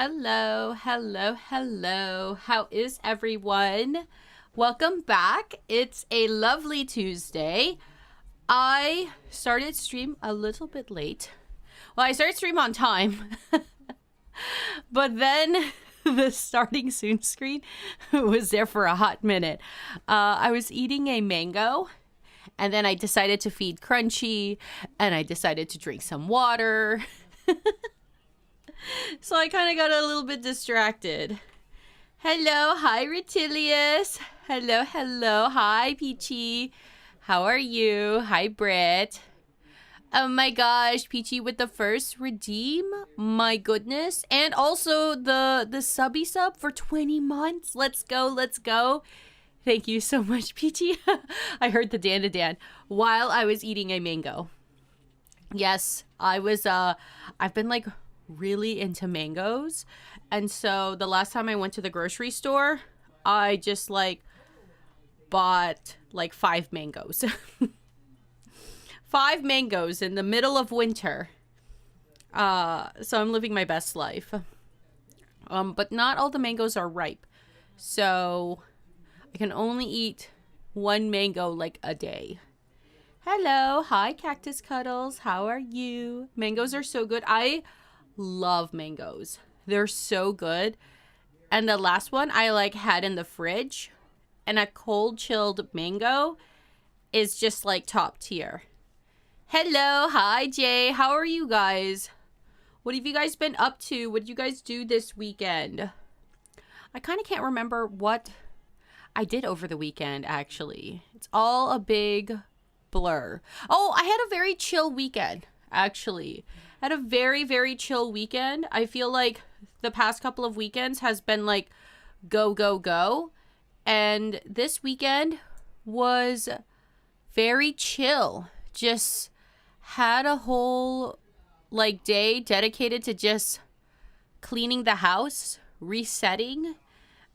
Hello, hello, hello. How is everyone? Welcome back. It's a lovely Tuesday. I started stream a little bit late. Well, I started stream on time, but then the starting soon screen was there for a hot minute. I was eating a mango, and then I decided to feed Crunchy, and I decided to drink some water. So I kind of got a little bit distracted. Hello, hi Retilius. Hello, hello, hi Peachy. How are you? Hi Brett. Oh my gosh, Peachy with the first redeem. My goodness. And also the subby sub for 20 months. Let's go, let's go. Thank you so much, Peachy. I heard the dan while I was eating a mango. Yes, I've been like really into mangoes, and so the last time I went to the grocery store, I just like bought like 5 mangoes. 5 mangoes in the middle of winter. So I'm living my best life. But not all the mangoes are ripe, so I can only eat 1 mango like a day. Hello, hi Cactus Cuddles, how are you? Mangoes are so good. I love mangoes. They're so good. And the last one I like had in the fridge, and a cold chilled mango is just like top tier. Hello, hi Jay, how are you guys? What have you guys been up to? What did you guys do this weekend? I kind of can't remember what I did over the weekend, actually. It's all a big blur. Oh, I had a very chill weekend, actually. Had a very, very chill weekend. I feel like the past couple of weekends has been like go, go, go. And this weekend was very chill. Just had a whole like day dedicated to just cleaning the house, resetting.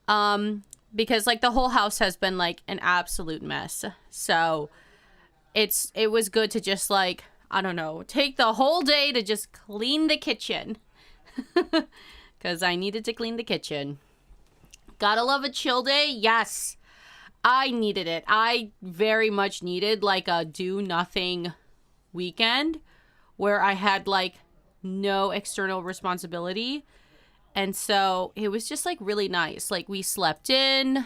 Because like the whole house has been like an absolute mess. So it was good to just like, I don't know, take the whole day to just clean the kitchen. Because I needed to clean the kitchen. Gotta love a chill day. Yes, I needed it. I very much needed like a do nothing weekend where I had like no external responsibility. And so it was just like really nice. Like we slept late,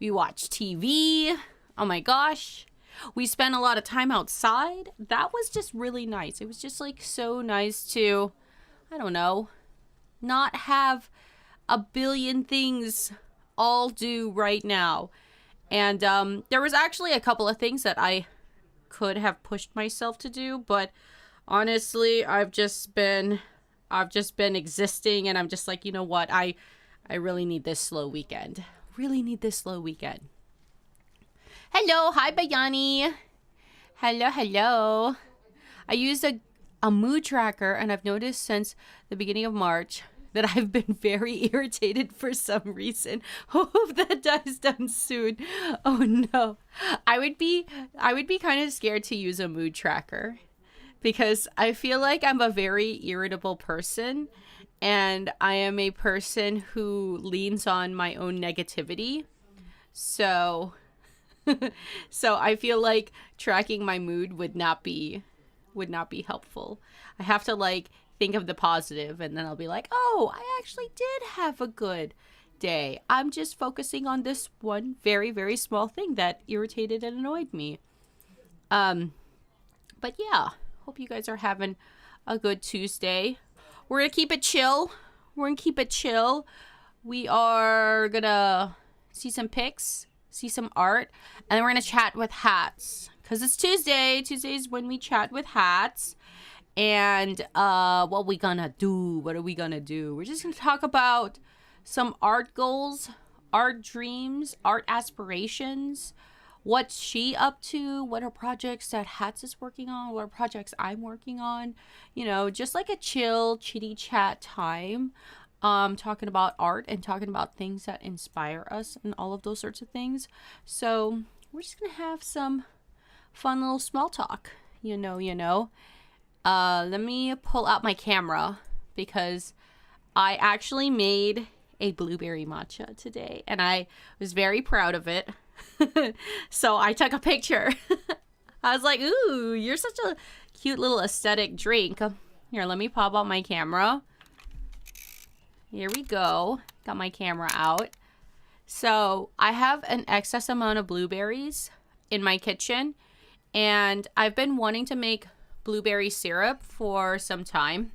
we watched TV. Oh my gosh. We spent a lot of time outside. That was just really nice. It was just like so nice to, I don't know, not have a billion things all due right now. And there was actually a couple of things that I could have pushed myself to do, but honestly, I've just been existing, and I'm just like, you know what? I really need this slow weekend. Really need this slow weekend. Hello, hi Bayani. Hello, hello. I use a mood tracker, and I've noticed since the beginning of March that I've been very irritated for some reason. Hope that dies down soon. Oh no. I would be kind of scared to use a mood tracker because I feel like I'm a very irritable person, and I am a person who leans on my own negativity. So I feel like tracking my mood would not be helpful. I have to like think of the positive, and then I'll be like, "Oh, I actually did have a good day. I'm just focusing on this one very, very small thing that irritated and annoyed me." But yeah, hope you guys are having a good Tuesday. We're going to keep it chill. We are going to see some pics, see some art, and then we're going to chat with hats. Because it's Tuesday. Tuesdays when we chat with hats. And what we gonna do? What are we gonna do? We're just going to talk about some art goals, art dreams, art aspirations. What's she up to? What are projects that Hats is working on? What are projects I'm working on? You know, just like a chill, chitty chat time. Talking about art and talking about things that inspire us and all of those sorts of things. So we're just gonna have some fun little small talk, you know. Let me pull out my camera because I actually made a blueberry matcha today and I was very proud of it. So I took a picture. I was like, ooh, you're such a cute little aesthetic drink. Here, let me pop out my camera. Here we go. Got my camera out. So I have an excess amount of blueberries in my kitchen and I've been wanting to make blueberry syrup for some time.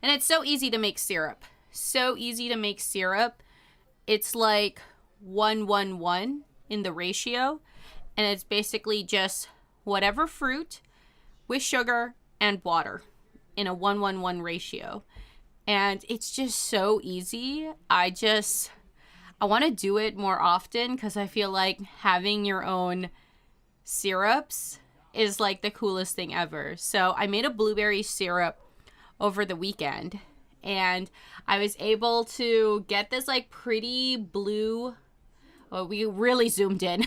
And it's so easy to make syrup. So easy to make syrup. It's like 1-1-1 in the ratio. And it's basically just whatever fruit with sugar and water in a 1-1-1 ratio. And it's just so easy. I want to do it more often because I feel like having your own syrups is like the coolest thing ever. So I made a blueberry syrup over the weekend and I was able to get this like pretty blue. Oh, we really zoomed in.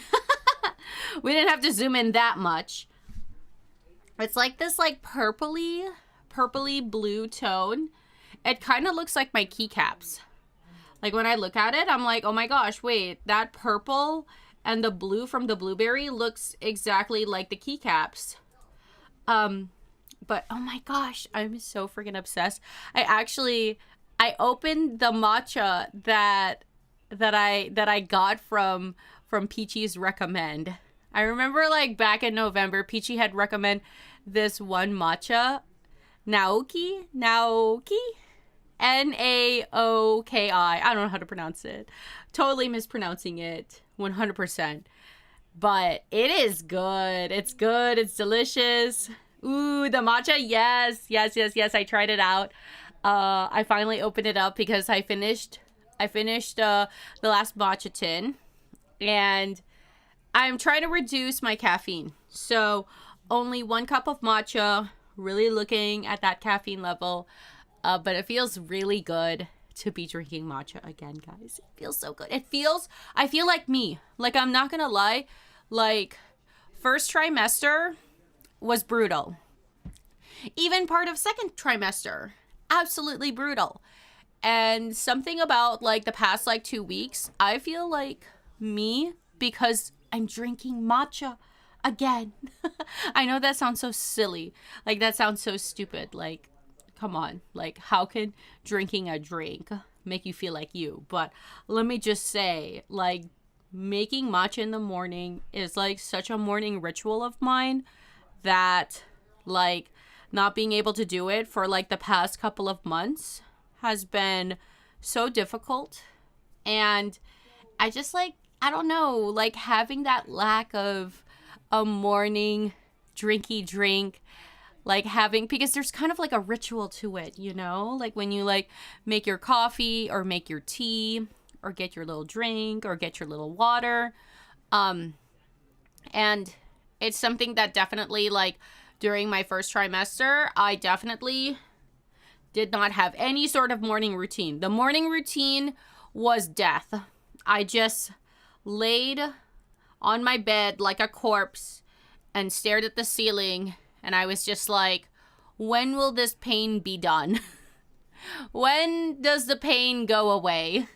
We didn't have to zoom in that much. It's like this like purpley blue tone. It kind of looks like my keycaps. Like when I look at it, I'm like, oh my gosh, wait, that purple and the blue from the blueberry looks exactly like the keycaps. But oh my gosh, I'm so freaking obsessed. I opened the matcha that I got from Peachy's recommend. I remember like back in November, Peachy had recommend this one matcha, Naoki, Naoki. I don't know how to pronounce it. Totally mispronouncing it, 100%. But it is good. It's good. It's delicious. Ooh, the matcha. Yes. I tried it out. I finally opened it up because I finished the last matcha tin. And I'm trying to reduce my caffeine. So only 1 cup of matcha, really looking at that caffeine level. But it feels really good to be drinking matcha again, guys. It feels so good. I feel like me. Like, I'm not gonna lie. Like, first trimester was brutal. Even part of second trimester, absolutely brutal. And something about, like, the past, like, 2 weeks, I feel like me because I'm drinking matcha again. I know that sounds so silly. Like, that sounds so stupid. Like, come on, like how can drinking a drink make you feel like you? But let me just say, like, making matcha in the morning is like such a morning ritual of mine that like not being able to do it for like the past couple of months has been so difficult. And I just like, I don't know, like having that lack of a morning drinky drink, like having, because there's kind of like a ritual to it, you know, like when you like make your coffee or make your tea or get your little drink or get your little water. And it's something that definitely like during my first trimester, I definitely did not have any sort of morning routine. The morning routine was death. I just laid on my bed like a corpse and stared at the ceiling. And I was just like, when will this pain be done? When does the pain go away?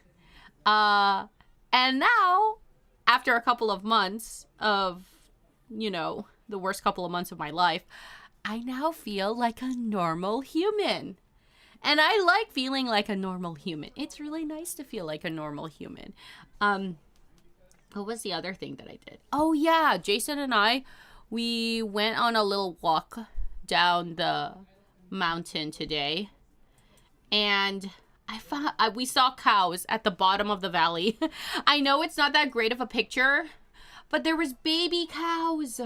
And now, after a couple of months of, you know, the worst couple of months of my life, I now feel like a normal human. And I like feeling like a normal human. It's really nice to feel like a normal human. What was the other thing that I did? Oh yeah, Jason and I, we went on a little walk down the mountain today, and we saw cows at the bottom of the valley. I know it's not that great of a picture, but there was baby cows.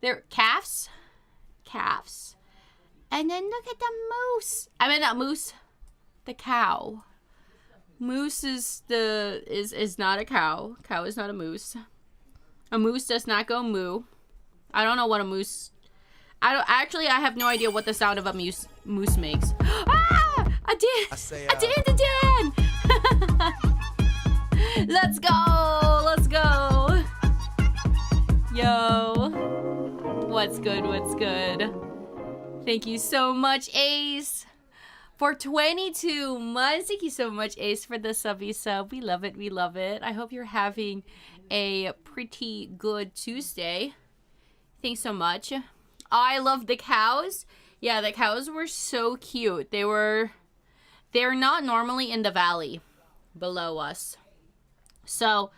They're calves. And then look at the moose. I mean, not moose, the cow. Moose is not a cow. Cow is not a moose. A moose does not go moo. I don't know what a moose... I have no idea what the sound of a moose makes. Ah! I did it again! Let's go! Yo. What's good? Thank you so much, Ace, for 22 months. Thank you so much, Ace, for the subby sub. We love it. We love it. I hope you're having a pretty good Tuesday. Thanks so much. I love the cows. Yeah, the cows were so cute. They're not normally in the valley below us. So,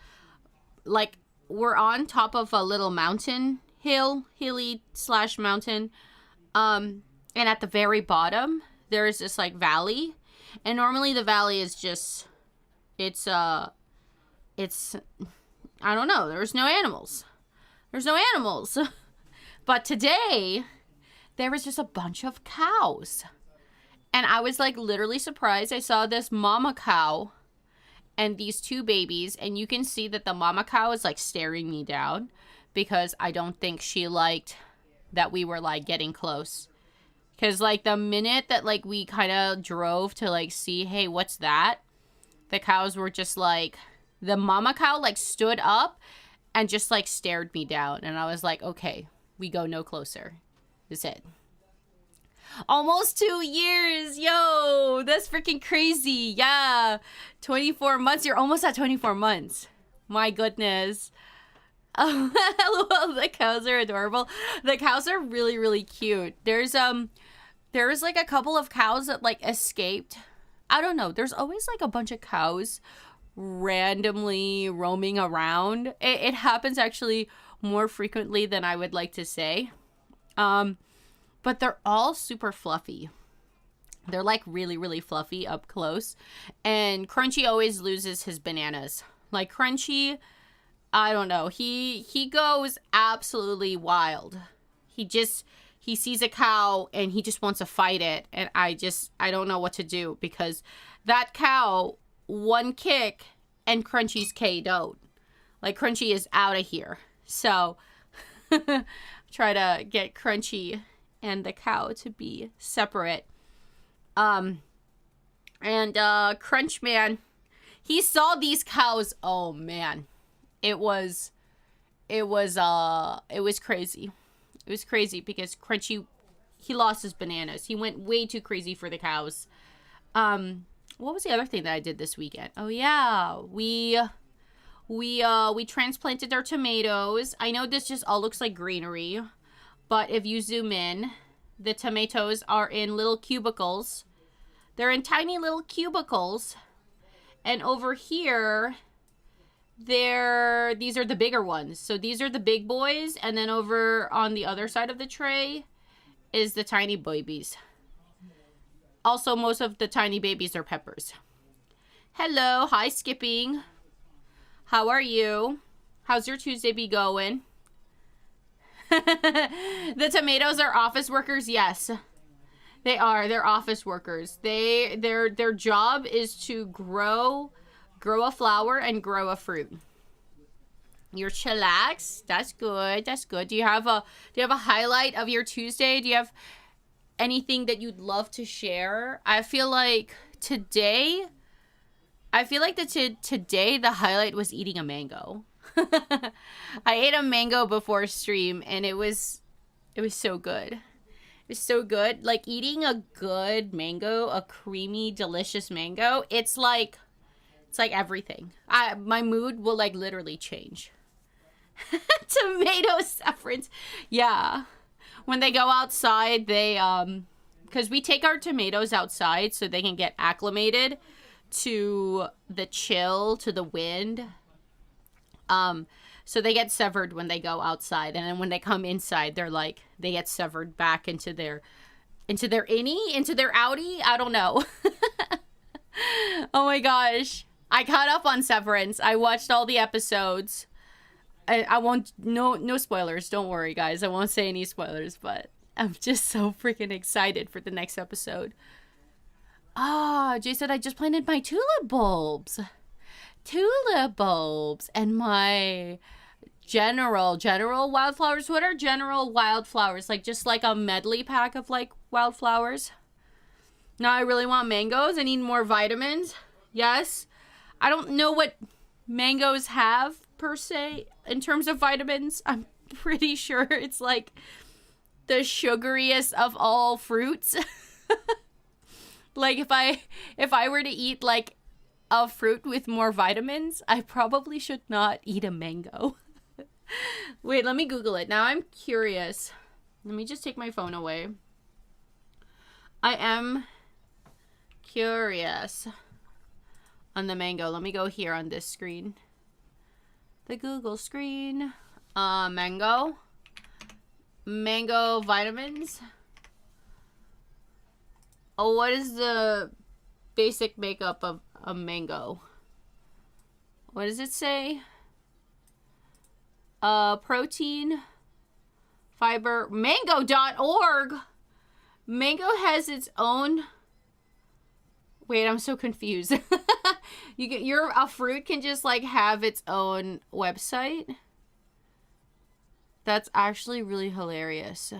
like, we're on top of a little mountain, hilly/mountain. And at the very bottom, there's this, like, valley. And normally the valley is just, it's, I don't know, there's no animals. But today, there was just a bunch of cows. And I was, like, literally surprised. I saw this mama cow and these two babies. And you can see that the mama cow is, like, staring me down. Because I don't think she liked that we were, like, getting close. Because, like, the minute that, like, we kind of drove to, like, see, hey, what's that? The cows were just, like, the mama cow, like, stood up and just, like, stared me down. And I was like, okay, we go no closer. That's it. Almost 2 years. Yo, that's freaking crazy. Yeah. 24 months. You're almost at 24 months. My goodness. LOL, the cows are adorable. The cows are really, really cute. There's like a couple of cows that like escaped. I don't know. There's always like a bunch of cows randomly roaming around. It happens actually more frequently than I would like to say. But they're all super fluffy. They're like really, really fluffy up close. And Crunchy always loses his bananas. Like Crunchy, I don't know. He goes absolutely wild. He sees a cow and he just wants to fight it. And I don't know what to do because that cow, one kick and Crunchy's KO'd. Like Crunchy is out of here. So try to get Crunchy and the cow to be separate. And Crunch Man, he saw these cows. Oh man. It was crazy. It was crazy because Crunchy, he lost his bananas. He went way too crazy for the cows. What was the other thing that I did this weekend? Oh yeah, we transplanted our tomatoes. I know this just all looks like greenery, but if you zoom in, the tomatoes are in little cubicles. They're in tiny little cubicles. And over here, these are the bigger ones. So these are the big boys. And then over on the other side of the tray is the tiny babies. Also, most of the tiny babies are peppers. Hello. Hi, Skipping. How are you? How's your Tuesday be going? The tomatoes are office workers. Yes, they are. They're office workers. Their job is to grow a flower and grow a fruit. You're chillax. That's good. That's good. Do you have a highlight of your Tuesday? Do you have anything that you'd love to share? I feel like today the highlight was eating a mango. I ate a mango before stream and it was so good. It was so good. Like eating a good mango, a creamy, delicious mango, it's like everything. My mood will like literally change. Tomato severance. Yeah. When they go outside, they because we take our tomatoes outside so they can get acclimated to the chill, to the wind. So they get severed when they go outside, and then when they come inside, they get severed back into their innie, into their outie. I don't know. Oh my gosh. I caught up on Severance. I watched all the episodes. I won't, no spoilers. Don't worry, guys. I won't say any spoilers, but I'm just so freaking excited for the next episode. Jay said, I just planted my tulip bulbs. And my general wildflowers. What are general wildflowers? Like just like a medley pack of like wildflowers. Now I really want mangoes. I need more vitamins. Yes. I don't know what mangoes have per se in terms of vitamins. I'm pretty sure it's like the sugariest of all fruits. Like if I were to eat like a fruit with more vitamins, I probably should not eat a mango. Wait, let me Google it. Now I'm curious. Let me just take my phone away. I am curious on the mango. Let me go here on this screen. The Google screen. Mango. Mango vitamins. Oh, what is the basic makeup of a mango? What does it say? Protein, fiber, mango.org. Mango has its own. Wait, I'm so confused. A fruit can just like have its own website. That's actually really hilarious.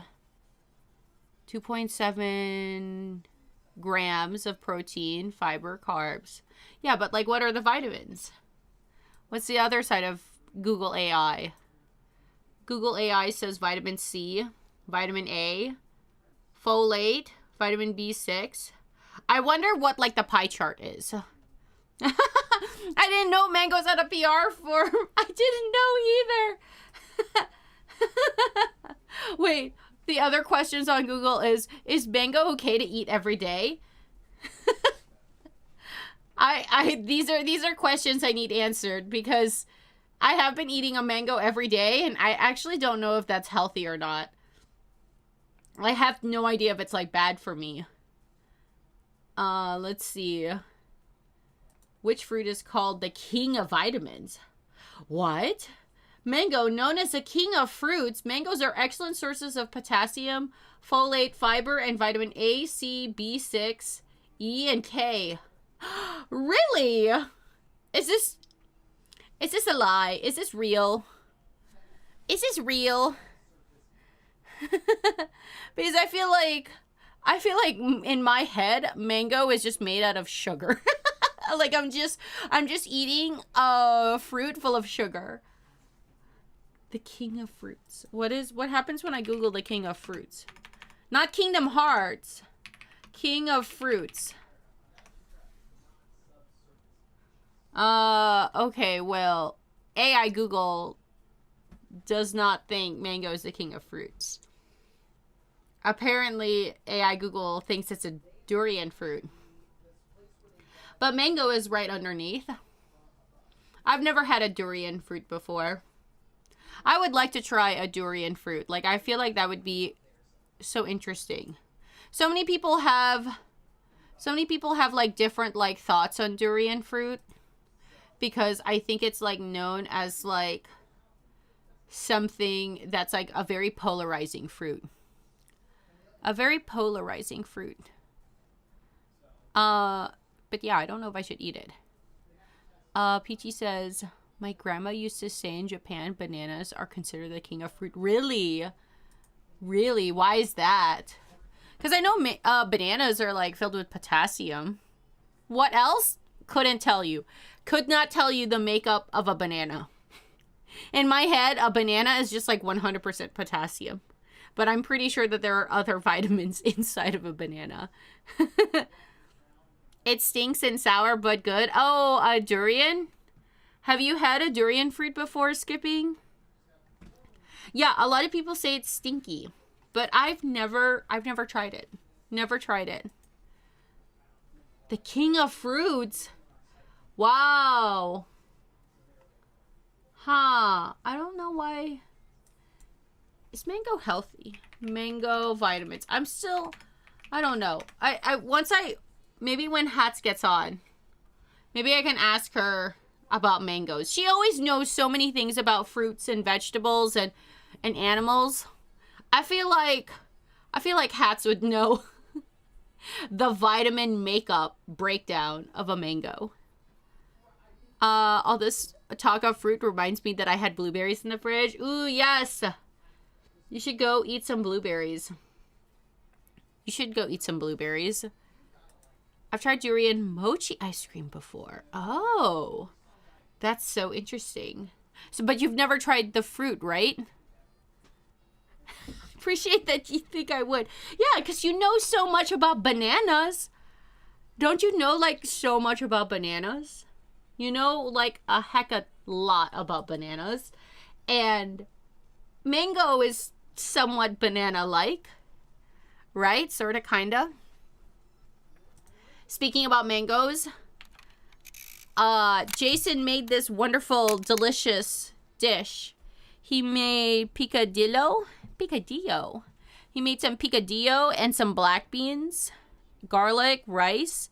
2.7 grams of protein, fiber, carbs. Yeah, but like what are the vitamins? What's the other side of Google AI? Google AI says vitamin C, vitamin A, folate, vitamin B6. I wonder what like the pie chart is. I didn't know mangoes had a PR form. I didn't know either. Wait, the other questions on Google is mango okay to eat every day? These are questions I need answered because I have been eating a mango every day and I actually don't know if that's healthy or not. I have no idea if it's like bad for me. Let's see. Which fruit is called the king of vitamins? What? Mango, known as the king of fruits, mangoes are excellent sources of potassium, folate, fiber, and vitamin A, C, B6, E, and K. Really? Is this a lie? Is this real? Is this real? Because I feel like in my head, mango is just made out of sugar. Like I'm just eating a fruit full of sugar. The king of fruits. What happens when I Google the king of fruits? Not Kingdom Hearts. King of fruits. Okay, well, AI Google does not think mango is the king of fruits. Apparently, AI Google thinks it's a durian fruit. But mango is right underneath. I've never had a durian fruit before. I would like to try a durian fruit. Like, I feel like that would be so interesting. So many people have like different like thoughts on durian fruit because I think it's like known as like something that's like a very polarizing fruit. A very polarizing fruit. But yeah, I don't know if I should eat it. Peachy says, my grandma used to say in Japan, bananas are considered the king of fruit. Really? Really? Why is that? Because I know bananas are like filled with potassium. What else? Couldn't tell you. Could not tell you the makeup of a banana. In my head, a banana is just like 100% potassium. But I'm pretty sure that there are other vitamins inside of a banana. It stinks and sour, but good. Oh, a durian? Have you had a durian fruit before, Skipping? Yeah, a lot of people say it's stinky, but I've never tried it. Never tried it. The king of fruits? Wow. Huh. I don't know why. Is mango healthy? Mango vitamins. I don't know. Maybe when Hats gets on, maybe I can ask her about mangoes. She always knows so many things about fruits and vegetables and animals. I feel like Hats would know the vitamin makeup breakdown of a mango. All this talk of fruit reminds me that I had blueberries in the fridge. Ooh, yes. You should go eat some blueberries. I've tried durian mochi ice cream before. Oh, that's so interesting. So, but you've never tried the fruit, right? appreciate that you think I would. Yeah, because you know so much about bananas. Don't you know, like, so much about bananas? You know, like, a heck of a lot about bananas. And mango is somewhat banana-like. Right? Sorta, kinda. Speaking about mangoes, Jason made this wonderful, delicious dish. He made picadillo. He made some picadillo and some black beans, garlic, rice,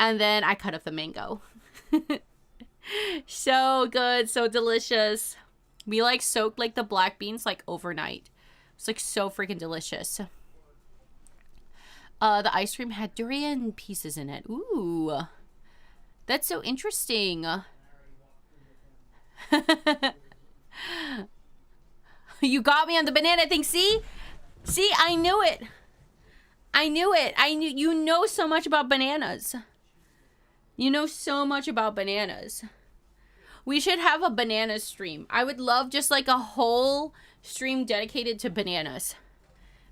and then I cut up the mango. So good, so delicious. We like soaked like the black beans like overnight. It's like so freaking delicious. The ice cream had durian pieces in it. Ooh, that's so interesting. You got me on the banana thing. See, I knew it. I knew you know so much about bananas. You know so much about bananas. We should have a banana stream. I would love just like a whole stream dedicated to bananas.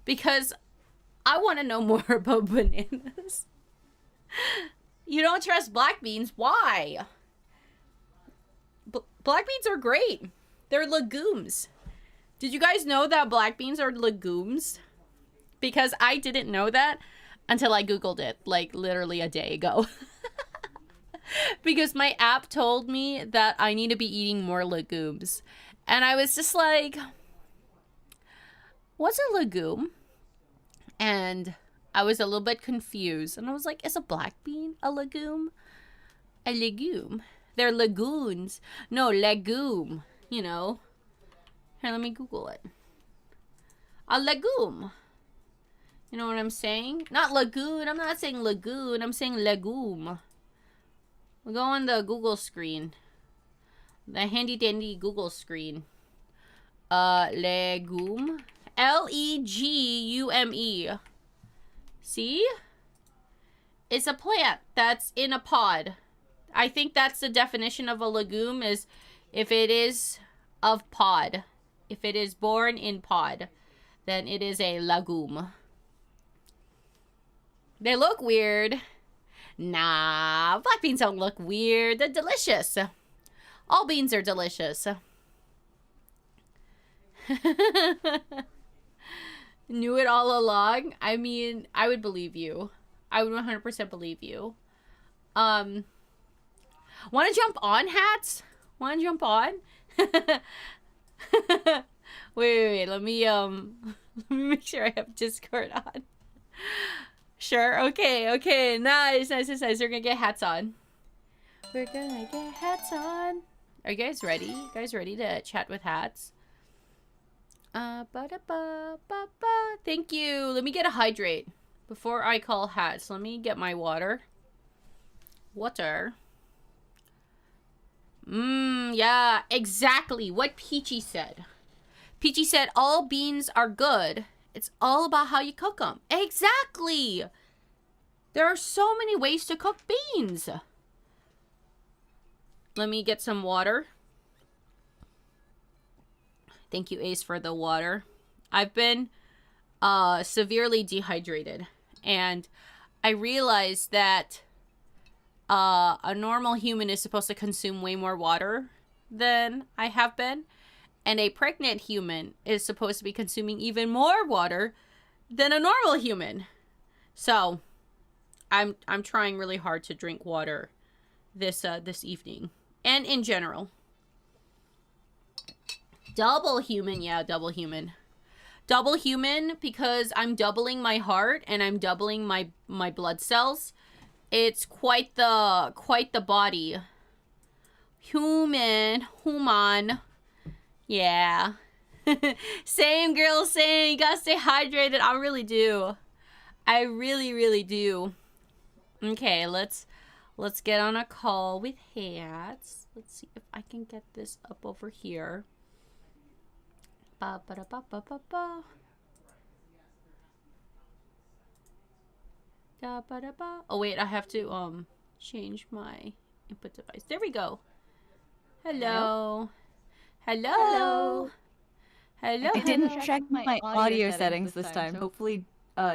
Because I want to know more about bananas. You don't trust black beans? Why? Black beans are great. They're legumes. Did you guys know that black beans are legumes? Because I didn't know that until I Googled it, like literally a day ago. Because my app told me that I need to be eating more legumes. And I was just like, what's a legume? And I was a little bit confused. And I was like, is a black bean a legume? A legume. They're legumes. No, legume. You know. Here, let me Google it. A legume. You know what I'm saying? Not lagoon. I'm not saying lagoon. I'm saying legume. We'll go on the Google screen. The handy dandy Google screen. Legume. Legume. See? It's a plant that's in a pod. I think that's the definition of a legume, is if it is of pod. If it is born in pod, then it is a legume. They look weird. Nah, black beans don't look weird. They're delicious. All beans are delicious. Knew it all along. I mean, I would believe you. I would 100% believe you. Want to jump on, hats? Want to jump on? wait. Let me make sure I have Discord on. Sure. Okay. Nice. We're gonna get hats on. We're gonna get hats on. Are you guys ready? You guys ready to chat with hats? Thank you. Let me get a hydrate before I call hats. Let me get my water. Yeah, exactly what Peachy said. Peachy said all beans are good. It's all about how you cook them. Exactly. There are so many ways to cook beans. Let me get some water. Thank you, Ace, for the water. I've been severely dehydrated. And I realized that a normal human is supposed to consume way more water than I have been. And a pregnant human is supposed to be consuming even more water than a normal human. So I'm trying really hard to drink water this evening. And in general. Double human, yeah, double human. Double human because I'm doubling my heart and I'm doubling my blood cells. It's quite the body. Human. Yeah. Same, girl, same. You gotta stay hydrated. I really do. I really do. Okay, let's get on a call with hats. Let's see if I can get this up over here. Oh wait, I have to change my input device. There we go. Hello. Hello. I didn't Hello. check my audio settings this time. Hopefully,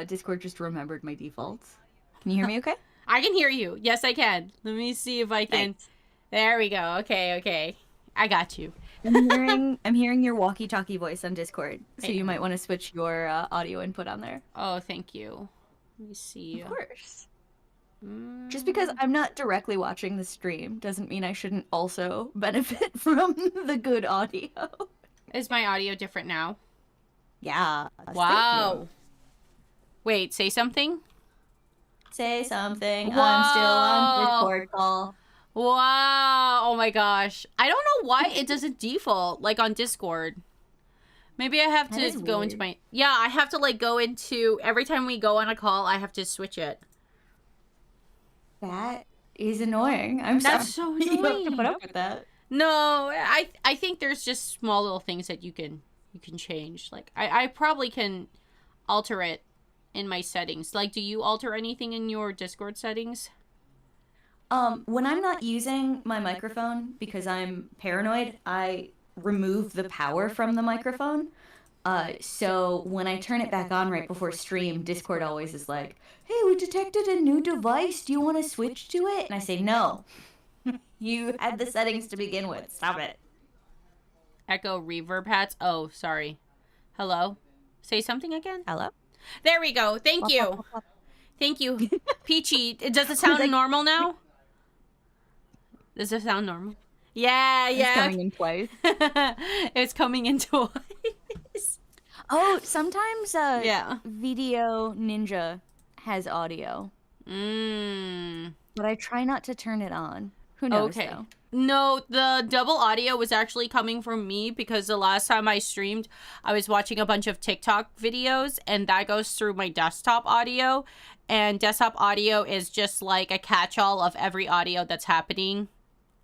Discord just remembered my defaults. Can you hear me okay? I can hear you. Yes, I can. Let me see if I can. Nice. There we go. Okay. I got you. I'm hearing your walkie-talkie voice on Discord, so Hey. you might want to switch your audio input on there. Oh, thank you. Let me see. Of course. Just because I'm not directly watching the stream doesn't mean I shouldn't also benefit from the good audio. Is my audio different now? Yeah. Wow. Wait, say something? Say something. Whoa. I'm still on Discord call. Wow. Oh my gosh. I don't know why it doesn't default like on Discord. Maybe I have to go into my... Yeah, I have to like go into... Every time we go on a call, I have to switch it. That is annoying. I'm sorry. That's so annoying. You have to put up with that. No, I think there's just small little things that you can change. Like I probably can alter it in my settings. Like, do you alter anything in your Discord settings? When I'm not using my microphone because I'm paranoid, I remove the power from the microphone. So when I turn it back on right before stream, Discord always is like, "Hey, we detected a new device. Do you want to switch to it?" And I say, "No. You had the settings to begin with. Stop it." Echo reverb hats. Oh, sorry. Hello? Say something again? Hello? There we go. Thank you. Thank you. Peachy, does it sound normal now? Does it sound normal? Yeah. It's coming in twice. It's coming in twice. Oh, sometimes Video Ninja has audio. But I try not to turn it on. Who knows, though? No, the double audio was actually coming from me because the last time I streamed, I was watching a bunch of TikTok videos, and that goes through my desktop audio. And desktop audio is just like a catch-all of every audio that's happening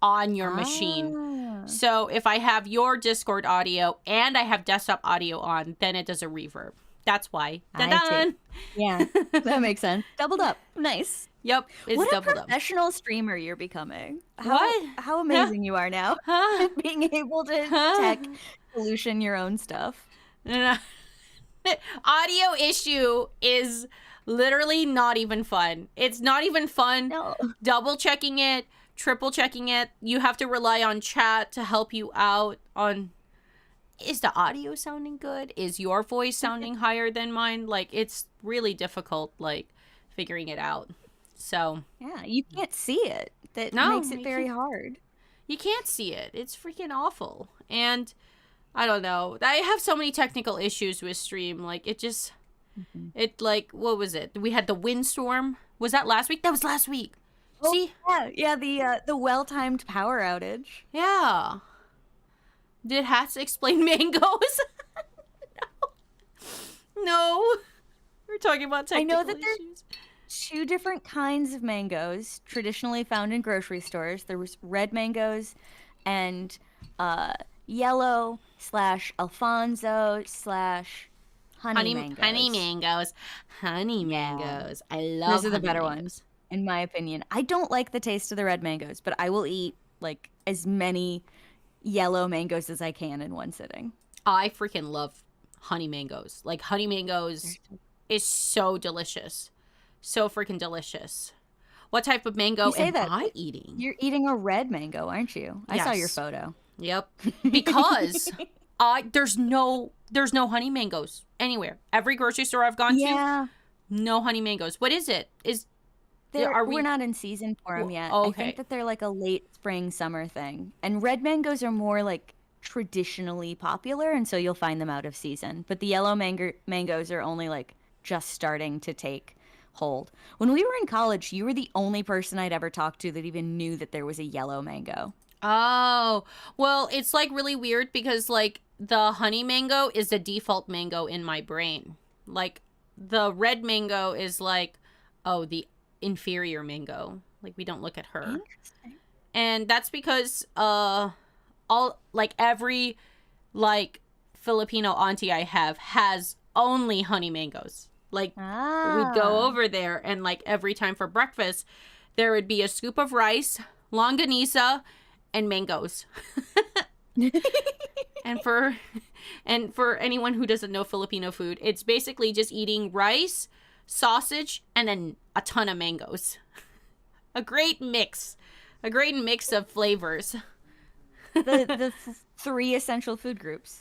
on your machine. So if I have your Discord audio and I have desktop audio on, then it does a reverb. That's why. Dun-dun! Yeah, that makes sense. Doubled up. Nice. Yep, it's what doubled a professional streamer you're becoming. What? How amazing you are now. Being able to tech solution your own stuff. Audio issue is literally not even fun. It's not even fun. No. Double checking it, triple checking it. You have to rely on chat to help you out on... Is the audio sounding good? Is your voice sounding higher than mine? Like, it's really difficult, like, figuring it out. So... Yeah, you can't see it. That makes it very hard. You can't see it. It's freaking awful. And, I don't know. I have so many technical issues with stream. Like, it just... It, like, what was it? We had the windstorm. Was that last week? That was last week. Oh, See? Yeah, the well-timed power outage. Yeah. Did hats explain mangoes? No. We're talking about technical I know that issues. There's 2 different kinds of mangoes traditionally found in grocery stores. There was red mangoes and yellow / Alfonso / honey mangoes. Honey mangoes. I love those are the better ones, in my opinion. I don't like the taste of the red mangoes, but I will eat like as many yellow mangoes as I can in one sitting. I freaking love honey mangoes. Like, honey mangoes is so delicious. So freaking delicious. What type of mango am I eating? You're eating a red mango, aren't you? Yes. I saw your photo. Yep. Because there's no honey mangoes anywhere. Every grocery store I've gone to, no honey mangoes. What is it? We're not in season for them yet. Okay. I think that they're like a late spring, summer thing. And red mangoes are more like traditionally popular, and so you'll find them out of season. But the yellow mangoes are only like just starting to take hold. When we were in college, you were the only person I'd ever talked to that even knew that there was a yellow mango. Oh, well, it's like really weird because like the honey mango is the default mango in my brain. Like the red mango is like, oh, the inferior mango. Like, we don't look at her. Interesting. And that's because every like Filipino auntie I have has only honey mangoes. Like, we'd go over there and like every time for breakfast there would be a scoop of rice, longanisa, and mangoes. And And for anyone who doesn't know Filipino food, it's basically just eating rice, sausage, and then a ton of mangoes. A great mix. A great mix of flavors. The three essential food groups.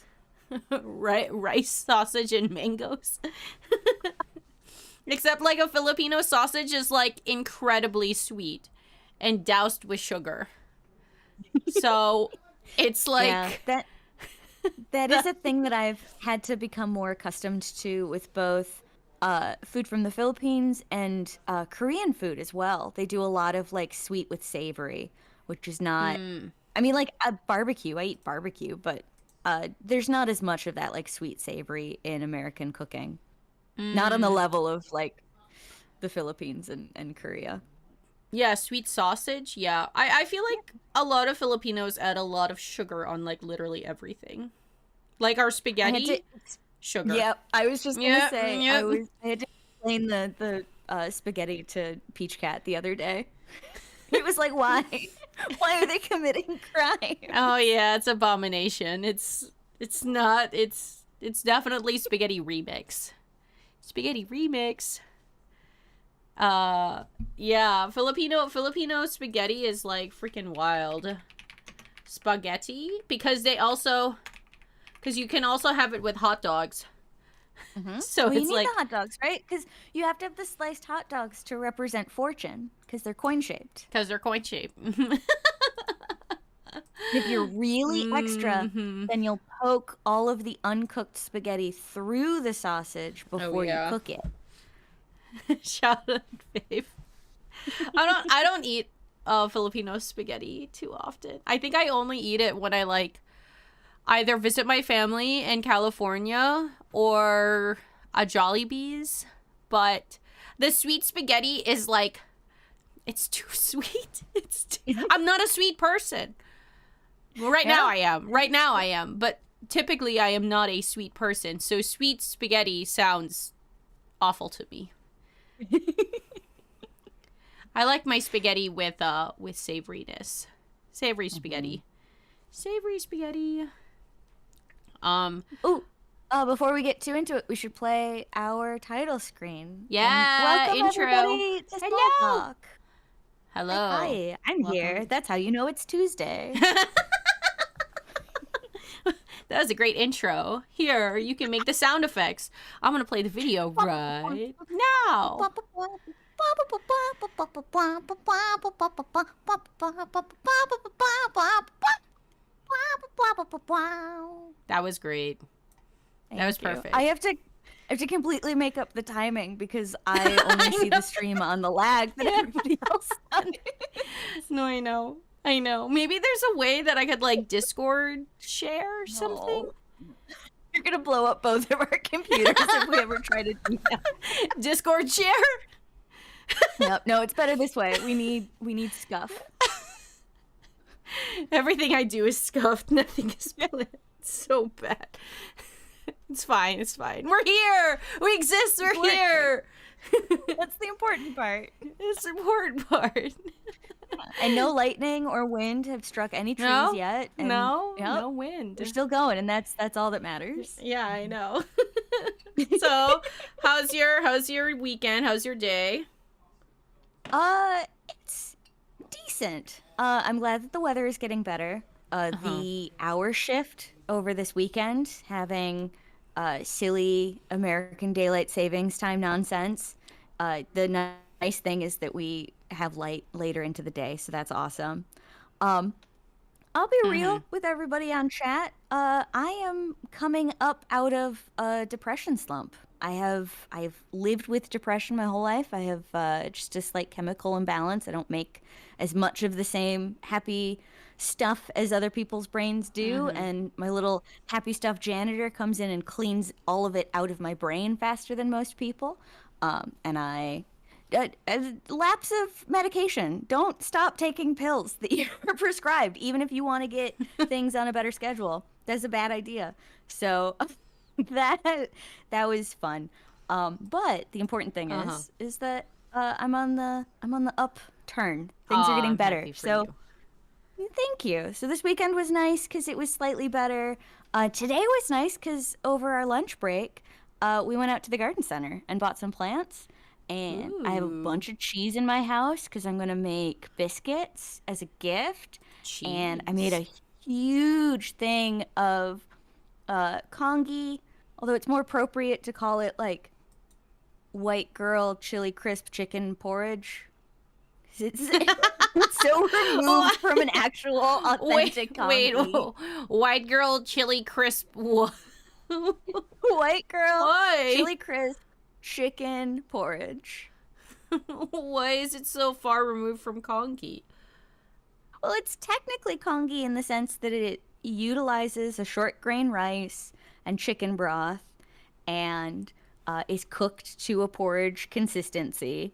Right, rice, sausage, and mangoes. Except like a Filipino sausage is like incredibly sweet and doused with sugar. So it's like that is a thing that I've had to become more accustomed to with both food from the Philippines and Korean food as well. They do a lot of like sweet with savory, which is not. I mean, like a barbecue. I eat barbecue, but there's not as much of that like sweet savory in American cooking. Not on the level of like the Philippines and Korea. Yeah, sweet sausage. Yeah. I feel like a lot of Filipinos add a lot of sugar on like literally everything. Like our spaghetti, sugar. Yep. I was just going to say, I had to explain the spaghetti to Peach Cat the other day. It was like, why? Why are they committing crime? Oh yeah, it's abomination. It's definitely spaghetti remix. Spaghetti remix. Yeah, Filipino spaghetti is like freaking wild. Spaghetti because you can also have it with hot dogs. So well, it's you need like the hot dogs, right? Because you have to have the sliced hot dogs to represent fortune, because they're coin shaped. If you're really extra, then you'll poke all of the uncooked spaghetti through the sausage before you cook it. Shout out, babe. I don't eat Filipino spaghetti too often. I think I only eat it when I like either visit my family in California or a Jollibee's. But the sweet spaghetti is like, it's too sweet. I'm not a sweet person. Well, right now I am. But typically I am not a sweet person. So sweet spaghetti sounds awful to me. I like my spaghetti with savoriness. Savory spaghetti. Savory spaghetti. Before we get too into it, we should play our title screen. Yeah, welcome intro. everybody to Small Hello. Talk. Hello. Hi, I'm here. That's how you know it's Tuesday. That was a great intro. Here, you can make the sound effects. I'm going to play the video right now. That was great. That was perfect. I have to completely make up the timing because I only see the stream on the lag that everybody else does. No, I know. Maybe there's a way that I could like Discord share something. You're gonna blow up both of our computers if we ever try to do that. Discord share? Yep. No, it's better this way. We need scuff. Everything I do is scuffed. Nothing is split. It's so bad. It's fine. We're here. We exist. We're here. That's the important part. It's the important part. And no lightning or wind have struck any trees yet. And no wind. They're still going, and that's all that matters. Yeah, I know. So, how's your weekend? How's your day? It's decent. I'm glad that the weather is getting better. The hour shift over this weekend, having silly American daylight savings time nonsense. The nice thing is that we have light later into the day, so that's awesome. I'll be real with everybody on chat. I am coming up out of a depression slump. I've lived with depression my whole life. I have just a slight chemical imbalance. I don't make as much of the same happy stuff as other people's brains do, and my little happy stuff janitor comes in and cleans all of it out of my brain faster than most people. And I lapse of medication. Don't stop taking pills that you're prescribed, even if you want to get things on a better schedule. That's a bad idea. So that was fun. But the important thing is that I'm on the upturn. Things are getting better. So thank you. So this weekend was nice because it was slightly better. Today was nice because over our lunch break, we went out to the garden center and bought some plants. And I have a Ooh, bunch of cheese in my house because I'm gonna make biscuits as a gift. And I made cheese. a huge thing of congee, although it's more appropriate to call it like white girl chili crisp chicken porridge. 'Cause it's so removed from an actual Wait, authentic wait, congee. white girl chili crisp. What? White girl Why? chili crisp chicken porridge. Why is it so far removed from conky? Well, it's technically congee in the sense that it utilizes a short grain rice and chicken broth and is cooked to a porridge consistency.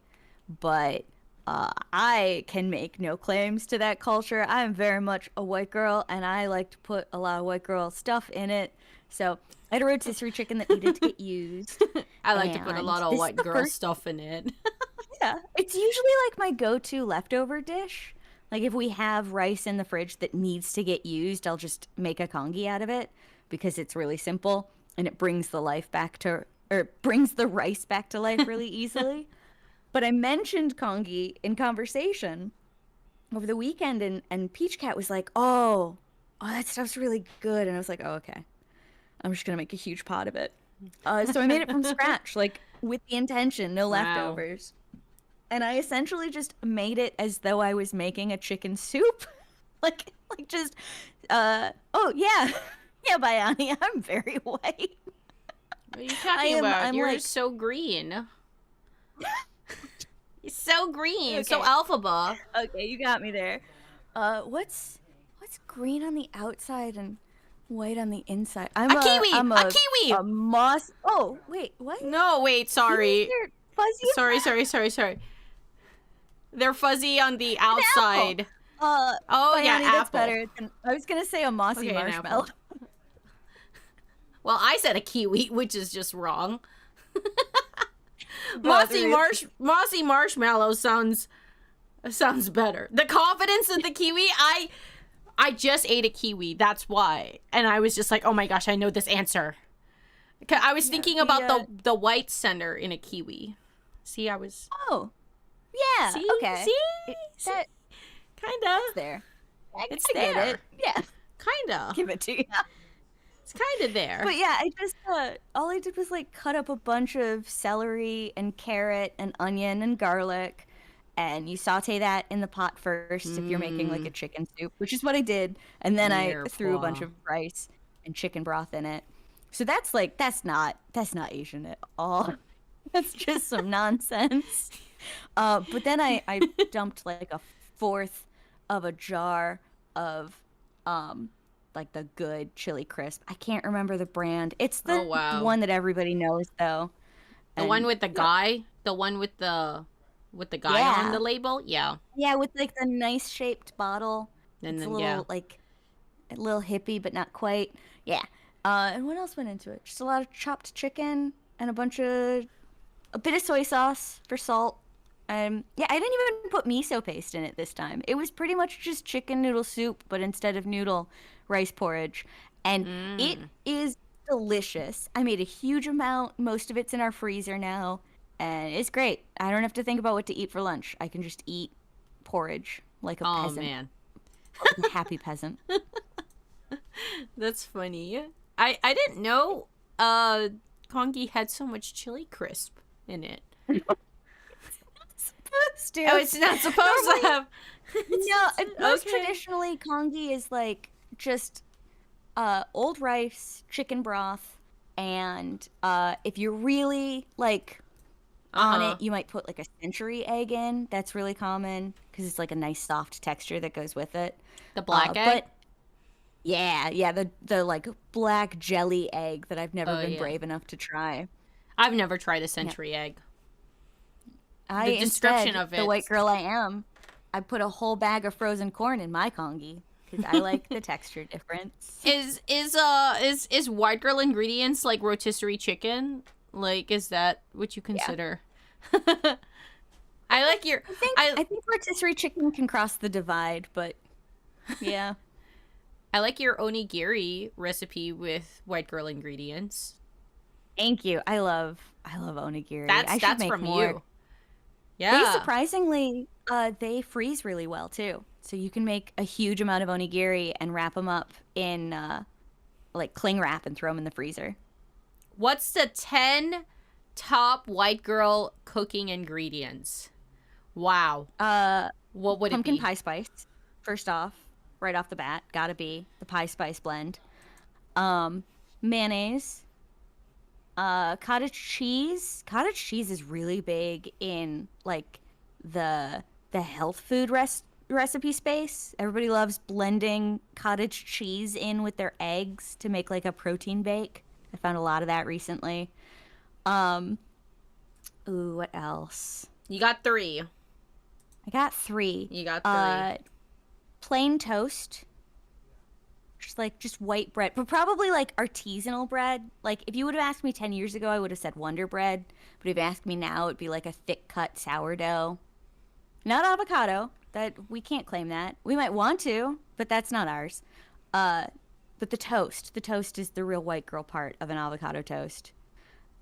But I can make no claims to that culture. I am very much a white girl, and I like to put a lot of white girl stuff in it. So I had a rotisserie chicken that needed to get used, I like to put a and lot of this is white the girl first. stuff in it. Yeah, it's usually like my go-to leftover dish. Like if we have rice in the fridge that needs to get used, I'll just make a congee out of it because it's really simple and it brings the life back to or brings the rice back to life really easily. But I mentioned congee in conversation over the weekend and Peach Cat was like, "Oh, that stuff's really good." And I was like, "Oh, okay. I'm just gonna make a huge pot of it." So I made it from scratch, like with the intention, no Wow. leftovers. And I essentially just made it as though I was making a chicken soup. like just oh yeah. Yeah, Bayani, I'm very white. What are you I talking am about? I'm You're like so green. You're so green, so okay. alphaba. Okay, you got me there. What's green on the outside and white on the inside? A kiwi! A A kiwi! moss. Oh, wait, what? No, wait, Kiwis sorry. are fuzzy on Sorry, the sorry, sorry, sorry. They're fuzzy on the an apple. outside. Oh, yeah, Bayani, that's apple. better. I was gonna say a mossy Okay, an marshmallow. apple. Well, I said a kiwi, which is just wrong. But it's Mossy marshmallow sounds better. The confidence of the kiwi, I just ate a kiwi. That's why. And I was just like, "Oh my gosh, I know this answer." I was yeah, thinking about the white center in a kiwi. See, I was oh, yeah, See? okay. See? It, See? that Kinda. that's there. It's I get there. it. Yeah, Kinda. give it to you. It's kinda there. But yeah, I just all I did was like cut up a bunch of celery and carrot and onion and garlic, and you saute that in the pot first if you're making like a Mmm. chicken soup, which is what I did, and then I threw a bunch Mirepoix. of rice and chicken broth in it. So that's like that's not Asian at all. That's just some nonsense. But then I dumped like a fourth of a jar of um like the good chili crisp. I can't remember the brand. It's Oh the wow. one that everybody knows though. The one And with the yeah, guy? The one with the guy on the yeah, label? Yeah. yeah, with like the nice shaped bottle. And It's a then yeah. little like a little hippie, but not quite. Yeah. And what else went into it? Just a lot of chopped chicken and a bit of soy sauce for salt. Yeah, I didn't even put miso paste in it this time. It was pretty much just chicken noodle soup, but instead of noodle, rice porridge. And it Mmm. is delicious. I made a huge amount. Most of it's in our freezer now. And it's great. I don't have to think about what to eat for lunch. I can just eat porridge like a Oh peasant, man. like a happy peasant. That's funny. I didn't know Kongi had so much chili crisp in it. Supposed to. Oh, it's not supposed to Normally, have. no, most Okay. traditionally, congee is like just old rice, chicken broth, and if you're really like on Uh-huh. it, you might put like a century egg in. That's really common because it's like a nice soft texture that goes with it. The black egg? But yeah, yeah, the like black jelly egg that I've never Oh been yeah. brave enough to try. I've never tried a Yeah. century egg. I The description instead, of the white it girl I am, I put a whole bag of frozen corn in my congee because I like the texture difference. is white girl ingredients like rotisserie chicken? Like is that what you Yeah. consider? I like your I think I I think rotisserie chicken can cross the divide, but yeah. I like your onigiri recipe with white girl ingredients. Thank you. I love onigiri. That's I should that's make from more. you. They Yeah. surprisingly, they freeze really well too. So you can make a huge amount of onigiri and wrap them up in like cling wrap and throw them in the freezer. What's the 10 top white girl cooking ingredients? Wow. Uh, What would it Pumpkin be? pie spice, first off, right off the bat, gotta be the pie spice blend. Mayonnaise, cottage cheese. Cottage cheese is really big in like the health food recipe space. Everybody loves blending cottage cheese in with their eggs to make like a protein bake. I found a lot of that recently. Um, ooh, what else? You got 3. I got 3. You got 3. Plain toast, just white bread, but probably like artisanal bread. Like if you would have asked me 10 years ago, I would have said Wonder Bread, but if you asked me now, it'd be like a thick cut sourdough. Not avocado. That we can't claim that. We might want to, but that's not ours. Uh, but the toast is the real white girl part of an avocado toast.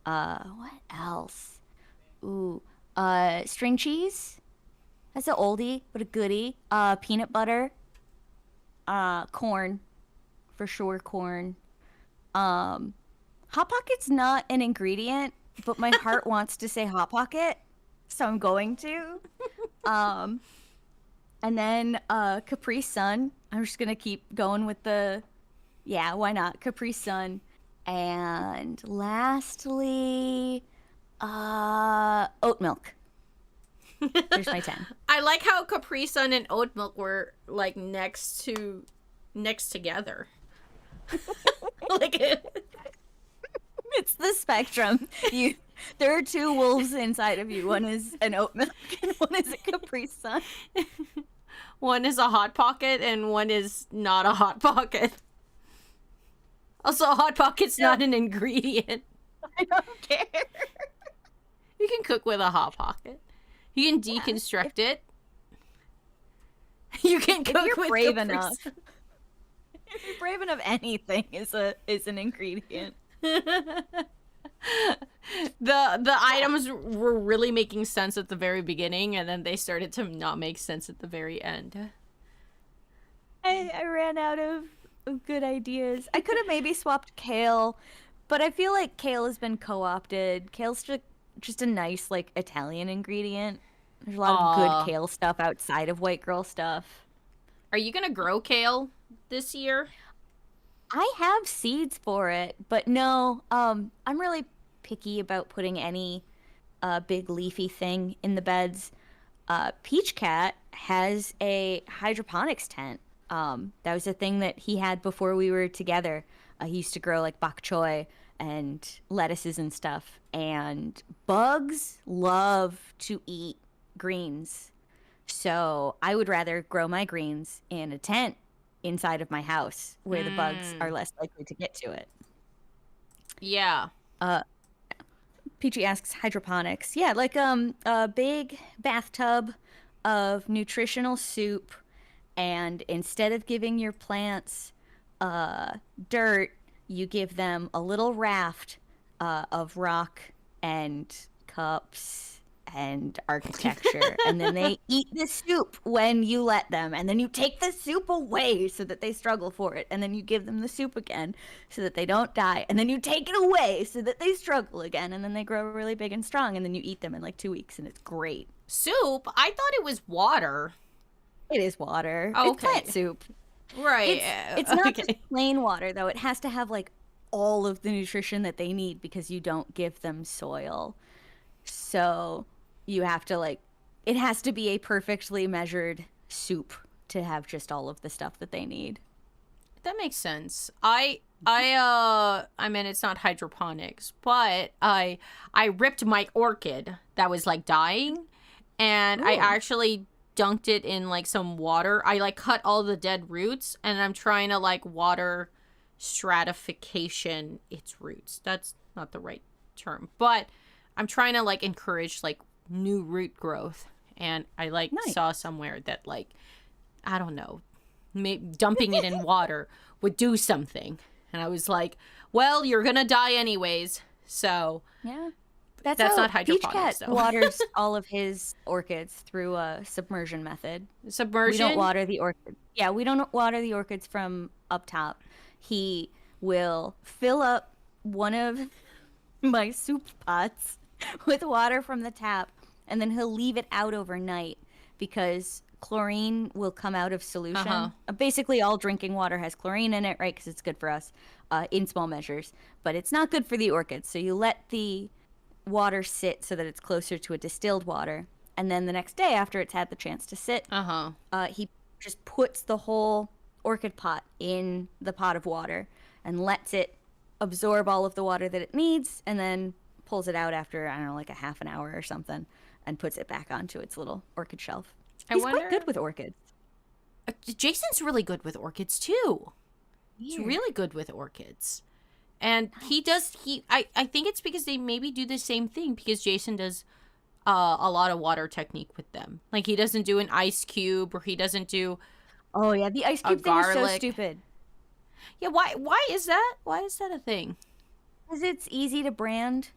What else? Ooh, string cheese. That's an oldie, but a goodie. Peanut butter. Corn, for sure, corn. Hot Pocket's not an ingredient, but my heart wants to say Hot Pocket, so I'm going to. Um, and then Capri Sun. I'm just gonna keep going with yeah, why not? Capri Sun. And lastly, oat milk. There's my 10. I like how Capri Sun and oat milk were like next together. Like It's the spectrum. There are 2 wolves inside of you. One is an oat milk and one is a Capri Sun. one is a hot pocket and one is not a hot pocket. Also, a hot pocket's not an ingredient. I don't care. You can cook with a hot pocket. You can deconstruct it. You can cook If you're with brave Capri enough. Sun. If you're brave enough, anything is an ingredient. The items were really making sense at the very beginning, and then they started to not make sense at the very end. I ran out of good ideas. I could have maybe swapped kale, but I feel like kale has been co-opted. Kale's just a nice like Italian ingredient. There's a lot of good kale stuff outside of white girl stuff. Are you gonna grow kale this year? I have seeds for it, but no, I'm really picky about putting any big leafy thing in the beds. Peach Cat has a hydroponics tent. That was a thing that he had before we were together. He used to grow like bok choy and lettuces and stuff. And bugs love to eat greens. So I would rather grow my greens in a tent inside of my house where the bugs are less likely to get to it. Yeah. Peachy asks hydroponics. Yeah, like a big bathtub of nutritional soup, and instead of giving your plants dirt, you give them a little raft of rock and cups and architecture, and then they eat the soup when you let them, and then you take the soup away so that they struggle for it, and then you give them the soup again so that they don't die, and then you take it away so that they struggle again, and then they grow really big and strong, and then you eat them in like 2 weeks, and it's great. Soup? I thought it was water. It is water. Oh, It's okay. plant soup. Right. It's not just plain water, though. It has to have like all of the nutrition that they need because you don't give them soil. So you have to like, it has to be a perfectly measured soup to have just all of the stuff that they need. That makes sense. I mean, it's not hydroponics, but I ripped my orchid that was like dying, and I actually dunked it in like some water. I like cut all the dead roots, and I'm trying to like water stratification its roots. That's not the right term, but I'm trying to like encourage like new root growth. And I like Nice. saw somewhere that like, I don't know, dumping it in water would do something. And I was like, well, you're going to die anyways. So Yeah. that's how not Peach hydroponics, Cat though. waters all of his orchids through a submersion method. Submersion? We don't water the orchids. Yeah, we don't water the orchids from up top. He will fill up one of my soup pots with water from the tap, and then he'll leave it out overnight because chlorine will come out of solution. Basically, all drinking water has chlorine in it, right? Because it's good for us in small measures. But it's not good for the orchids. So you let the water sit so that it's closer to a distilled water. And then the next day, after it's had the chance to sit, he just puts the whole orchid pot in the pot of water and lets it absorb all of the water that it needs, and then pulls it out after, I don't know, like a half an hour or something, and puts it back onto its little orchid shelf. He's quite good with orchids. Jason's really good with orchids, too. He's really good with orchids. And I think it's because they maybe do the same thing, because Jason does a lot of water technique with them. Like, he doesn't do an ice cube, or he doesn't do Oh, yeah, the ice cube thing is so stupid. Yeah, why is that? Why is that a thing? Because it's easy to brand.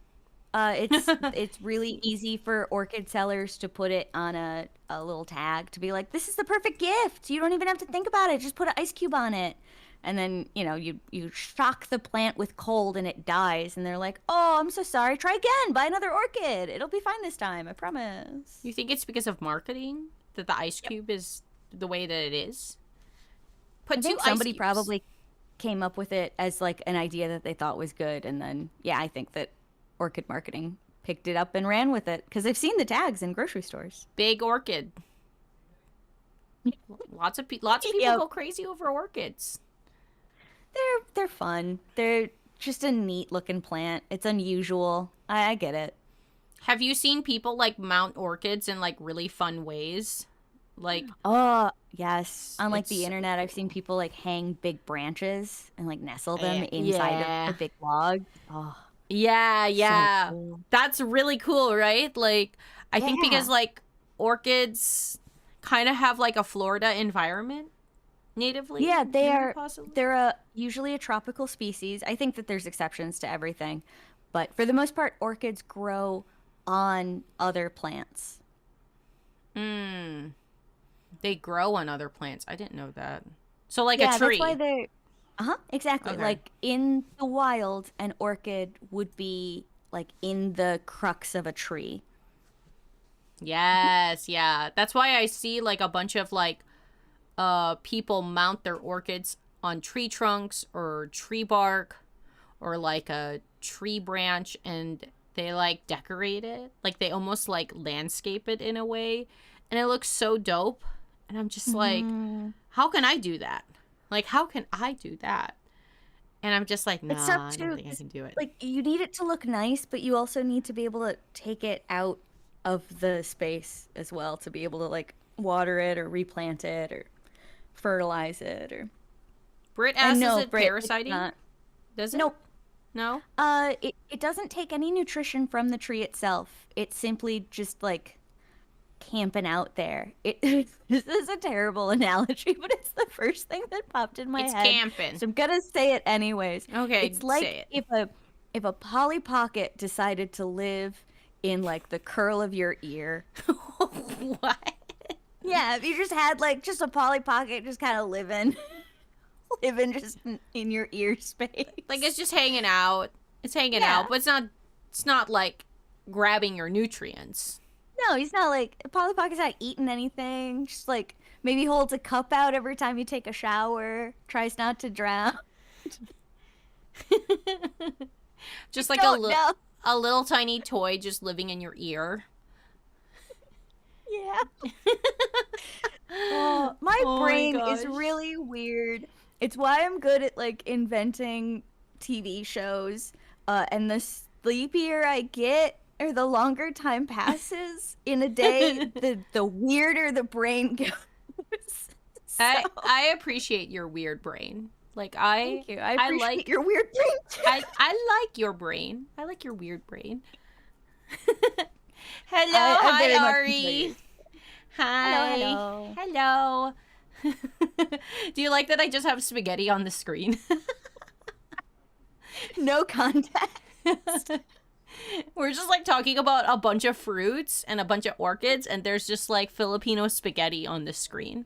It's really easy for orchid sellers to put it on a little tag to be like, this is the perfect gift. You don't even have to think about it. Just put an ice cube on it. And then, you shock the plant with cold and it dies. And they're like, oh, I'm so sorry. Try again. Buy another orchid. It'll be fine this time. I promise. You think it's because of marketing that the ice cube is the way that it is? I think somebody probably came up with it as like an idea that they thought was good. And then, I think that orchid marketing picked it up and ran with it. Because I've seen the tags in grocery stores. Big orchid. Lots of people go crazy over orchids. They're fun. They're just a neat looking plant. It's unusual. I get it. Have you seen people like mount orchids in like really fun ways? Like, oh yes, on like the internet, I've seen people like hang big branches and like nestle them inside of a big log. Oh, yeah. So cool. That's really cool, right? Like, I think because like orchids kind of have like a Florida environment. Natively? Yeah, they're usually a tropical species. I think that there's exceptions to everything. But for the most part, orchids grow on other plants. They grow on other plants. I didn't know that. So like a tree. That's why they're... exactly. Okay. Like in the wild, an orchid would be like in the crux of a tree. Yes, yeah. That's why I see like a bunch of like people mount their orchids on tree trunks or tree bark or like a tree branch, and they like decorate it. Like they almost like landscape it in a way, and it looks so dope. And I'm just like, how can I do that? Like, how can I do that? And I'm just like, nah, I don't think I can do it. Like, you need it to look nice, but you also need to be able to take it out of the space as well to be able to like water it or replant it or fertilize it. Or Britt asks, is it parasiting? Does it? Nope. No? It doesn't take any nutrition from the tree itself. It's simply just like camping out there. This is a terrible analogy, but it's the first thing that popped in my head. It's camping. So I'm gonna say it anyways. Okay, it's like say it. if a Polly Pocket decided to live in like the curl of your ear. What? Yeah, if you just had like just a Polly Pocket just kind of living just in your ear space. Like it's just hanging out. It's hanging out, but it's not like grabbing your nutrients. No, he's not like Polly Pocket's not eating anything. Just like maybe holds a cup out every time you take a shower. Tries not to drown. Just like a little tiny toy just living in your ear. Yeah. My brain is really weird. It's why I'm good at like inventing TV shows. And the sleepier I get, or the longer time passes in a day, the weirder the brain goes. So. I appreciate your weird brain. Like Thank you. I appreciate your weird brain too. I like your brain. I like your weird brain. Hello, I hi Ari. Hi. Hello. Hello. Do you like that I just have spaghetti on the screen? No context. We're just like talking about a bunch of fruits and a bunch of orchids, and there's just like Filipino spaghetti on the screen.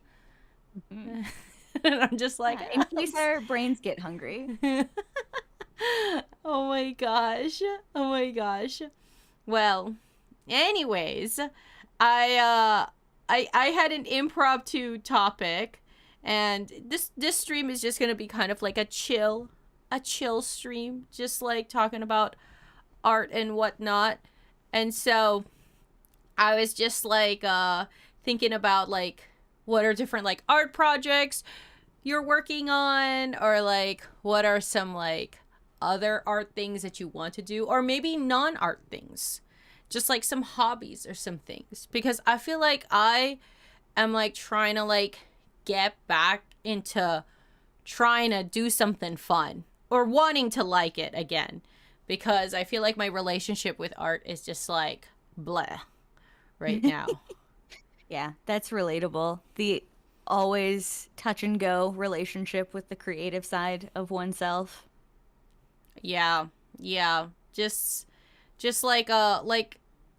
And I'm just like, In case our brains get hungry. oh my gosh. Oh my gosh. Well, anyways, I had an impromptu topic, and this stream is just gonna be kind of like a chill stream, just like talking about art and whatnot. And so I was just like thinking about like what are different like art projects you're working on, or like what are some like other art things that you want to do, or maybe non-art things, just like some hobbies or some things, because I feel like I am like trying to like get back into trying to do something fun or wanting to like it again, because I feel like my relationship with art is just like bleh right now. Yeah, that's relatable. The always touch and go relationship with the creative side of oneself. Yeah, yeah. Just like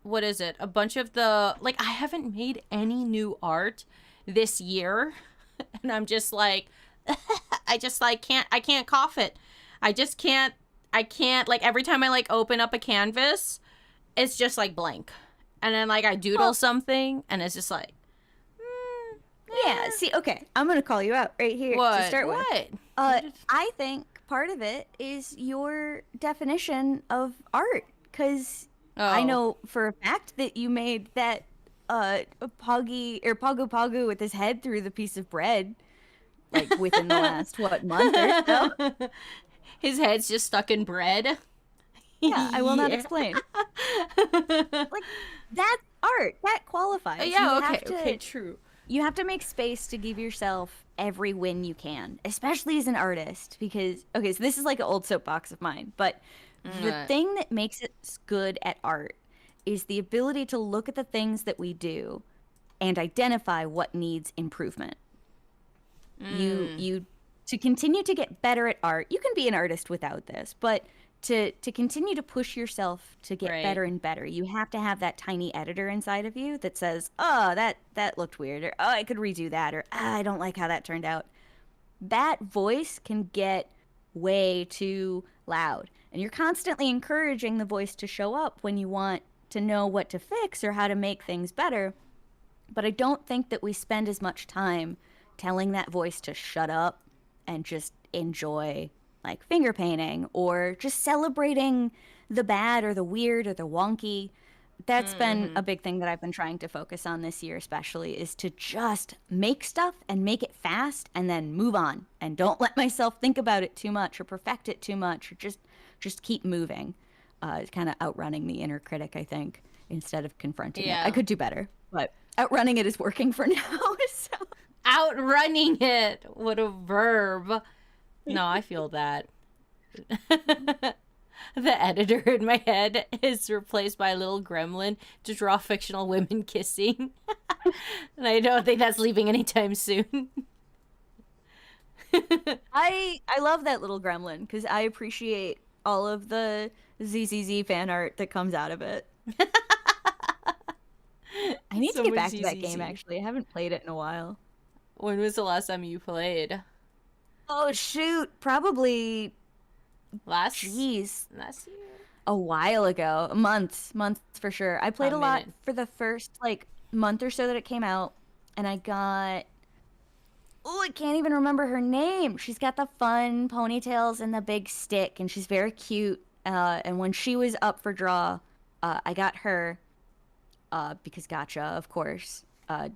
what is it? A bunch of the like I haven't made any new art this year and I'm just like I just like I can't cough it. I can't like every time I like open up a canvas, it's just like blank. And then like I doodle something and it's just like Yeah, see, okay, I'm gonna call you out right here what? to start with. What? I think part of it is your definition of art, because I Oh. know for a fact that you made that Poggy or Pogu Pogu with his head through the piece of bread, like within the last what month or so. His head's just stuck in bread. Yeah, I will not Yeah. explain. Like that's art. That qualifies. Yeah, You okay, have to- okay, true. You have to make space to give yourself every win you can, especially as an artist, because okay, so this is like an old soapbox of mine, but the thing that makes it good at art is the ability to look at the things that we do and identify what needs improvement. You to continue to get better at art, you can be an artist without this, but to continue to push yourself to get Right. better and better, you have to have that tiny editor inside of you that says, "Oh, that looked weird," or "Oh, I could redo that," or "I don't like how that turned out." That voice can get way too loud, and you're constantly encouraging the voice to show up when you want to know what to fix or how to make things better. But I don't think that we spend as much time telling that voice to shut up and just enjoy like finger painting or just celebrating the bad or the weird or the wonky. That's been a big thing that I've been trying to focus on this year, especially, is to just make stuff and make it fast and then move on, and don't let myself think about it too much or perfect it too much, or just keep moving. Kind of outrunning the inner critic, I think, instead of confronting it. I could do better, but outrunning it is working for now. So. Outrunning it. What a verb. No, I feel that. The editor in my head is replaced by a little gremlin to draw fictional women kissing. And I don't think that's leaving anytime soon. I love that little gremlin because I appreciate all of the ZZZ fan art that comes out of it. I need to get back to that game, actually. I haven't played it in a while. When was the last time you played? Oh, shoot. Probably Last year? A while ago. Months for sure. I played a lot for the first, like, month or so that it came out, and I got... Oh, I can't even remember her name. She's got the fun ponytails and the big stick, and she's very cute. And when she was up for draw, I got her because gotcha, of course.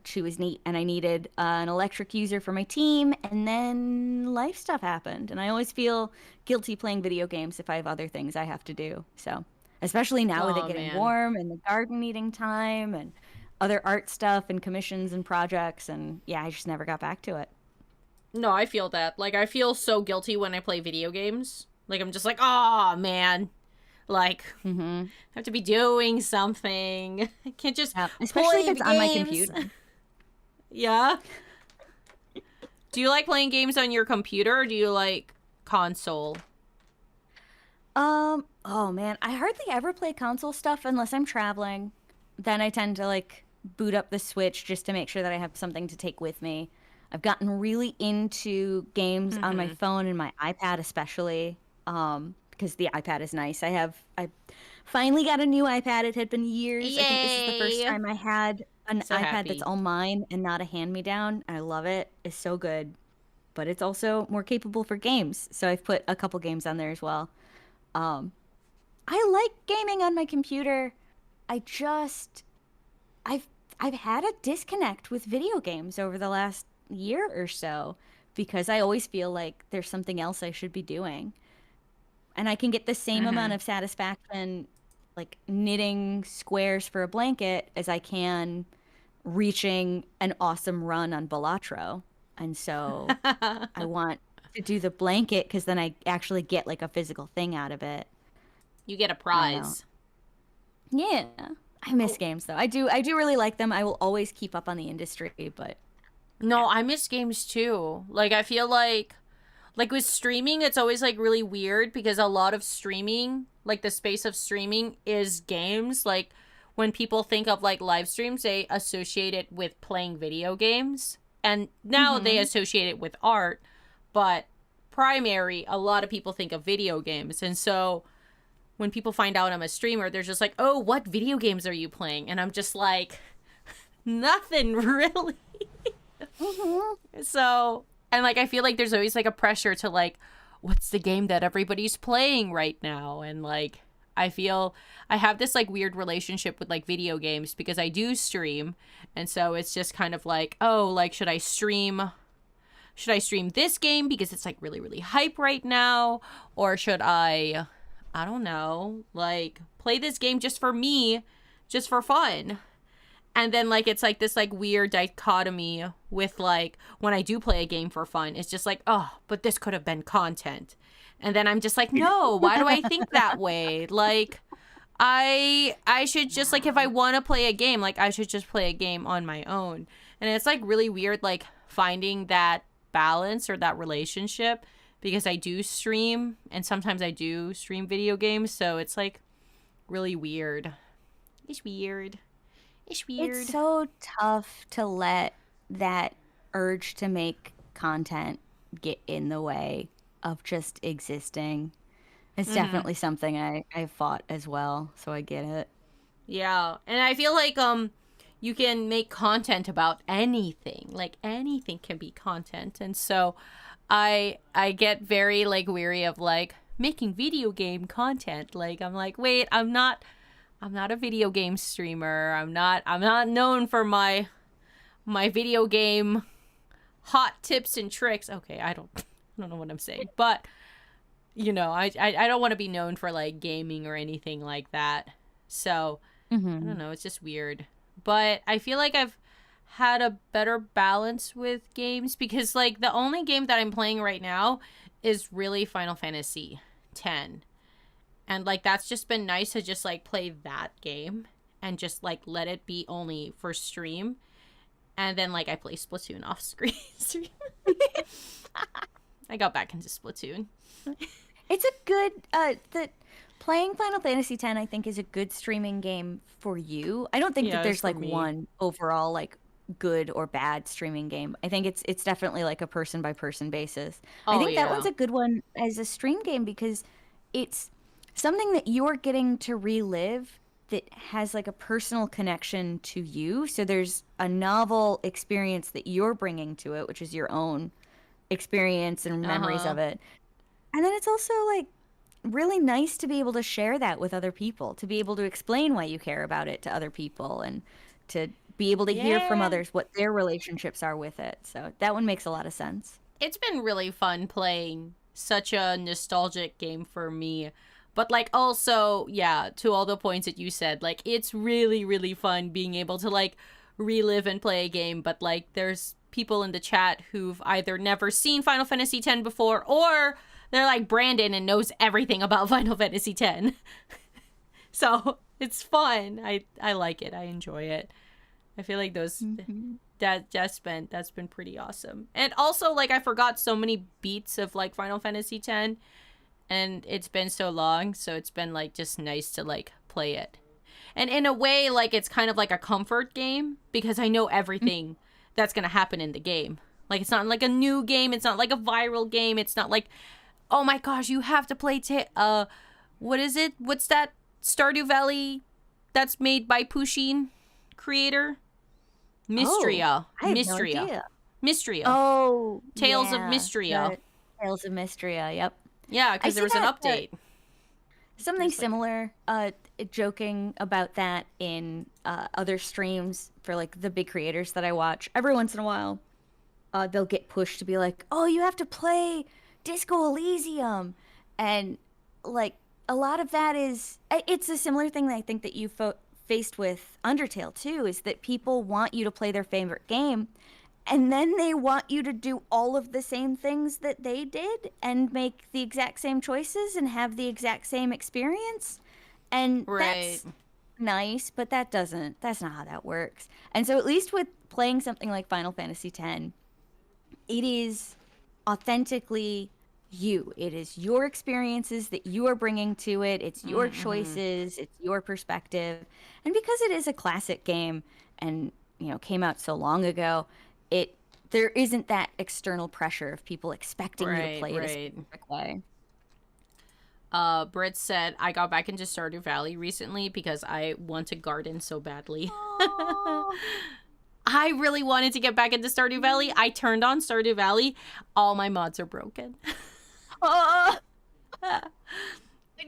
She was neat, and I needed an electric user for my team, and then life stuff happened, and I always feel guilty playing video games if I have other things I have to do. So, especially now with it getting warm and the garden needing time and other art stuff and commissions and projects, and yeah, I just never got back to it. No, I feel that. Like, I feel so guilty when I play video games. Like, I'm just like, oh, man. Like, I have to be doing something. I can't just especially if it's games. on my computer. Yeah. Do you like playing games on your computer, or do you like console? Oh man, I hardly ever play console stuff unless I'm traveling. Then I tend to like boot up the Switch just to make sure that I have something to take with me. I've gotten really into games on my Mm-hmm. phone and my iPad especially, because the iPad is nice. I finally got a new iPad. It had been years. I think this is the first Yay! time I had an So iPad that's happy. all mine and not a hand-me-down. I love it. It's so good, but it's also more capable for games. So I've put a couple games on there as well. Um, I like gaming on my computer. I just I've I've had a disconnect with video games over the last year or so because I always feel like there's something else I should be doing. And I can get the same Mm-hmm. amount of satisfaction like knitting squares for a blanket as I can reaching an awesome run on Balatro. And so I want to do the blanket because then I actually get like a physical thing out of it. You get a I don't know. prize. Yeah. I miss games though. I do really like them. I will always keep up on the industry, but No, I miss games too. Like I feel like with streaming, it's always like really weird because a lot of streaming, like the space of streaming is games. Like when people think of like live streams, they associate it with playing video games. And now they hmm associate it with art, but primary, a lot of people think of video games. And so when people find out I'm a streamer, they're just like, "Oh, what video games are you playing?" And I'm just like, "Nothing really." hmm So, and like I feel like there's always like a pressure to like what's the game that everybody's playing right now? And like I feel I have this like weird relationship with like video games because I do stream, and so it's just kind of like, "Oh, like should I stream this game because it's like really really hype right now, or should I don't know, like play this game just for me, just for fun?" And then like it's like this like weird dichotomy with like when I do play a game for fun, it's just like, oh, but this could have been content. And then I'm just like, no, why do I think that way? Like I should just like if I want to play a game, like I should just play a game on my own. And it's like really weird like finding that balance or that relationship because I do stream and sometimes I do stream video games, so it's like really weird. It's weird. It's it's weird. so tough to let that urge to make content get in the way of just existing. It's Mhm. definitely something I've fought as well, so I get it. Yeah, and I feel like you can make content about anything. Like anything can be content. And so I get very like weary of like making video game content. Like I'm like, "Wait, I'm not a video game streamer. I'm not known for my video game hot tips and tricks." Okay, I don't know what I'm saying. But I don't want to be known for like gaming or anything like that. So I don't hmm know, it's just weird. But I feel like I've had a better balance with games because like the only game that I'm playing right now is really Final Fantasy 10. And like that's just been nice to just like play that game and just like let it be only for stream. And then like I play Splatoon off screen. I got back into Splatoon. It's a good the playing Final Fantasy X I think is a good streaming game for you. I don't think that Yeah, it's there's for like me. one overall like good or bad streaming game. I think it's definitely like a person by person basis. I Oh think that yeah. one's a good one as a stream game because it's something that you're getting to relive that has like a personal connection to you. So there's a novel experience that you're bringing to it, which is your own experience and memories Uh-huh. of it. And then it's also like really nice to be able to share that with other people, to be able to explain why you care about it to other people and to be able to hear from Yeah. others what their relationships are with it. So that one makes a lot of sense. It's been really fun playing such a nostalgic game for me. But like also, yeah, to all the points that you said, like it's really really fun being able to like relive and play a game, but like there's people in the chat who've either never seen Final Fantasy X before or they're like Brandon and knows everything about Final Fantasy X. So, it's fun. I like it. I enjoy it. I feel like those Mhm. That's been pretty awesome. And also, like, I forgot so many beats of like Final Fantasy X, and it's been so long, so it's been like just nice to like play it. And in a way, like, it's kind of like a comfort game because I know everything that's gonna happen in the game. Like, it's not like a new game, it's not like a viral game, it's not like, oh my gosh, you have to play what is it? What's that Stardew Valley that's made by Pushin creator? Mystria. I have Mystria. no idea. Mystria. Oh, Tales of yeah, Mystria. Tales of Mystria. Yep. Yeah, because there was an update. Something similar, joking about that in other streams for like the big creators that I watch. Every once in a while, they'll get pushed to be like, "Oh, you have to play Disco Elysium," and like a lot of that is it's a similar thing that I think that you faced with Undertale too, is that people want you to play their favorite game, and then they want you to do all of the same things that they did and make the exact same choices and have the exact same experience. And Right. that's nice, but that's not how that works. And so at least with playing something like Final Fantasy X, it is authentically you. It is your experiences that you are bringing to it. It's your choices, it's your perspective. And because it is a classic game and, came out so long ago, there isn't that external pressure of people expecting you to play it a specific way. Britt said, I got back into Stardew Valley recently because I want to garden so badly. I really wanted to get back into Stardew Valley. I turned on Stardew Valley. All my mods are broken. Oh, and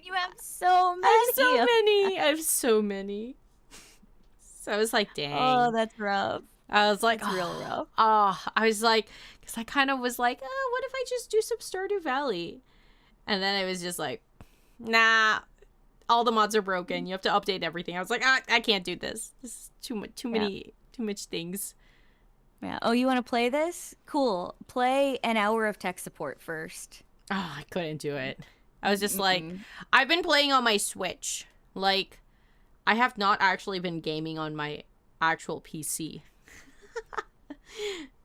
you have so many. I have so many. So I was like, dang. Oh, that's rough. I was like, It's real rough. I was like, because I kind of was like, what if I just do some Stardew Valley? And then I was just like, nah, all the mods are broken. You have to update everything. I was like, I can't do this. This is too much things. Yeah. Oh, you want to play this? Cool. Play an hour of tech support first. Oh, I couldn't do it. I was just like, I've been playing on my Switch. Like, I have not actually been gaming on my actual PC.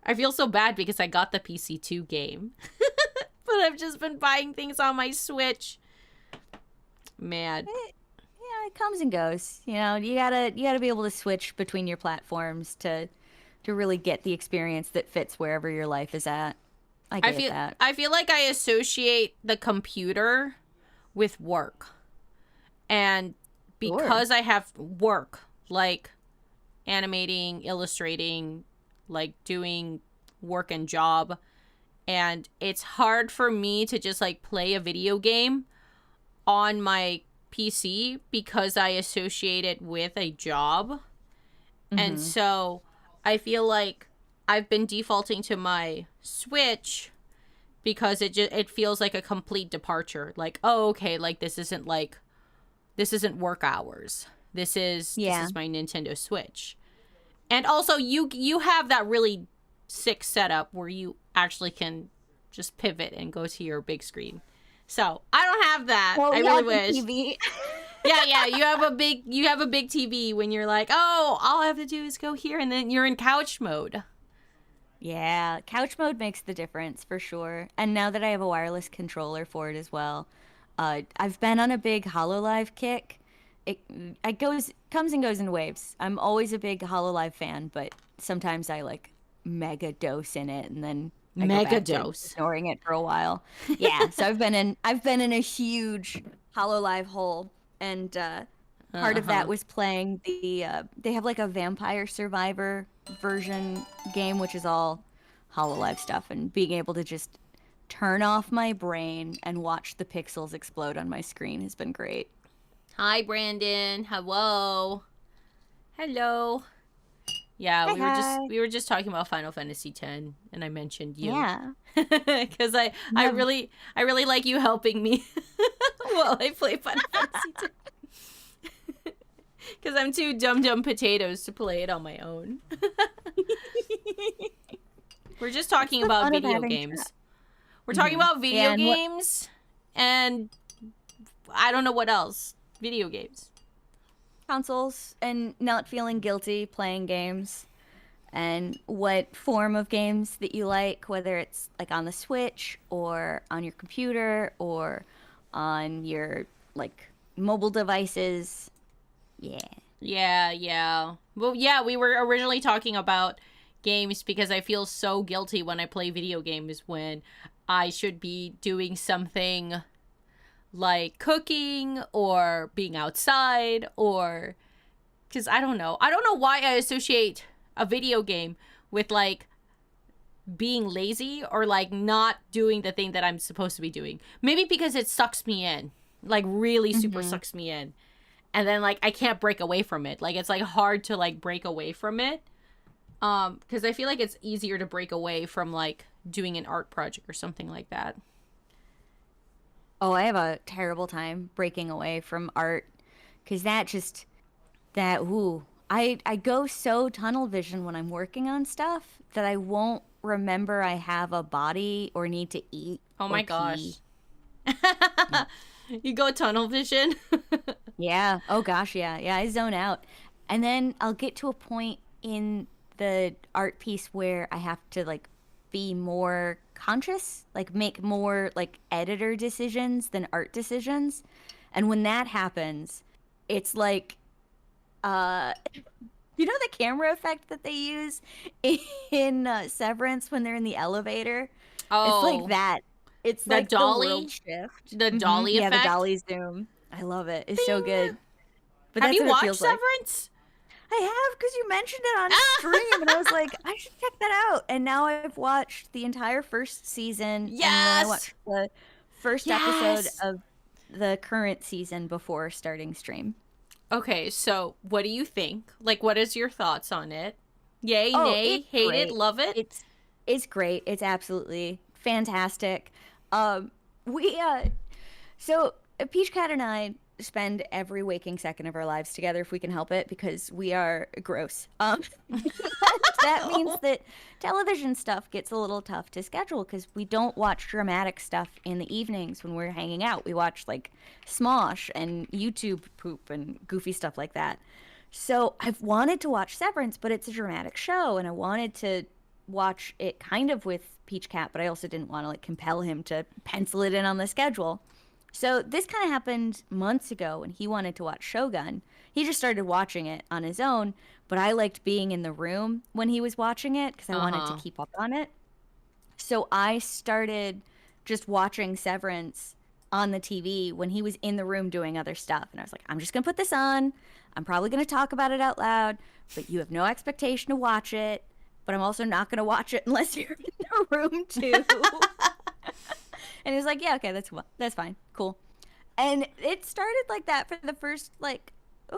I feel so bad because I got the PC2 game. But I've just been buying things on my Switch. Mad. Yeah, it comes and goes. You gotta be able to switch between your platforms to really get the experience that fits wherever your life is at. I get that. I feel like I associate the computer with work. And because I have work, like animating, illustrating, like doing work and job, and it's hard for me to just like play a video game on my PC because I associate it with a job. And so I feel like I've been defaulting to my Switch because it feels like a complete departure. Like, oh, okay, like this isn't work hours. This is my Nintendo Switch. And also you have that really sick setup where you actually can just pivot and go to your big screen. So I don't have that. Well, I really wish. TV. Yeah. You have a big TV when you're like, oh, all I have to do is go here, and then you're in couch mode. Yeah, couch mode makes the difference for sure. And now that I have a wireless controller for it as well, I've been on a big HoloLive kick. It comes and goes in waves. I'm always a big HoloLive fan, but sometimes I like mega dose in it, and then I go back to ignoring it for a while. Yeah, so I've been in a huge HoloLive hole, and part of that was playing they have like a Vampire Survivor version game, which is all HoloLive stuff, and being able to just turn off my brain and watch the pixels explode on my screen has been great. Hi, Brandon. Hello. Yeah, we were just talking about Final Fantasy X, and I mentioned you. Yeah, because I really like you helping me while I play Final Fantasy X. Because I'm too dumb potatoes to play it on my own. We're just talking about video games. We're talking about video games, and I don't know what else. Video games. Consoles, and not feeling guilty playing games. and what form of games that you like, whether it's like on the Switch or on your computer or on your like mobile devices. Yeah. Yeah, yeah. Well, yeah, we were originally talking about games because I feel so guilty when I play video games when I should be doing something like cooking or being outside or because I don't know. I don't know why I associate a video game with like being lazy or like not doing the thing that I'm supposed to be doing. Maybe because it sucks me in, like really super sucks me in. And then like I can't break away from it. Like it's like hard to like break away from it. Because I feel like it's easier to break away from like doing an art project or something like that. Oh, I have a terrible time breaking away from art because that ooh, I go so tunnel vision when I'm working on stuff that I won't remember I have a body or need to eat Oh or my gosh. pee. You go tunnel vision. Yeah. Oh gosh, yeah. Yeah, I zone out. And then I'll get to a point in the art piece where I have to like be more conscious, like make more like editor decisions than art decisions. And when that happens, it's like you know the camera effect that they use in Severance when they're in the elevator? It's like Oh, that. It's the like the world dolly, shift. the dolly Yeah, the effect. dolly zoom. I love it. It's so Bing. good. But Have that's you what it watched feels like. Severance? I have because you mentioned it on stream, and I was like, I should check that out. And now I've watched the entire first season, and then I Yes. watched the first episode Yes. of the current season before starting stream. Okay, so what do you think? Like, what is your thoughts on it? Yay, Oh, nay, it's hate it, great. love it? It's great. It's absolutely fantastic. Um, we so Peach Cat and I spend every waking second of our lives together if we can help it because we are gross. That means that television stuff gets a little tough to schedule because we don't watch dramatic stuff in the evenings when we're hanging out. We watch like Smosh and YouTube poop and goofy stuff like that. So I've wanted to watch Severance, but it's a dramatic show, and I wanted to watch it kind of with Peach Cat, but I also didn't want to like compel him to pencil it in on the schedule. So this kind of happened months ago when he wanted to watch Shogun. He just started watching it on his own, but I liked being in the room when he was watching it because I wanted to Uh-huh. keep up on it. So I started just watching Severance on the TV when he was in the room doing other stuff. And I was like, I'm just going to put this on. I'm probably going to talk about it out loud, but you have no expectation to watch it. But I'm also not going to watch it unless you're in the room too. And he was like, yeah, okay, that's fine. Cool. And it started like that for the first like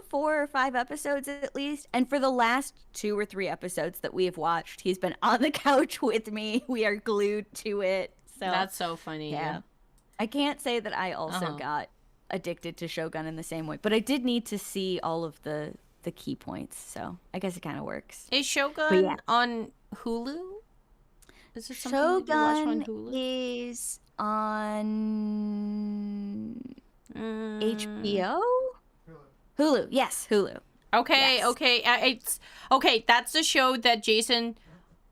4 or 5 episodes at least. And for the last 2 or 3 episodes that we have watched, he's been on the couch with me. We are glued to it. So, That's so funny. yeah. I can't say that I also Uh-huh. got addicted to Shogun in the same way, but I did need to see all of the key points. So, I guess it kind of works. Is But yeah, Shogun on Hulu? Is it something that you watch on Shogun Hulu? is on Mm, HBO? Hulu. Yes, Hulu. okay, Yes. okay. It's okay. That's the show that Jason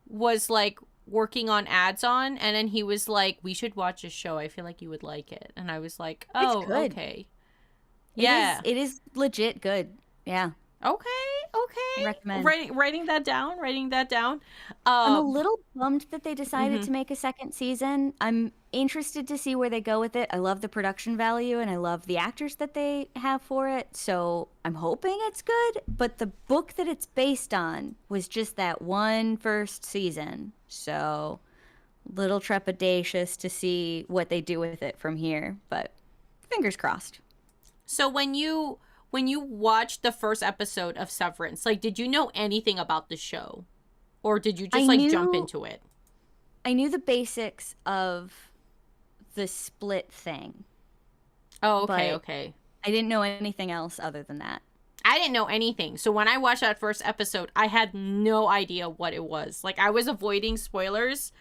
was like working on ads on, and then he was like, "We should watch a show. I feel like you would like it." And I was like, It's "Oh, good. okay, yeah, It is legit good. Yeah. okay, okay." Recommend. Writing that down. Writing that down. I'm a Um. little bummed that they decided Mm-hmm. to make a second season. I'm interested to see where they go with it. I love the production value and I love the actors that they have for it. So I'm hoping it's good. But the book that it's based on was just that one first season. So little trepidatious to see what they do with it from here. But fingers crossed. So when you watched the first episode of Severance, like, did you know anything about the show, or did you I just like jump knew into it? I knew the basics of the split thing, Oh, okay, but okay. I didn't know anything else other than that. I didn't know anything. So when I watched that first episode, I had no idea what it was. Like I was avoiding spoilers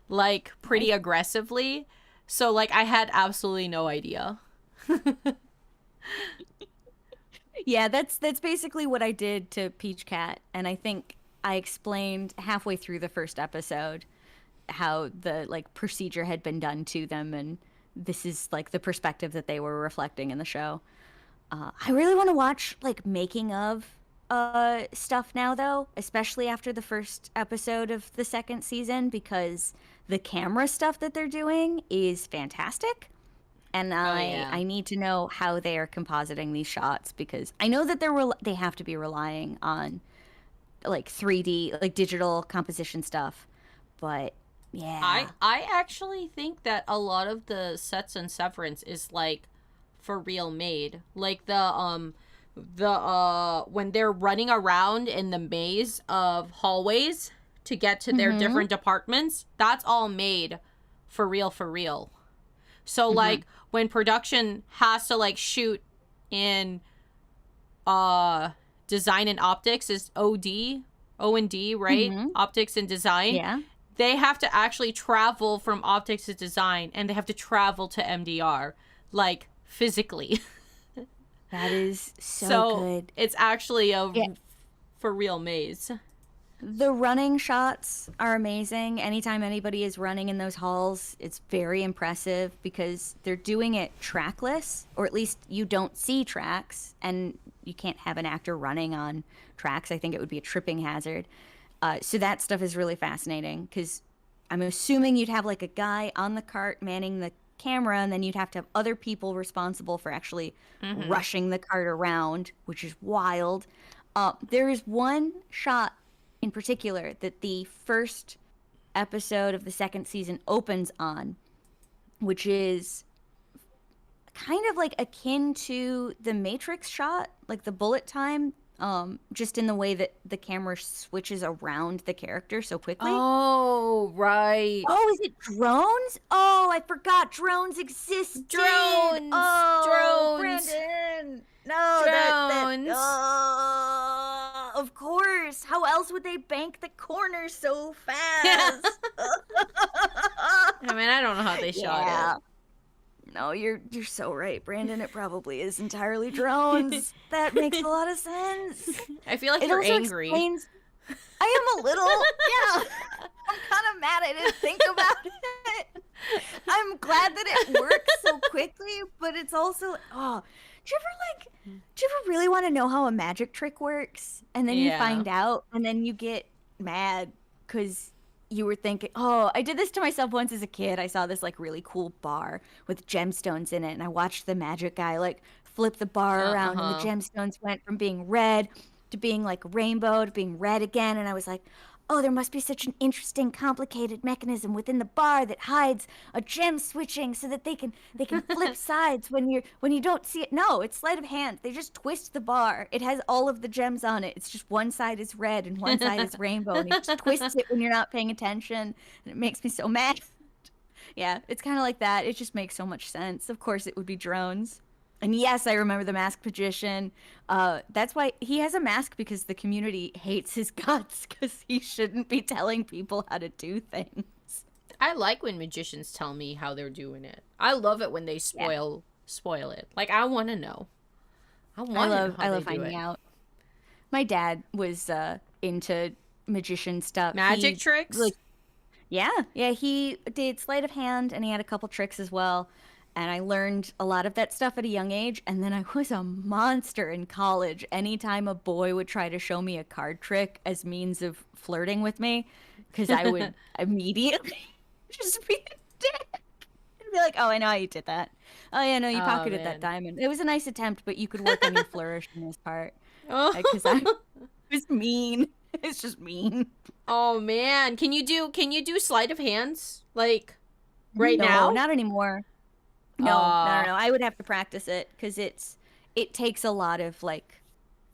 like pretty Nice. aggressively. So like I had absolutely no idea. Yeah, that's basically what I did to Peach Cat, and I think I explained halfway through the first episode how the like procedure had been done to them, and this is like the perspective that they were reflecting in the show. I really want to watch like making of stuff now though, especially after the first episode of the second season, because the camera stuff that they're doing is fantastic. And Oh yeah. I need to know how they are compositing these shots, because I know that they have to be relying on like 3D, like digital composition stuff. But yeah. I actually think that a lot of the sets in Severance is like for real made. Like the when they're running around in the maze of hallways to get to their Mhm. different departments, that's all made for real for real. So Mhm. like when production has to like shoot in design and optics is O&D, right? Mhm. Optics and design. Yeah. They have to actually travel from optics to design, and they have to travel to MDR, like physically. That is so So good. it's actually a Yeah. for real maze. The running shots are amazing. Anytime anybody is running in those halls, it's very impressive because they're doing it trackless, or at least you don't see tracks, and you can't have an actor running on tracks. I think it would be a tripping hazard. So that stuff is really fascinating because I'm assuming you'd have like a guy on the cart manning the camera, and then you'd have to have other people responsible for actually Mm-hmm. rushing the cart around, which is wild. There is one shot in particular that the first episode of the second season opens on, which is kind of like akin to the Matrix shot, like the bullet time, just in the way that the camera switches around the character so quickly. Oh, right. Oh, is it drones? Oh, I forgot drones existed. Drones. Oh, Drones. Brandon. No, that Drones. of course. How else would they bank the corner so I fast? mean, I don't know how they Yeah. shot No, you're so right, Brandon. It probably is entirely drones. That makes a lot of sense. it. I feel like It you're also angry. explains. I am a little, yeah. I'm kind of mad I didn't think about it. I'm glad that it works so quickly, but it's also, oh, do you ever really want to know how a magic trick works? And then you Yeah. find out, and then you get mad because you were thinking, oh, I did this to myself once as a kid. I saw this like really cool bar with gemstones in it, and I watched the magic guy like flip the bar around, and the Uh-huh. gemstones went from being red to being like rainbow to being red again. And I was like, oh, there must be such an interesting, complicated mechanism within the bar that hides a gem switching so that they can flip sides when you don't see it. No, it's sleight of hand. They just twist the bar. It has all of the gems on it. It's just one side is red and one side is rainbow, and he just twists it when you're not paying attention, and it makes me so mad. Yeah, it's kind of like that. It just makes so much sense. Of course, it would be drones. And yes, I remember the masked magician. That's why he has a mask, because the community hates his guts because he shouldn't be telling people how to do things. I like when magicians tell me how they're doing it. I love it when they Yeah, spoil it. Like I want to know. I want to know how I they love do finding it. out. My dad was into magician stuff. Magic He tricks? like yeah, he did sleight of hand, and he had a couple tricks as well. And I learned a lot of that stuff at a young age. And then I was a monster in college. Anytime a boy would try to show me a card trick as means of flirting with me, because I would immediately just be a dick and be like, oh, I know how you did that. Oh, yeah, no, you Oh pocketed that man. diamond. It was a nice attempt, but you could work on your flourish in this part. Because I Oh. was mean. It's just mean. Oh man. Can you do sleight of hands like right No, now? not anymore. No, no, no, Uh no. I would have to practice it because it takes a lot of like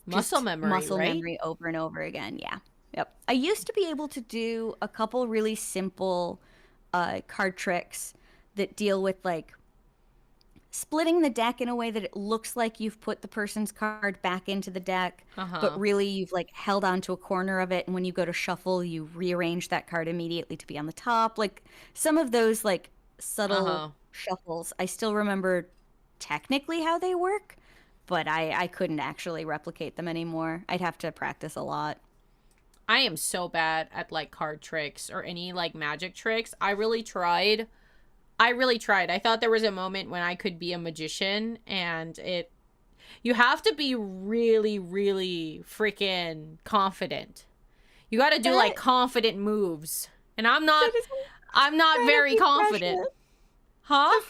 muscle just memory, muscle right? memory over and over again. Yeah. Yep. I used to be able to do a couple really simple card tricks that deal with like splitting the deck in a way that it looks like you've put the person's card back into the deck, but Uh-huh. really you've like held onto a corner of it, and when you go to shuffle, you rearrange that card immediately to be on the top. Like some of those like subtle Uh-huh. shuffles, I still remember technically how they work, but I couldn't actually replicate them anymore. I'd have to practice a lot. I am so bad at like card tricks or any like magic tricks. I really tried. I thought there was a moment when I could be a magician, and you have to be really, really freaking confident. You got to do like That confident moves. And that is I'm not very incredibly confident. precious. Huh?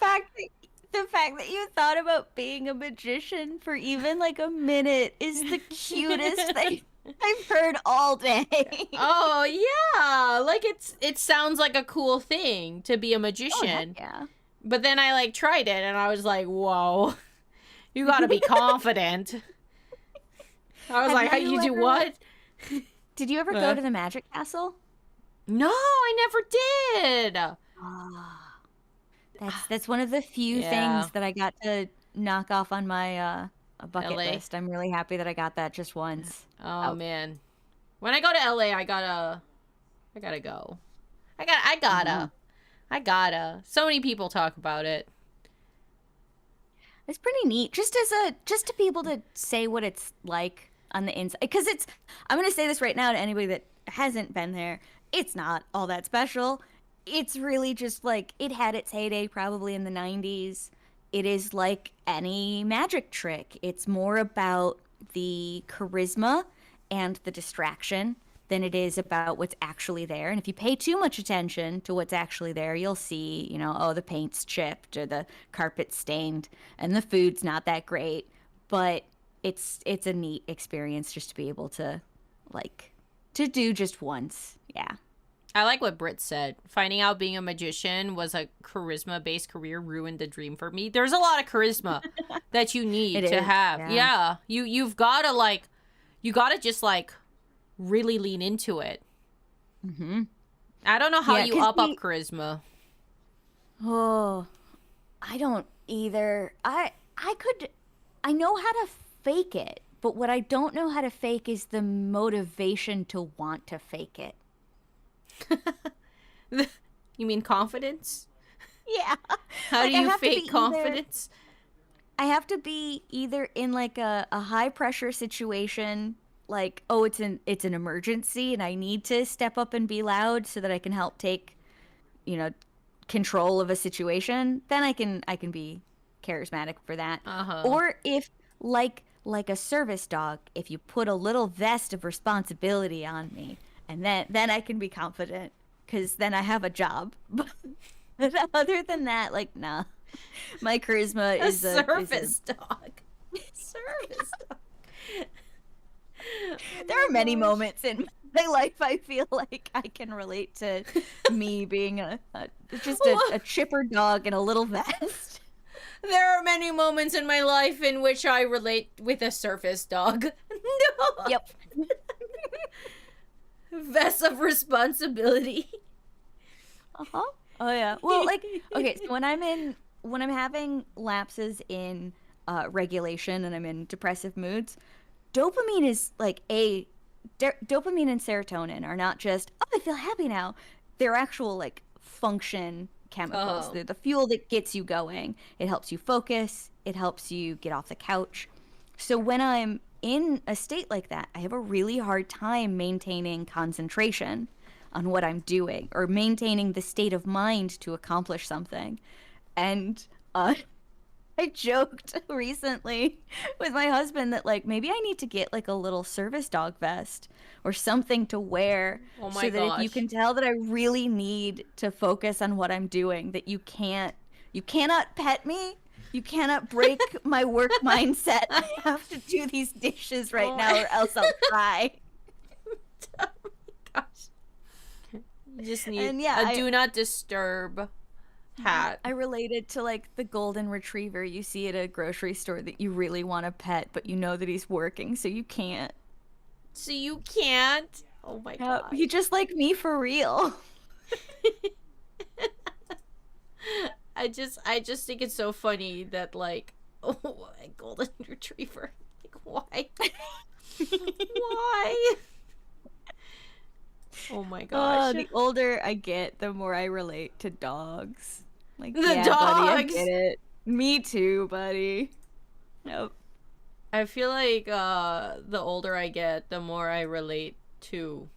The fact that you thought about being a magician for even like a minute is the cutest thing I've heard all day. Oh, yeah. Like it sounds like a cool thing to be a Oh heck magician. yeah. But then I like tried it and I was like, "Whoa. You got to be confident." I was like, "How you do what?" Did you ever go to the Magic Castle? No, I never did. Ah, that's one of the few Yeah. things that I got to knock off on my bucket LA. list. I'm really happy that I got that just once. Oh Oh. man. When I go to LA, I gotta go. Mhm. I gotta. So many people talk about it. It's pretty neat just to be able to say what it's like on the inside because I'm going to say this right now to anybody that hasn't been there. It's not all that special. It's really just like it had its heyday probably in the 90s. It is like any magic trick. It's more about the charisma and the distraction than it is about what's actually there. And if you pay too much attention to what's actually there, you'll see, oh, the paint's chipped or the carpet's stained and the food's not that great. But it's a neat experience just to be able to like to do just once. Yeah. I like what Britt said. Finding out being a magician was a charisma based career ruined the dream for me. There's a lot of charisma that you It need to is. have. Yeah. Yeah. You've gotta like you gotta just like really lean into it. Mhm. I don't know how Yeah, you cuz up charisma. oh, I don't either. I know how to fake it, but what I don't know how to fake is the motivation to want to fake it. You mean confidence? Yeah. How do Like you fake confidence? I have to be either in like a high pressure situation, like, oh, it's an emergency and I need to step up and be loud so that I can help take, you know, control of a situation, then I can be charismatic for that. Uh-huh. Or if like a service dog, if you put a little vest of responsibility on me, and then I can be confident because then I have a job. But other than that, like nah, my charisma A is a. service dog. Service dog. Oh There my are many gosh. moments in my life I feel like I can relate to me being just a chipper dog in a little vest. There are many moments in my life in which I relate with a surface dog. No. Yep. Vest of responsibility. Uh-huh. Oh yeah. Well, like okay, so when I'm having lapses in regulation and I'm in depressive moods, dopamine is like dopamine and serotonin are not just oh I feel happy now. They're actual like function chemicals. Oh. They're the fuel that gets you going. It helps you focus. It helps you get off the couch. So when I'm in a state like that, I have a really hard time maintaining concentration on what I'm doing or maintaining the state of mind to accomplish something. And I joked recently with my husband that like maybe I need to get like a little service dog vest or something to wear Oh my so that if you gosh. can tell that I really need to focus on what I'm doing, that you cannot pet me. You cannot break my work mindset. I have to do these dishes right Oh now my or else I'll cry. gosh. You just need And yeah, a do not disturb hat. I related to like the golden retriever you see at a grocery store that you really want to pet, but you know that he's working, so you can't. So you can't. Oh my Yep, gosh. you just like me for real. I just think it's so funny that like oh a golden retriever. Like why? Why? Oh my gosh. Oh, the older I get, the more I relate to dogs. Like, The yeah, buddy, I dogs. get it. Me too, buddy. Yep. I feel like the older I get, the more I relate to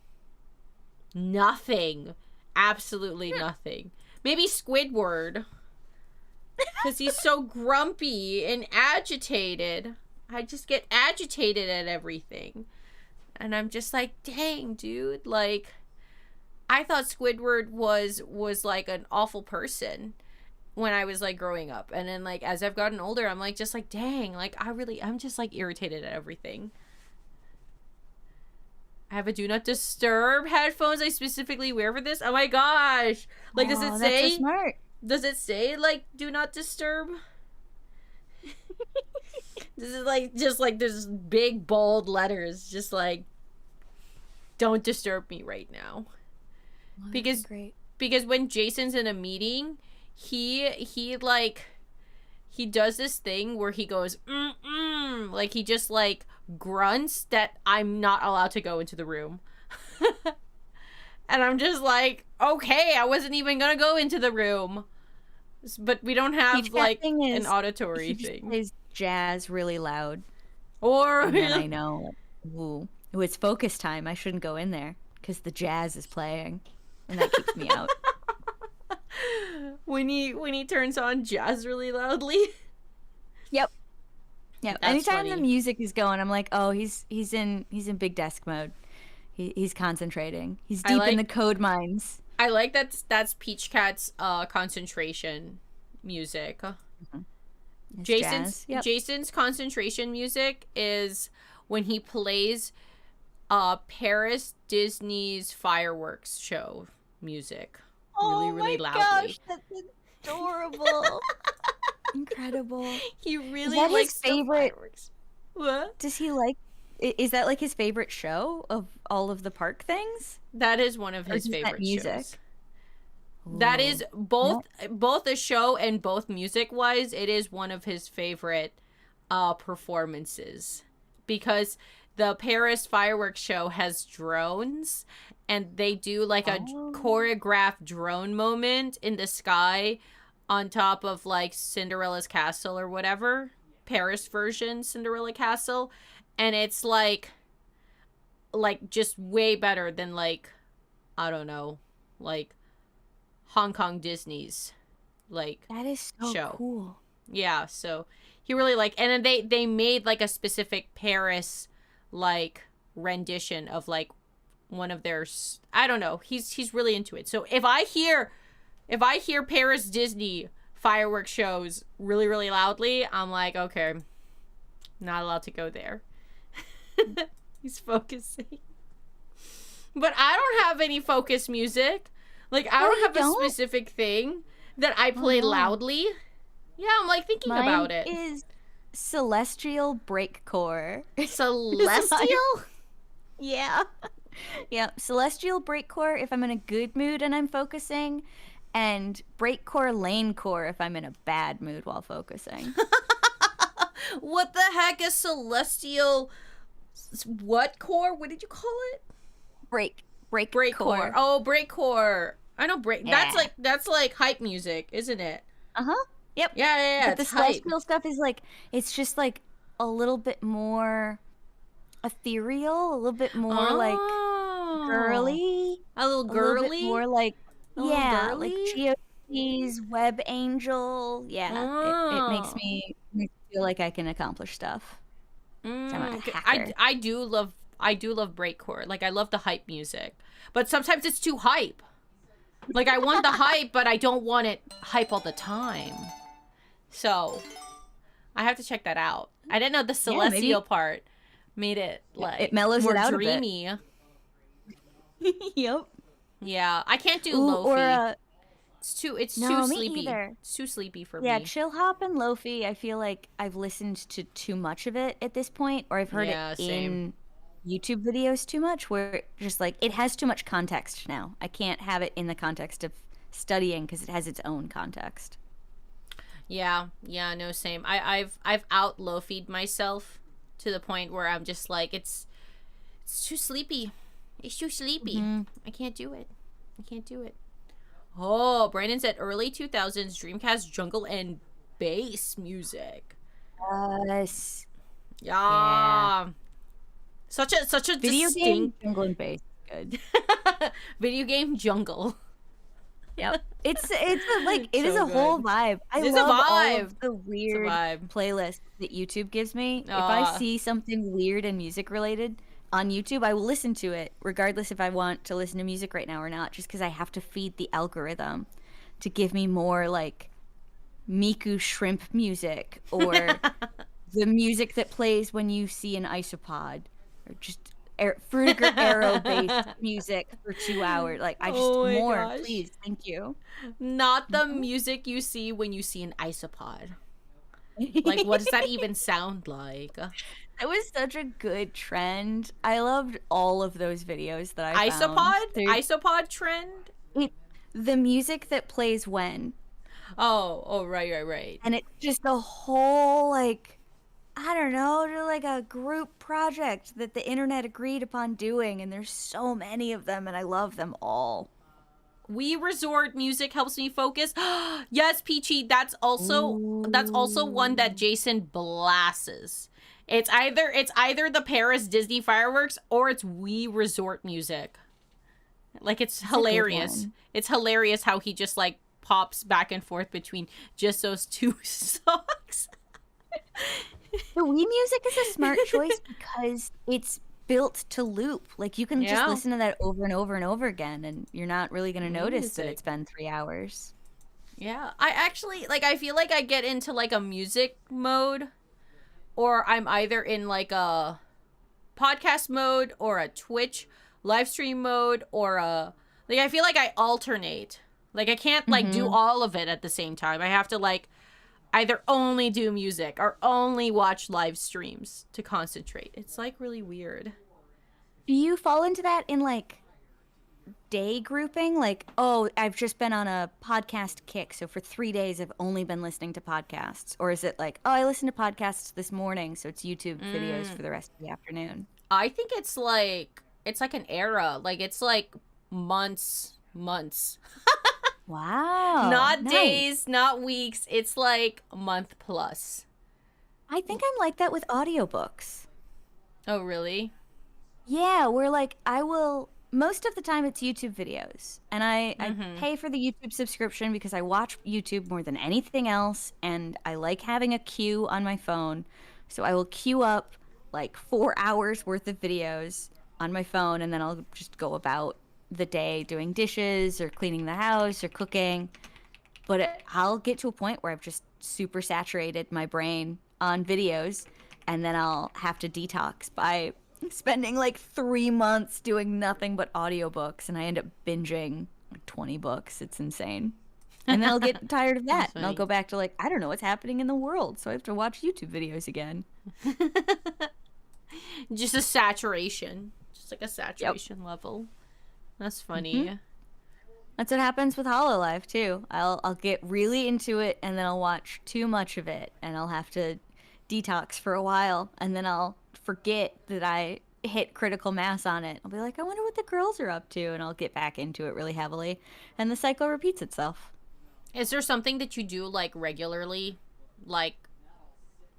Nothing. Absolutely nothing. Maybe Squidward. Because he's so grumpy and agitated. I just get agitated at everything. And I'm just like, dang, dude. Like, I thought Squidward was like an awful person when I was like growing up. And then like as I've gotten older, I'm like just like, dang, like I'm just like irritated at everything. I have a do not disturb headphones I specifically wear for this. Oh my gosh. Like does it say that's so smart. Does it say like do not disturb? This is like just like there's big bold letters just like don't disturb me right now. Well, because great. Because when Jason's in a meeting, he does this thing where he goes like he just like grunts that I'm not allowed to go into the room. And I'm just like, okay, I wasn't even gonna go into the room. But we don't have like an auditory thing. He plays jazz really loud. Or and then I know, ooh, it's focus time. I shouldn't go in there because the jazz is playing, and that keeps me out. when he turns on jazz really loudly. Yep. Yeah. That's Anytime funny. the music is going, I'm like, oh, he's in big desk mode. He's concentrating. He's deep in the code mines. I like that's Peach Cat's concentration music. Mm-hmm. Jason's concentration music is when he plays Paris Disney's fireworks show music. Really loudly. Gosh, that's adorable. Incredible. He really likes his favorite fireworks. What? Does he like? Is that like his favorite show of all of the park things? That is one of his favorite music. shows. That is both a show and both music wise. It is one of his favorite performances because the Paris fireworks show has drones and they do like a choreographed drone moment in the sky on top of like Cinderella's castle or whatever, Paris version Cinderella castle, and it's like just way better than like I don't know, like Hong Kong Disney's like that is so show. Cool. Yeah, so he really and then they made like a specific Paris like rendition of like one of their I don't know. He's really into it. So if I hear Paris Disney fireworks shows really really loudly, I'm like, okay, not allowed to go there. He's focusing. But I don't have any focus music. Like, I don't have a specific thing that I play loudly. Yeah, I'm like thinking about it. Mine is Celestial Breakcore. Celestial? Yeah. Yeah, Celestial Breakcore if I'm in a good mood and I'm focusing, and Breakcore Lanecore if I'm in a bad mood while focusing. What the heck is Celestial... What core? What did you call it? Breakcore. Oh, breakcore. I know break. Yeah. That's like hype music, isn't it? Yep. Yeah. But the Celestial stuff is like it's just like a little bit more ethereal, a little bit more like girly, a little girly, bit more like girly? like GOT's Web Angel. Yeah, it makes me feel like I can accomplish stuff. I do love breakcore. Like I love the hype music, but sometimes it's too hype. Like I want the hype, but I don't want it hype all the time. So I have to check that out. I didn't know the celestial part made it like it mellows more it out dreamy. A bit. Yep. Yeah, I can't do lo-fi. It's too sleepy. Either. It's too sleepy for me. Yeah, chill hop and lo-fi, I feel like I've listened to too much of it at this point, or I've heard it in YouTube videos too much, where just like it has too much context now. I can't have it in the context of studying because it has its own context. Yeah, no, same. I've out lo-fi'd myself to the point where I'm just like it's too sleepy. It's too sleepy. Mm-hmm. I can't do it. Oh, Brandon said early 2000s Dreamcast jungle and bass music. Yes. Yeah. Such a video distinct game jungle and bass. Good. Video game jungle. Yep. It is So a whole good. vibe. I It's a love all vibe. of the It's a weird vibe. playlists that YouTube gives me. If I Uh, see something weird and music related on YouTube, I will listen to it, regardless if I want to listen to music right now or not, just because I have to feed the algorithm to give me more like Miku shrimp music or the music that plays when you see an isopod or just Fruitiger Arrow based music for 2 hours. Like, I just, oh my more, gosh. please. Thank you. Not the music you see when you see an isopod. Like, what does that even sound like? It was such a good trend. I loved all of those videos that I found. Isopod? Isopod trend? It, the music that plays when, Oh, right. and it's just a whole like I don't know, like a group project that the internet agreed upon doing, and there's so many of them, and I love them all. We resort music helps me focus. Yes, Peachy, that's also one that Ooh, Jason blasts. It's either the Paris Disney fireworks or it's We Resort music. Like it's that's a good hilarious. one. It's hilarious how he just like pops back and forth between just those two songs. The Wii music is a smart choice because it's built to loop. Like you can just Yeah. listen to that over and over and over again, and you're not really going to We notice that music. it's been 3 hours. Yeah. I actually like I feel like I get into like a music mode or I'm either in like a podcast mode or a Twitch live stream mode or a like I feel like I alternate. Like I can't like do Mm-hmm. all of it at the same time. I have to like either only do music or only watch live streams to concentrate. It's like really weird. Do you fall into that in like day grouping? Like, oh, I've just been on a podcast kick, so for 3 days I've only been listening to podcasts. Or is it like, oh, I listened to podcasts this morning, so it's YouTube videos for the rest of the afternoon? I think it's like an era. Like it's like months. Wow, Not nice. days, not weeks. It's like a month plus. I think I'm like that with audiobooks. Oh, really? Yeah, where like I will most of the time it's YouTube videos. And I pay for the YouTube subscription because I watch YouTube more than anything else and I like having a queue on my phone. So I will queue up like 4 hours worth of videos on my phone and then I'll just go about the day doing dishes or cleaning the house or cooking. But I'll get to a point where I've just super saturated my brain on videos and then I'll have to detox by spending like 3 months doing nothing but audiobooks and I end up binging like 20 books. It's insane. And then I'll get tired of That's that and I'll funny. go back to like, I don't know what's happening in the world. So I have to watch YouTube videos again. Just a saturation. Just like a Yep. saturation level. That's funny. That's what happens with Hololive too. I'll get really into it and then I'll watch too much of it and I'll have to detox for a while and then I'll forget that I hit critical mass on it. I'll be like, I wonder what the girls are up to and I'll get back into it really heavily and the cycle repeats itself. Is there something that you do like regularly, like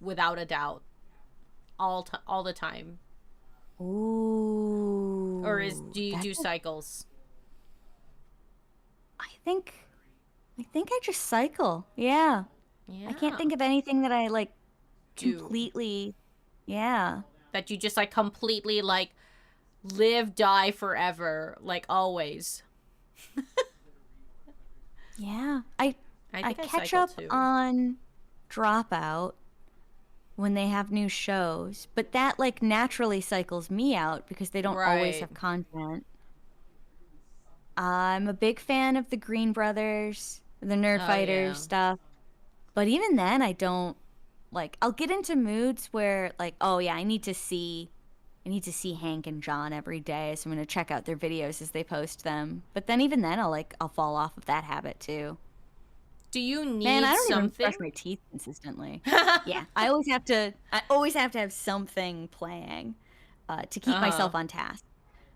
without a doubt, all the time, Ooh. or do you do That's cycles? I think I just cycle. Yeah. I can't Yeah, think of anything that I like do completely. Yeah. that you just like completely like live die forever like always. Yeah. I I think I catch cycle up too. on Dropout when they have new shows, but that like naturally cycles me out because they don't always Right. have content. I'm a big fan of the Green Brothers, the Nerd Oh Fighters yeah. stuff, but even then I don't like I'll get into moods where like, oh yeah, I need to see Hank and John every day, so I'm going to check out their videos as they post them. But then even then I'll fall off of that habit too. Do you Man, I need don't even something? brush my teeth consistently. Yeah, I always have to have something playing to keep Uh-huh. myself on task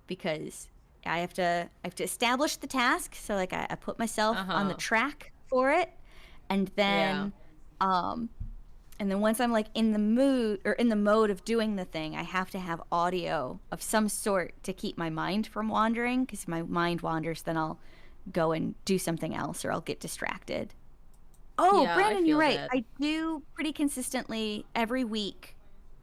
because I have to establish the task. So like I put myself on the Uh-huh. track for it, and Yeah. then um, And then once I'm like in the mood or in the mode of doing the thing, I have to have audio of some sort to keep my mind from wandering. Because if my mind wanders, then I'll go and do something else or I'll get distracted. Oh, Yeah, I Brandon, you're feel right. that. I do pretty consistently every week.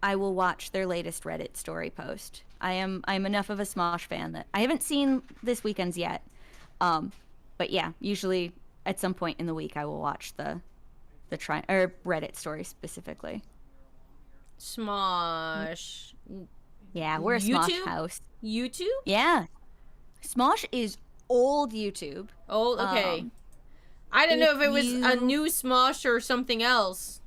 I will watch their latest Reddit story post. I'm enough of a Smosh fan that I haven't seen this weekend's yet. But yeah, usually at some point in the week I will watch the or Reddit story specifically. Smosh. Yeah, we're a Smosh YouTube? house. YouTube? Yeah, Smosh is old YouTube. Oh, okay. Um, I didn't know if if it was a you new Smosh or something else.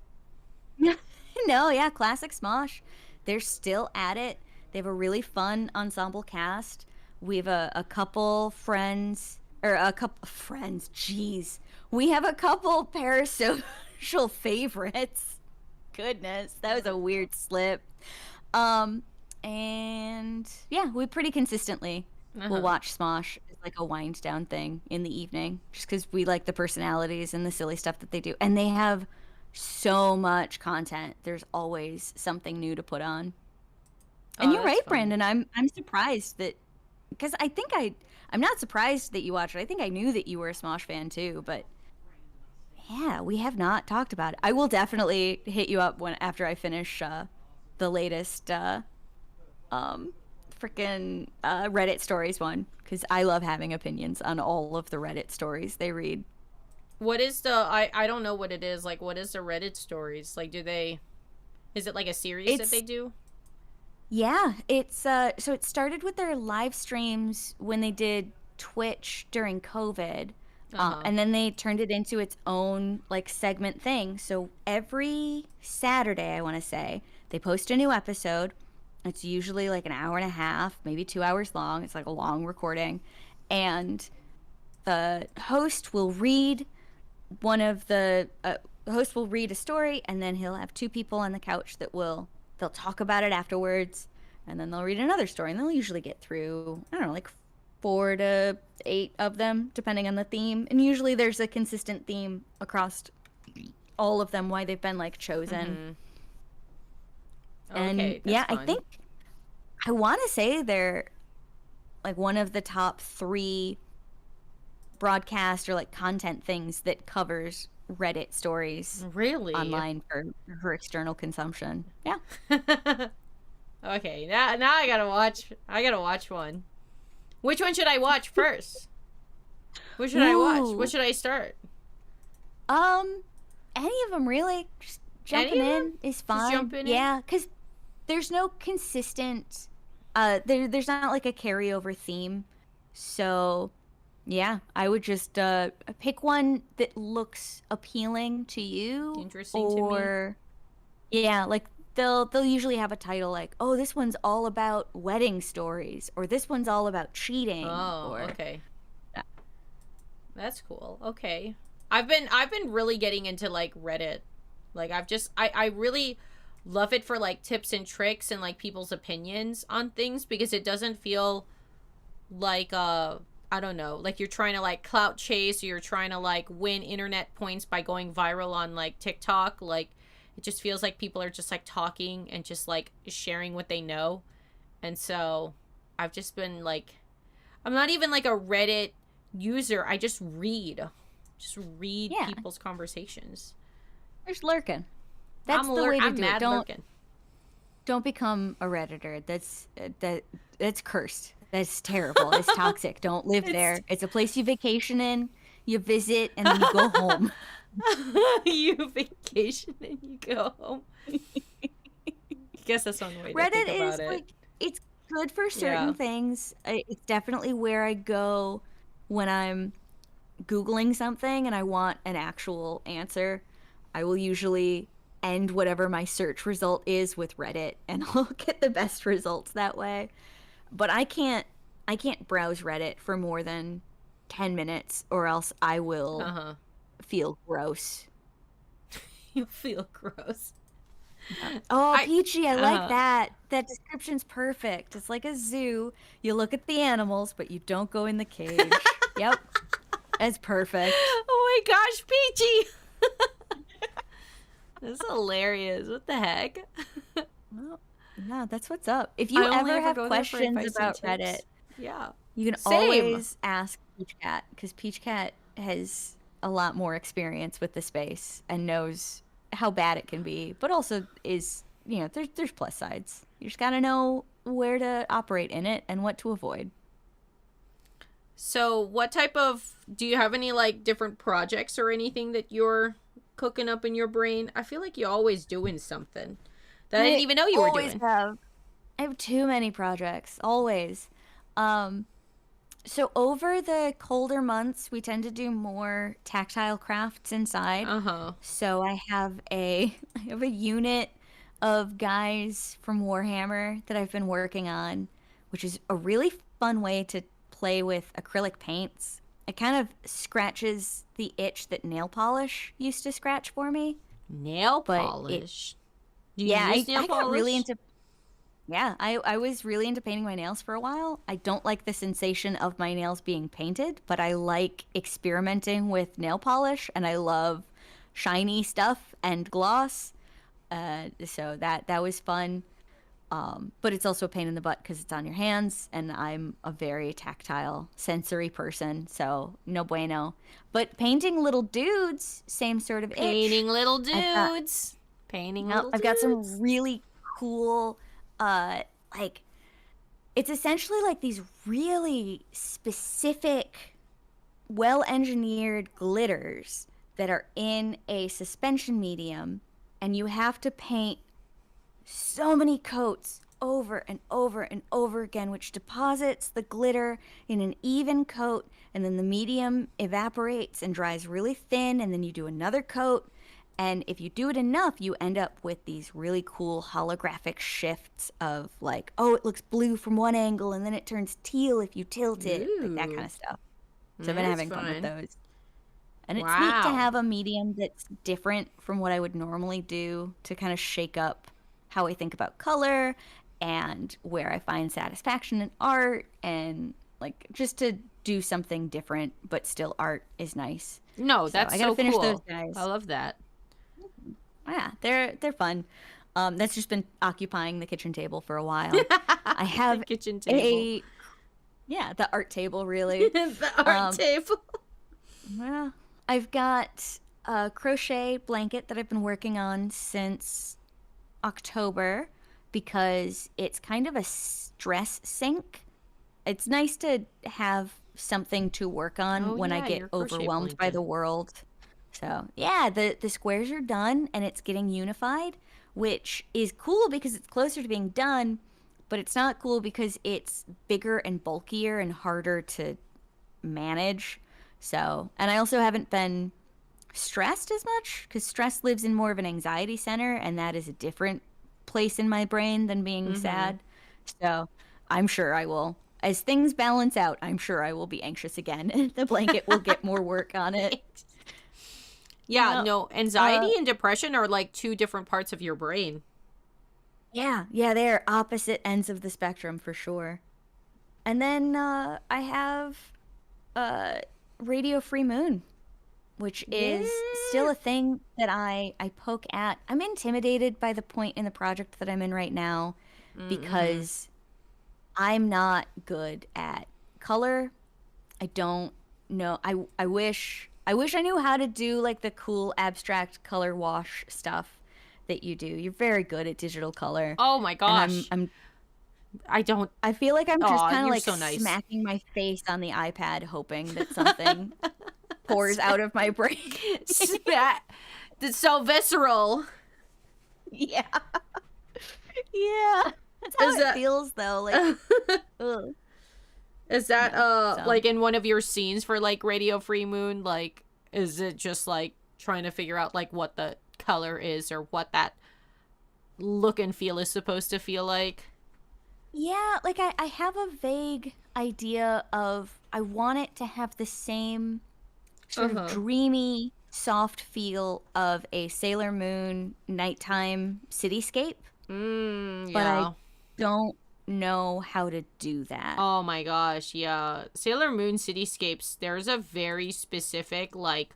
no, yeah, classic Smosh. They're still at it. They have a really fun ensemble cast. We have a couple friends, or a couple friends. Jeez, we have a couple parasocial favorites. Goodness, that was a weird slip. Um, and yeah, we pretty consistently will watch Smosh as like a wind down thing in the evening, just because we like the personalities and the silly stuff that they do, and they have so much content. There's always something new to put on. And Oh, you're that's right, fun. Brandon. I'm surprised that because I'm not surprised that you watch it. I think I knew that you were a Smosh fan too, but yeah, we have not talked about it. I will definitely hit you up when after I finish the latest freaking Reddit stories one because I love having opinions on all of the Reddit stories they read. What is the I don't know what it is. Like what is the Reddit stories? Like is it like a series that they do? Yeah, it's so it started with their live streams when they did Twitch during COVID. And then they turned it into its own like segment thing. So every Saturday, I want to say, they post a new episode. It's usually like an hour and a half, maybe 2 hours long. It's like a long recording. And the host will read the host will read a story, and then he'll have two people on the couch they'll talk about it afterwards, and then they'll read another story, and they'll usually get through, I don't know, like 4 to 8 of them, depending on the theme. And usually there's a consistent theme across all of them, why they've been like chosen. And Okay, that's yeah, fun. I want to say they're like one of the top 3 broadcast or like content things that covers Reddit stories Really? online for external consumption. Yeah. Okay, now I gotta watch one. Which one should I watch first? What should I watch? Ooh. What should I start? Any of them really. Just jumping in is fine. jump in? Yeah, because there's no consistent. There's not like a carryover theme, so yeah, I would just pick one that looks appealing to you, Interesting to me. or yeah, like they'll usually have a title like, oh, this one's all about wedding stories, or this one's all about cheating. Oh, or, okay. Yeah. That's cool. Okay. I've been really getting into like Reddit. Like I really love it for like tips and tricks and like people's opinions on things, because it doesn't feel like I don't know, like you're trying to like clout chase, or you're trying to like win internet points by going viral on like TikTok. Like it just feels like people are just like talking and just like sharing what they know. And so I've just been like, I'm not even like a Reddit user. I just read Yeah. people's conversations. There's lurking. That's the way to I'm do mad it. lurking. Don't become a redditor. That's cursed. That's terrible. It's toxic. Don't live there. It's a place you vacation in, you visit, and then you go home. You vacation and you go home. I guess that's one way to Reddit think about is it. like, it's good for certain things. It's definitely where I go when I'm Googling something and I want an actual answer. I will usually end whatever my search result is with Reddit, and I'll get the best results that way. But I can't browse Reddit for more than 10 minutes, or else I will feel gross. You'll feel gross. Oh, Peachy, I like that. That description's perfect. It's like a zoo. You look at the animals, but you don't go in the cage. Yep. That's perfect. Oh my gosh, Peachy! That's hilarious. What the heck? Well, yeah, that's what's up. If I you only ever ever have go there for questions advice and about Reddit, tips. Yeah. you can Same. always ask Peach Cat because Peach Cat has a lot more experience with the space and knows how bad it can be, but also is, there's plus sides. You just gotta know where to operate in it and what to avoid. So, what type of do you have any like different projects or anything that you're cooking up in your brain? I feel like you're always doing something that I didn't I even know you were always doing. have. I have too many projects, always. Um, so over the colder months, we tend to do more tactile crafts inside. Uh-huh. So I have a I have a unit of guys from Warhammer that I've been working on, which is a really fun way to play with acrylic paints. It kind of scratches the itch that nail polish used to scratch for me, Nail but it polish. Do you yeah, use nail I got really polish? into yeah, I was really into painting my nails for a while. I don't like the sensation of my nails being painted, but I like experimenting with nail polish and I love shiny stuff and gloss. So that was fun. But it's also a pain in the butt because it's on your hands, and I'm a very tactile, sensory person, so no bueno. But painting little dudes, same sort of itch. Painting little I've got dudes. Painting Yep, little I've got some dudes. really cool, uh, like it's essentially like these really specific, well-engineered glitters that are in a suspension medium, and you have to paint so many coats over and over and over again, which deposits the glitter in an even coat, and then the medium evaporates and dries really thin, and then you do another coat. And if you do it enough, you end up with these really cool holographic shifts of like, oh, it looks blue from one angle, and then it turns teal if you tilt it, like that kind Ooh. of stuff. So I've been That's having fun with fun. those. And it's neat to Wow. have a medium that's different from what I would normally do to kind of shake up how I think about color and where I find satisfaction in art and like just to do something different but still art is nice. No, So that's I got to so finish those cool. I guys. love that. Yeah, they're fun. That's just been occupying the kitchen table for a while. I The have kitchen table. a yeah, the art table really. The art Um, table. Well, I've got a crochet blanket that I've been working on since October because it's kind of a stress sink. It's nice to have something to work on Oh when I yeah, get your crochet overwhelmed by blanket. the world. So, yeah, the squares are done and it's getting unified, which is cool because it's closer to being done, but it's not cool because it's bigger and bulkier and harder to manage. So, and I also haven't been stressed as much because stress lives in more of an anxiety center, and that is a different place in my brain than being Mm-hmm. sad. So, I'm sure I will. As things balance out, I'm sure I will be anxious again. The blanket will get more work on it. Yeah, Yep. no, Uh, anxiety and depression are like two different parts of your brain. yeah, they're opposite ends of the spectrum for sure. And then I have uh, Radio Free Moon, which Yeah. is still a thing that I poke at. I'm intimidated by the point in the project that I'm in right now Mm-hmm. because I'm not good at color. I don't know. I wish I knew how to do like the cool abstract color wash stuff that you do. You're very good at digital color. Oh my And I'm gosh. I'm I don't. I feel like I'm just Oh, kind of you're like so nice. smacking my face on the iPad hoping that something pours out of my brain. Spat. That's so visceral. Yeah. Yeah. That's how Is it that feels though. Like, ugh. is that Yeah. So, like in one of your scenes for like Radio Free Moon? Like, is it just like trying to figure out like what the color is or what that look and feel is supposed to feel like? yeah, like I have a vague idea of I want it to have the same Uh sort of huh. dreamy, soft feel of a Sailor Moon nighttime cityscape, but I Yeah. don't know how to do that. Oh my gosh, yeah. Sailor Moon Cityscapes, there's a very specific like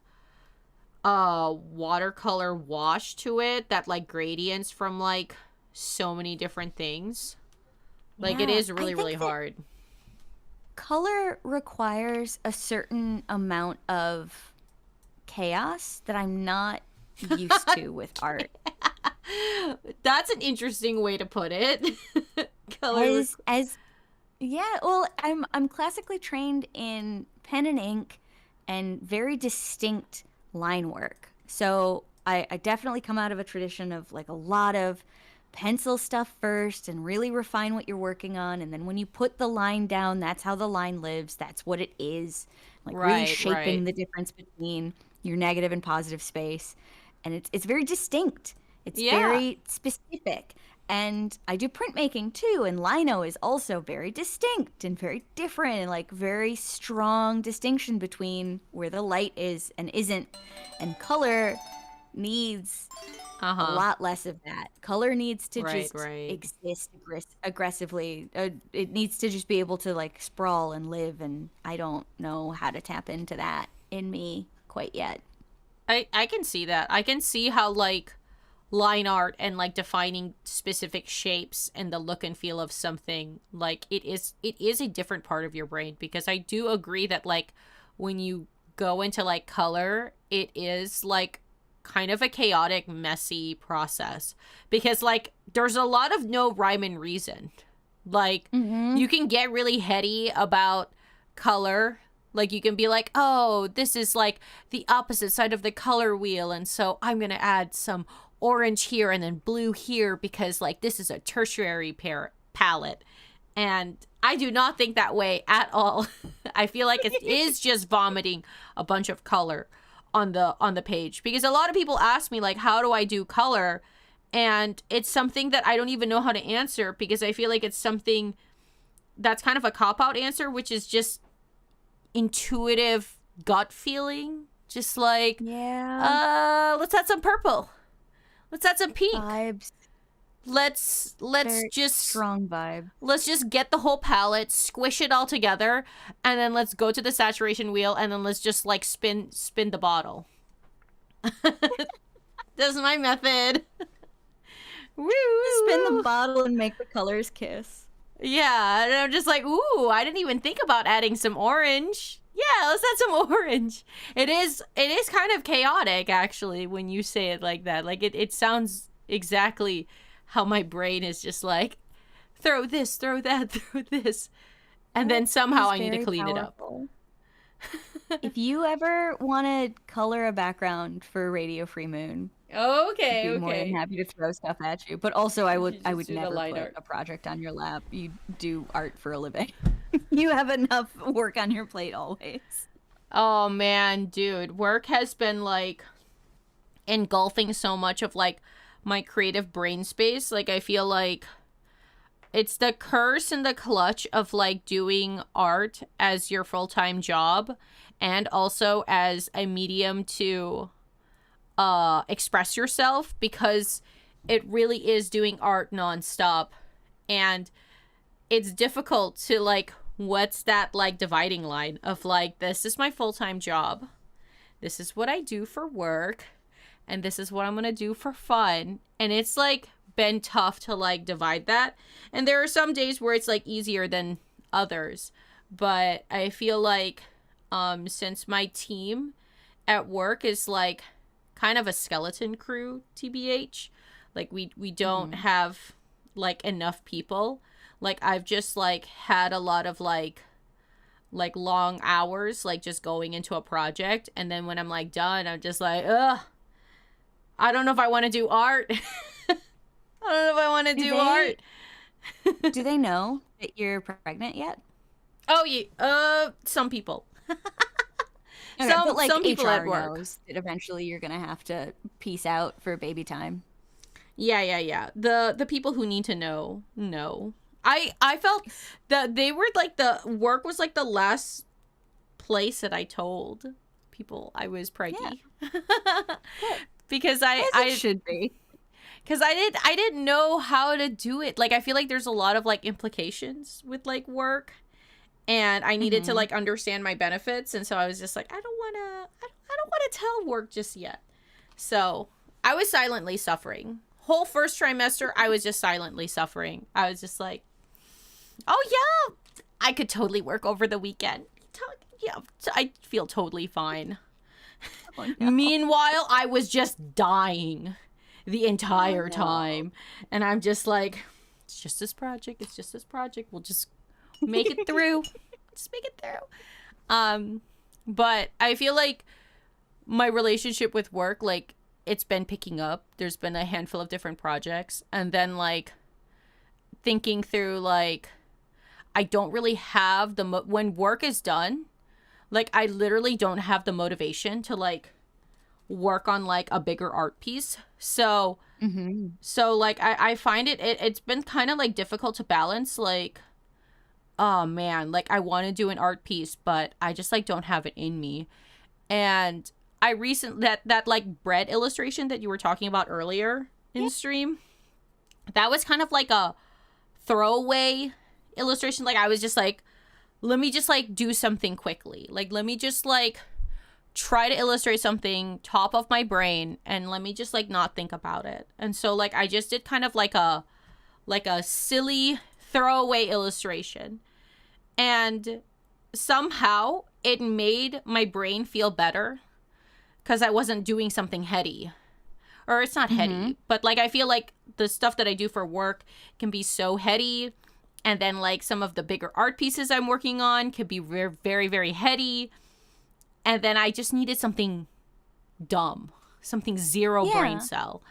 watercolor wash to it that like gradients from like so many different things. Like it Yeah, is I really, really think that hard. color requires a certain amount of chaos that I'm not used to with art. That's an interesting way to put it. Color. As Yeah, well, I'm classically trained in pen and ink and very distinct line work. So I definitely come out of a tradition of like a lot of pencil stuff first and really refine what you're working on. And then when you put the line down, that's how the line lives. That's what it is. Like really Right, shaping right. the difference between your negative and positive space. And it's very distinct. It's Yeah. very specific. And I do printmaking too, and lino is also very distinct and very different and like very strong distinction between where the light is and isn't. And color needs a Uh-huh. lot less of that. Color needs to Right, just right. exist aggressively. It needs to just be able to like sprawl and live, and I don't know how to tap into that in me quite yet. I can see that. I can see how like line art and like defining specific shapes and the look and feel of something like it is a different part of your brain, because I do agree that like when you go into like color, it is like kind of a chaotic, messy process, because like there's a lot of no rhyme and reason. Like Mm-hmm. you can get really heady about color. Like you can be like, "Oh, this is like the opposite side of the color wheel, and so I'm going to add some orange here and then blue here because like this is a tertiary palette." And I do not think that way at all. I feel like it is just vomiting a bunch of color on the page, because a lot of people ask me like, how do I do color? And it's something that I don't even know how to answer, because I feel like it's something that's kind of a cop out answer, which is just intuitive gut feeling. Just like, Yeah. let's add some purple. Let's add some pink. Vibes. Let's Very just strong vibe. let's just get the whole palette, squish it all together, and then let's go to the saturation wheel, and then let's just like spin the bottle. That's my method. Woo! Spin the bottle and make the colors kiss. Yeah, and I'm just like, ooh, I didn't even think about adding some orange. Yeah, let's add some orange. It is kind of chaotic actually when you say it like that. Like it sounds exactly how my brain is just like, throw this, throw that, throw this. And then That somehow is I need to very clean it up. powerful. If you ever want to color a background for Radio Free Moon, I'd Okay, be more than okay. happy to throw stuff at you. But also, I You would should I just would do the never line put art. a project on your lap. You do art for a living. You have enough work on your plate always. Oh man, dude, work has been like engulfing so much of like my creative brain space. Like I feel like it's the curse and the clutch of like doing art as your full-time job, and also as a medium to express yourself, because it really is doing art nonstop. And it's difficult to like, what's that like dividing line of like, this is my full-time job, this is what I do for work, and this is what I'm gonna do for fun. And it's like been tough to like divide that. And there are some days where it's like easier than others. But I feel like since my team at work is like kind of a skeleton crew, TBH, like we don't Mm-hmm. have like enough people. Like I've just like had a lot of like long hours, like just going into a project, and then when I'm like done, I'm just like, ugh, I don't know if I want to do art. I don't know if I want to Do do art. do they know that you're pregnant yet? Oh yeah, some people. Okay, some but like some people at HR work. knows that eventually you're gonna have to peace out for baby time. Yeah, yeah, yeah. The people who need to know. I felt that they were like, the work was like the last place that I told people I was preggy. Because As it I should be. because I didn't know how to do it. Like I feel like there's a lot of like implications with like work, and I needed to Mm-hmm. like understand my benefits, and so I was just like, I don't don't want to tell work just yet. So I was silently suffering. Whole first trimester, I was just silently suffering. I was just like, oh yeah, I could totally work over the weekend. Yeah, I feel totally fine. Oh, no. Meanwhile, I was just dying the entire time. And I'm just like, it's just this project. It's just this project. We'll just make it through. Just make it through. But I feel like my relationship with work, like, it's been picking up. There's been a handful of different projects. And then, like, thinking through, like, I don't really have when work is done, like, I literally don't have the motivation to, like, work on, like, a bigger art piece. So, like, I find it's been kind of, like, difficult to balance, like, oh, man, like, I want to do an art piece, but I just, like, don't have it in me. And I recently, that like, bread illustration that you were talking about earlier in stream, that was kind of, like, a throwaway illustration. Like, I was just, like, let me just, like, do something quickly. Like, let me just, like, try to illustrate something top of my brain, and let me just, like, not think about it. And so, like, I just did kind of like a silly throwaway illustration. And somehow it made my brain feel better because I wasn't doing something heady. Or it's not heady, but, like, I feel like the stuff that I do for work can be so heady. And then, like, some of the bigger art pieces I'm working on could be very, very, very heady. And then I just needed something dumb, something zero brain cell.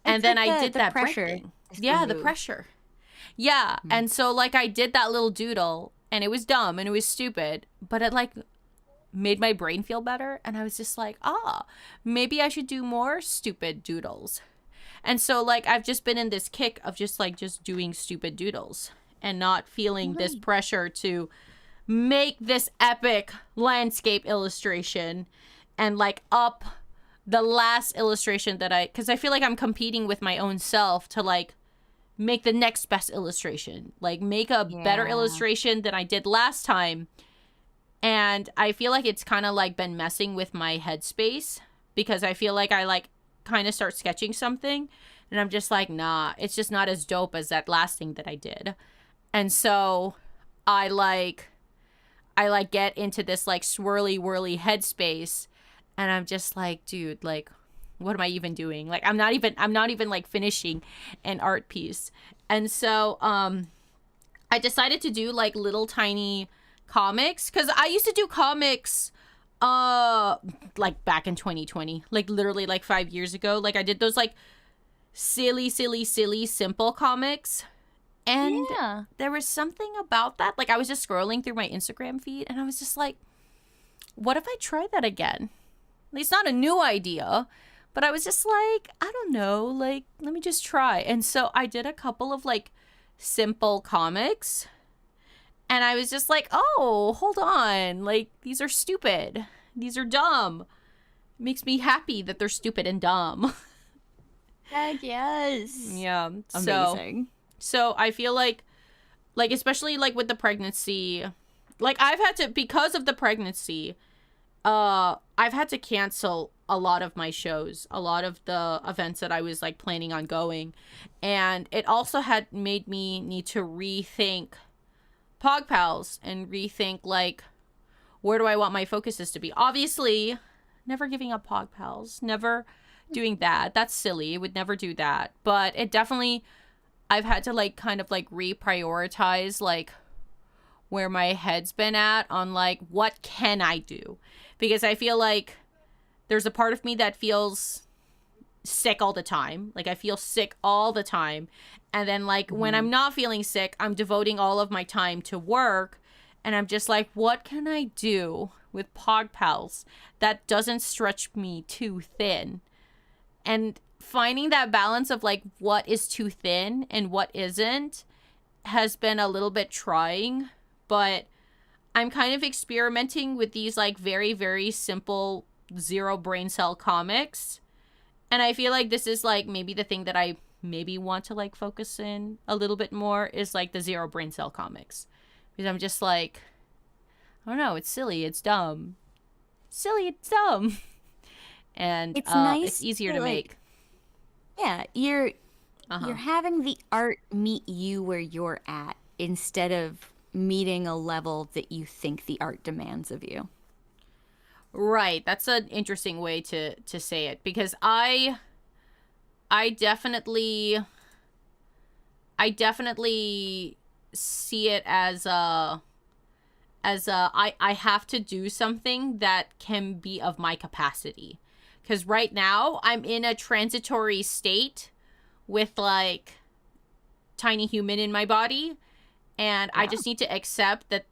And then I did that pressure. Yeah, the pressure. Yeah. And so, like, I did that little doodle, and it was dumb and it was stupid, but it, like, made my brain feel better. And I was just like, maybe I should do more stupid doodles. And so, like, I've just been in this kick of just, like, just doing stupid doodles and not feeling this pressure to make this epic landscape illustration and, like, up the last illustration that because I feel like I'm competing with my own self to, like, make the next best illustration, like, make a better illustration than I did last time. And I feel like it's kind of, like, been messing with my headspace, because I feel like I, like, kind of start sketching something and I'm just like, nah, it's just not as dope as that last thing that I did. And so I get into this, like, swirly whirly headspace, and I'm just like, dude, like, what am I even doing? Like, I'm not even like finishing an art piece. And so I decided to do, like, little tiny comics, because I used to do comics like back in 2020, like, literally, like, 5 years ago. Like, I did those, like, silly simple comics. And there was something about that. Like, I was just scrolling through my Instagram feed, and I was just like, what if I try that again? It's not a new idea, but I was just like, I don't know, like, let me just try. And so I did a couple of, like, simple comics, and I was just like, oh, hold on. Like, these are stupid. These are dumb. It makes me happy that they're stupid and dumb. Heck yes. Yeah. Amazing. So I feel like, especially, like, with the pregnancy, like, I've had to, because of the pregnancy, I've had to cancel a lot of my shows, a lot of the events that I was, like, planning on going. And it also had made me need to rethink Pog Pals and rethink, like, where do I want my focuses to be? Obviously, never giving up Pog Pals, never doing that. That's silly. I would never do that. But it definitely, I've had to, like, kind of, like, reprioritize, like, where my head's been at on, like, what can I do? Because I feel like there's a part of me that feels sick all the time. Like, I feel sick all the time. And then, like, when I'm not feeling sick, I'm devoting all of my time to work. And I'm just like, what can I do with Pog Pals that doesn't stretch me too thin? And finding that balance of, like, what is too thin and what isn't has been a little bit trying, but I'm kind of experimenting with these, like, very, very simple zero brain cell comics. And I feel like this is, like, maybe the thing that I maybe want to, like, focus in a little bit more is, like, the zero brain cell comics. Because I'm just like, I don't know, it's silly, it's dumb. Silly, it's dumb. and It's nice it's easier to, to like, make. yeah, you're Uh-huh. having the art meet you where you're at instead of meeting a level that you think the art demands of you. Right. That's an interesting way to say it, because I definitely see it as I have to do something that can be of my capacity. Because right now I'm in a transitory state with like tiny human in my body, and I Yeah. just need to accept that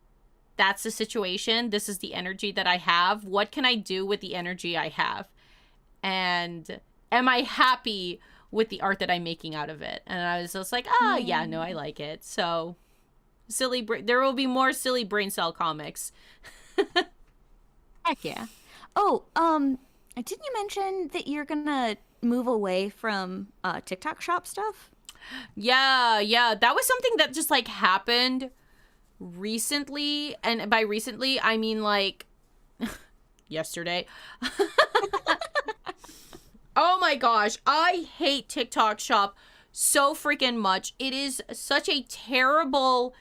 that's the situation. This is the energy that I have. What can I do with the energy I have? And am I happy with the art that I'm making out of it? And I was just like, oh, yeah, no, I like it. So there will be more silly brain cell comics. Heck yeah. Oh, didn't you mention that you're gonna move away from TikTok shop stuff? Yeah, that was something that just like happened recently, and by recently I mean like yesterday. Oh my gosh, I hate TikTok shop so freaking much. It is such a terrible,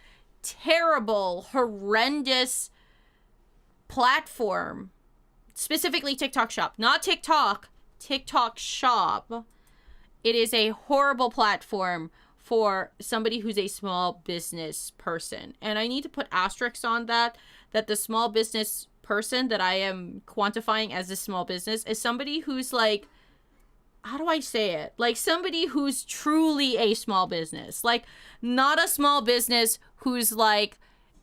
horrendous platform. Specifically TikTok shop, not TikTok, TikTok shop. It is a horrible platform for somebody who's a small business person. And I need to put asterisks on that the small business person that I am quantifying as a small business is somebody who's like, how do I say it? Like somebody who's truly a small business. Like not a small business who's like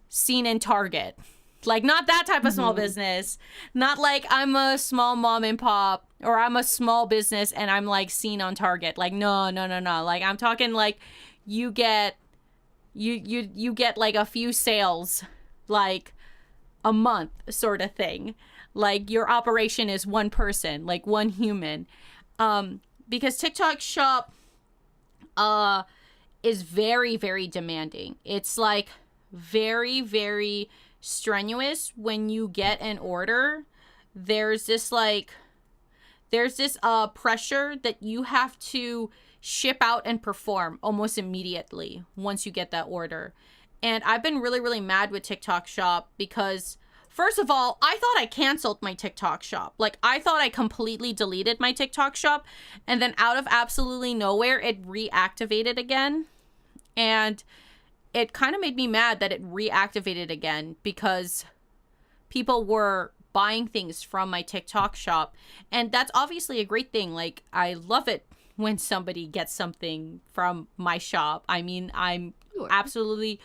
seen in Target. Like not that type of small business. Not like I'm a small mom and pop, or I'm a small business and I'm like seen on Target. Like no. Like I'm talking like you get you get like a few sales like a month sort of thing. Like your operation is one person, like one human. Because TikTok shop is very, very demanding. It's like very, very strenuous when you get an order. There's this pressure that you have to ship out and perform almost immediately once you get that order. And I've been really, really mad with TikTok shop because first of all, I thought I canceled my TikTok shop. Like, I thought I completely deleted my TikTok shop, and then out of absolutely nowhere, it reactivated again. And it kind of made me mad that it reactivated again because people were buying things from my TikTok shop. And that's obviously a great thing. Like, I love it when somebody gets something from my shop. I mean, I'm absolutely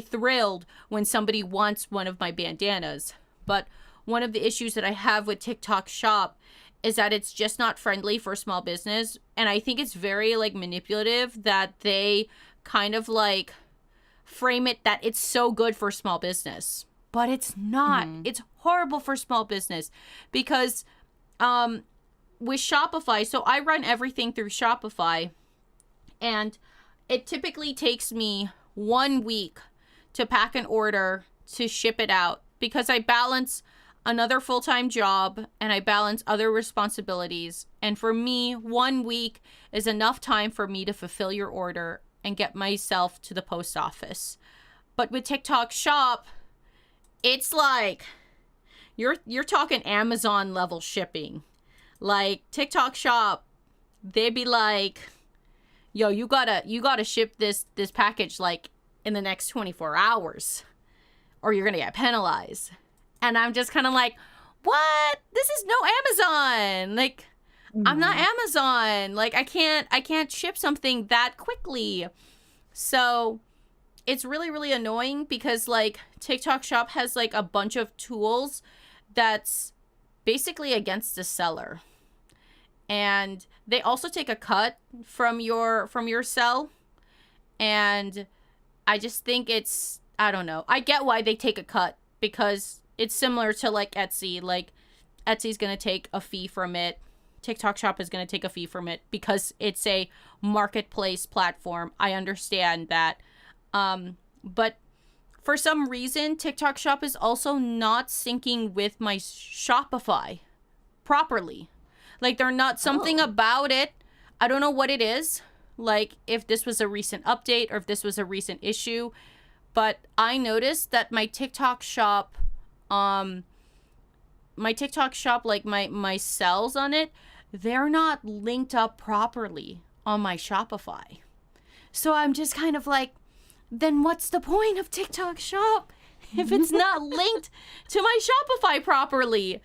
thrilled when somebody wants one of my bandanas. But one of the issues that I have with TikTok shop is that it's just not friendly for small business. And I think it's very like manipulative that they kind of like frame it that it's so good for small business. But it's not. It's horrible for small business because with Shopify, so I run everything through Shopify, and it typically takes me 1 week to pack an order to ship it out because I balance another full-time job and I balance other responsibilities. And for me, 1 week is enough time for me to fulfill your order and get myself to the post office. But with TikTok shop, it's like you're talking Amazon level shipping. Like TikTok shop, they'd be like, yo, you gotta ship this package like in the next 24 hours or you're gonna get penalized. And I'm just kind of like, what? This is no Amazon. Like, I'm not Amazon. Like, I can't ship something that quickly. So it's really, really annoying because like TikTok shop has like a bunch of tools that's basically against the seller. And they also take a cut from your sell. And I just think it's, I don't know. I get why they take a cut because it's similar to like Etsy. Like Etsy's going to take a fee from it. TikTok shop is going to take a fee from it because it's a marketplace platform. I understand that. But for some reason, TikTok shop is also not syncing with my Shopify properly. Like, they're not something about it. I don't know what it is. Like, if this was a recent update or if this was a recent issue. But I noticed that my TikTok shop, like my cells on it, they're not linked up properly on my Shopify. So I'm just kind of like, then what's the point of TikTok shop if it's not linked to my Shopify properly?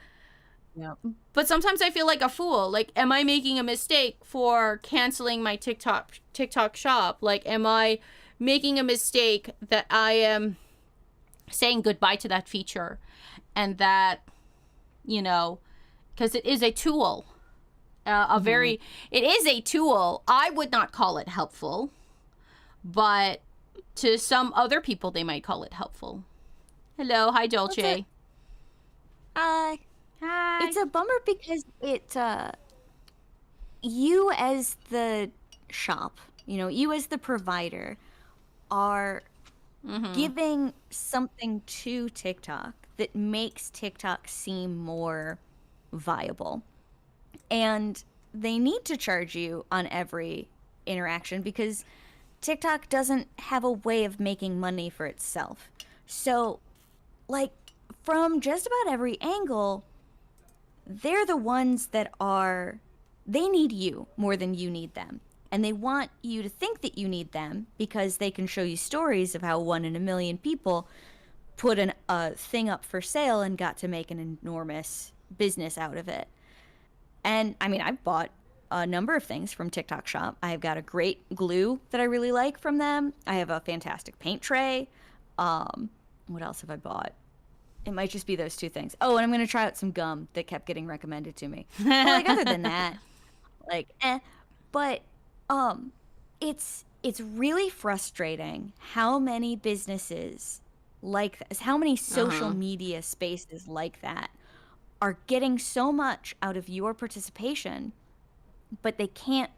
Yep. But sometimes I feel like a fool. Like, am I making a mistake for canceling my TikTok shop? Like, am I making a mistake that I am saying goodbye to that feature? And that, you know, because it is a tool. It is a tool. I would not call it helpful, but to some other people, they might call it helpful. Hello. Hi, Dolce. Hi. It's a bummer because you as the shop, you as the provider are giving something to TikTok that makes TikTok seem more viable. And they need to charge you on every interaction because TikTok doesn't have a way of making money for itself. So, like, from just about every angle, they're the ones that they need you more than you need them. And they want you to think that you need them because they can show you stories of how 1 in a million people put a thing up for sale and got to make an enormous business out of it. And I mean, I've bought a number of things from TikTok shop. I've got a great glue that I really like from them. I have a fantastic paint tray. What else have I bought? It might just be those two things. Oh, and I'm going to try out some gum that kept getting recommended to me. But, like, other than that, like, But it's really frustrating how many businesses like this, how many social media spaces like that are getting so much out of your participation, but they can't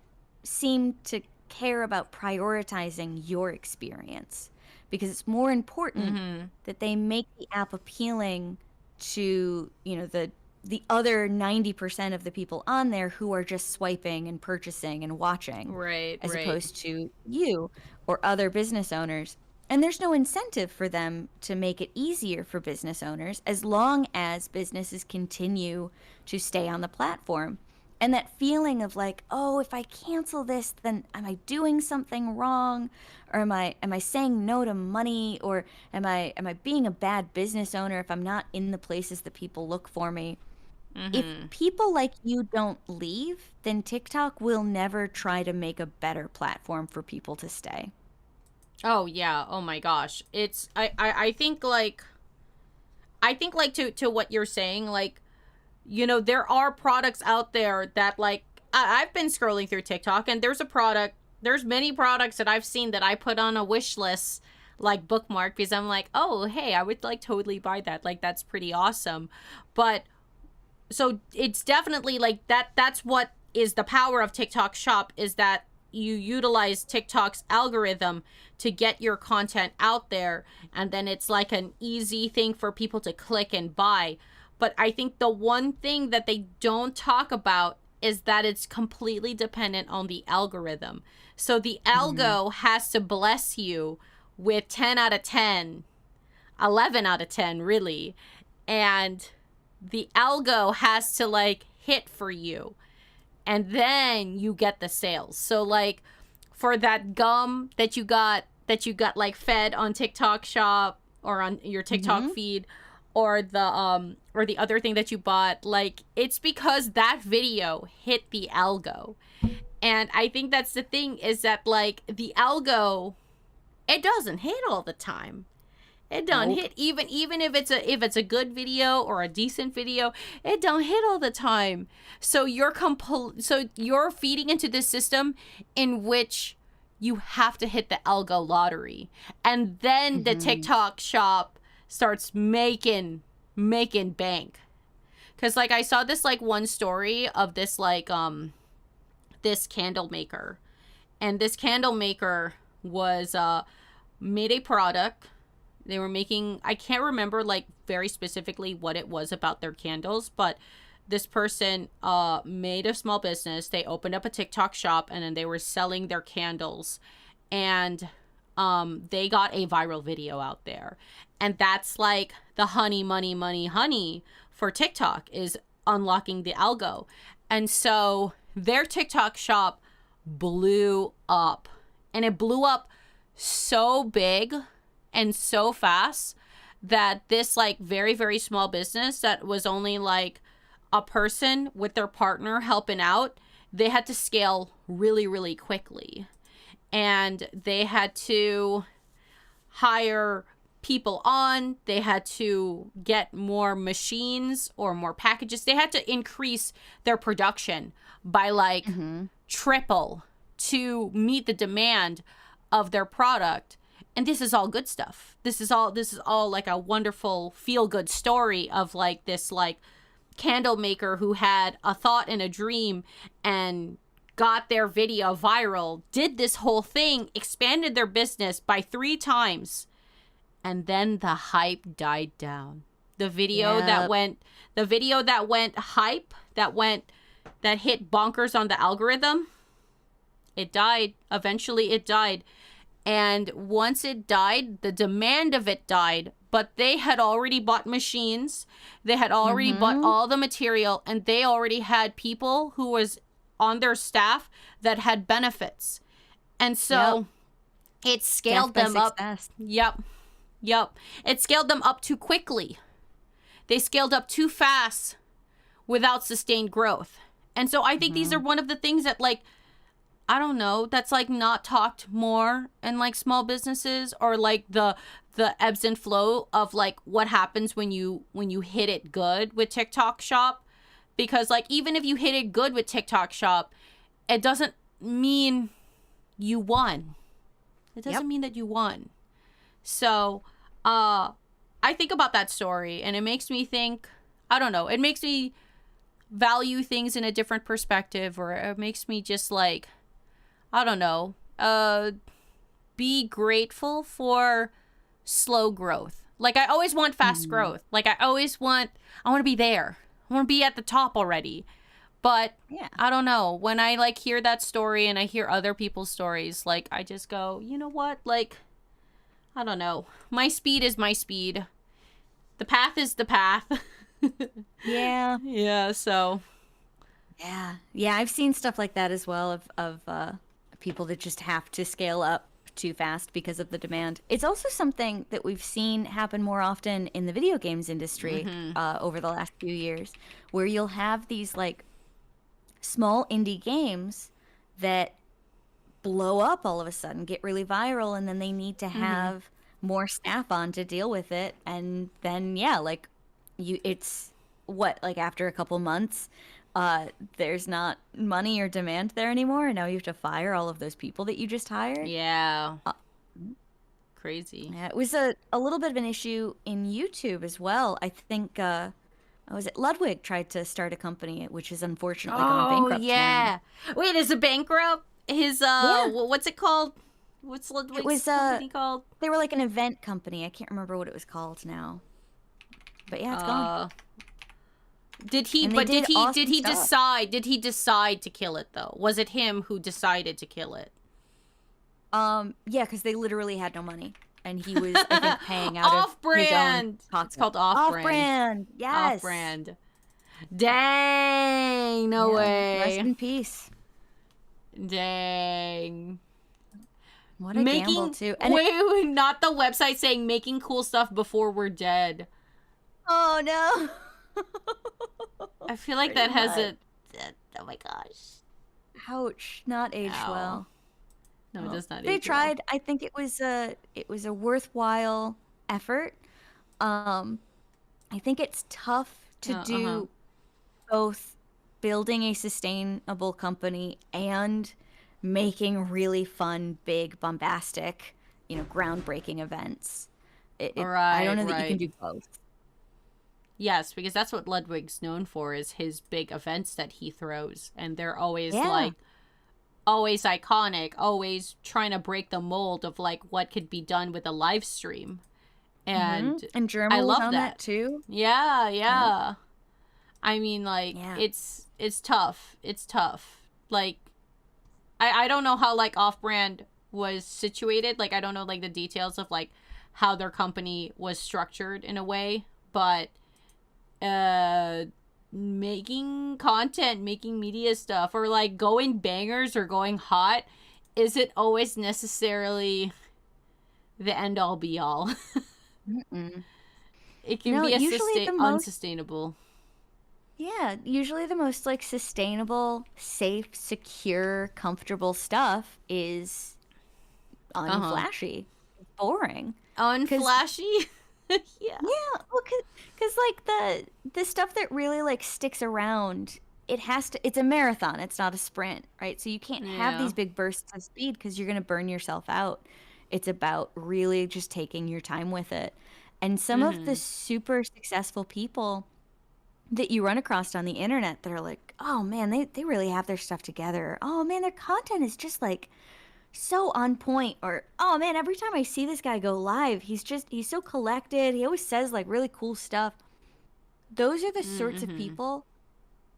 seem to care about prioritizing your experience. Because it's more important that they make the app appealing to, the other 90% of the people on there who are just swiping and purchasing and watching. Right. As opposed to you or other business owners. And there's no incentive for them to make it easier for business owners as long as businesses continue to stay on the platform. And that feeling of like, oh, if I cancel this, then am I doing something wrong? Or am I saying no to money? Or am I being a bad business owner if I'm not in the places that people look for me? If people like you don't leave, then TikTok will never try to make a better platform for people to stay. Oh yeah. Oh my gosh. It's I think like to what you're saying, like, there are products out there that, like, I've been scrolling through TikTok and there's many products that I've seen that I put on a wish list, like bookmark, because I'm like, oh, hey, I would like totally buy that. Like, that's pretty awesome. But so it's definitely like that's what is the power of TikTok shop, is that you utilize TikTok's algorithm to get your content out there. And then it's like an easy thing for people to click and buy. But I think the one thing that they don't talk about is that it's completely dependent on the algorithm. So the algo has to bless you with 10 out of 10, 11 out of 10, really. And the algo has to, like, hit for you. And then you get the sales. So, like, for that gum that you got like fed on TikTok shop or on your TikTok feed, or the other thing that you bought, like, it's because that video hit the algo. And I think that's the thing, is that, like, the algo, it doesn't hit all the time. It don't hit, even if it's a good video or a decent video, it don't hit all the time. So you're feeding into this system in which you have to hit the algo lottery. And then the TikTok shop starts making bank. Because, like, I saw this, like, one story of this, like, this candle maker. And this candle maker was made a product. They were making, I can't remember, like, very specifically what it was about their candles, but this person made a small business. They opened up a TikTok shop, and then they were selling their candles, and they got a viral video out there. And that's like the honey, money, money, honey for TikTok, is unlocking the algo. And so their TikTok shop blew up, and it blew up so big and so fast that this like very, very small business that was only like a person with their partner helping out, they had to scale really, really quickly. And they had to hire people on. They had to get more machines or more packages. They had to increase their production by like triple to meet the demand of their product. And this is all good stuff. This is all like a wonderful feel good story of like this like candle maker who had a thought and a dream and got their video viral, did this whole thing, expanded their business by 3 times, and then the hype died down. The video that went hype, that hit bonkers on the algorithm, it died. Eventually it died. And once it died, the demand of it died. But they had already bought machines. They had already bought all the material. And they already had people who was on their staff that had benefits. And so it scaled them up. Yep. It scaled them up too quickly. They scaled up too fast without sustained growth. And so I think these are one of the things that, like, I don't know, that's like not talked more in like small businesses, or like the ebbs and flow of like what happens when you hit it good with TikTok Shop. Because like even if you hit it good with TikTok Shop, it doesn't mean you won. It doesn't mean that you won. So I think about that story and it makes me think, I don't know, it makes me value things in a different perspective, or it makes me just like, I don't know, be grateful for slow growth. Like I always want fast growth. Like I want to be there. I want to be at the top already. But I don't know, when I like hear that story and I hear other people's stories, like I just go, you know what? Like, I don't know. My speed is my speed. The path is the path. Yeah. Yeah, so. Yeah, I've seen stuff like that as well of people that just have to scale up too fast because of the demand. It's also something that we've seen happen more often in the video games industry over the last few years, where you'll have these like small indie games that blow up all of a sudden, get really viral, and then they need to have more staff on to deal with it. And then, like it's what, like after a couple months, there's not money or demand there anymore, and now you have to fire all of those people that you just hired. Yeah. Crazy. Yeah, it was a little bit of an issue in YouTube as well. I think, was it Ludwig tried to start a company, which is unfortunately going bankrupt. Oh, yeah. Now. Wait, is it bankrupt? His, what's it called? What's Ludwig's company called? They were like an event company. I can't remember what it was called now. But yeah, it's gone. Did he decide to kill it though? Was it him who decided to kill it? Yeah, because they literally had no money, and he was, I think, paying out off-brand. Of his own. It's called off-brand. Off-brand, yes. Off-brand. Dang, no way. Rest in peace. Dang. What a gamble too. And wait, not the website saying making cool stuff before we're dead. Oh no. I feel like that has a. Oh my gosh. Ouch! Not aged well. No, it does not. They tried. Well. I think it was a worthwhile effort. I think it's tough to do both building a sustainable company and making really fun, big, bombastic, groundbreaking events. I don't know that you can do both. Yes, because that's what Ludwig's known for, is his big events that he throws. And they're always like, always iconic, always trying to break the mold of like what could be done with a live stream. And German I love on that too. Yeah. I mean, like, Yeah. it's tough. It's tough. Like, I don't know how, like, Off-Brand was situated. Like, I don't know, like, the details of, like, how their company was structured in a way. But, making content, making media stuff, or, like, going bangers or going hot isn't always necessarily the end-all, be-all. Mm-mm. It can No, be usually the most unsustainable. Yeah, usually the most like sustainable, safe, secure, comfortable stuff is Uh-huh. unflashy, boring. Cuz Unflashy? Yeah. yeah, well cuz like the stuff that really like sticks around, it's a marathon, it's not a sprint, right? So you can't have Yeah. these big bursts of speed cuz you're going to burn yourself out. It's about really just taking your time with it. And some of the Mm-hmm. super successful people that you run across on the internet that are like, oh man, they really have their stuff together. Oh man, their content is just like so on point. Or, oh man, every time I see this guy go live, he's so collected. He always says like really cool stuff. Those are the sorts of Mm-hmm. people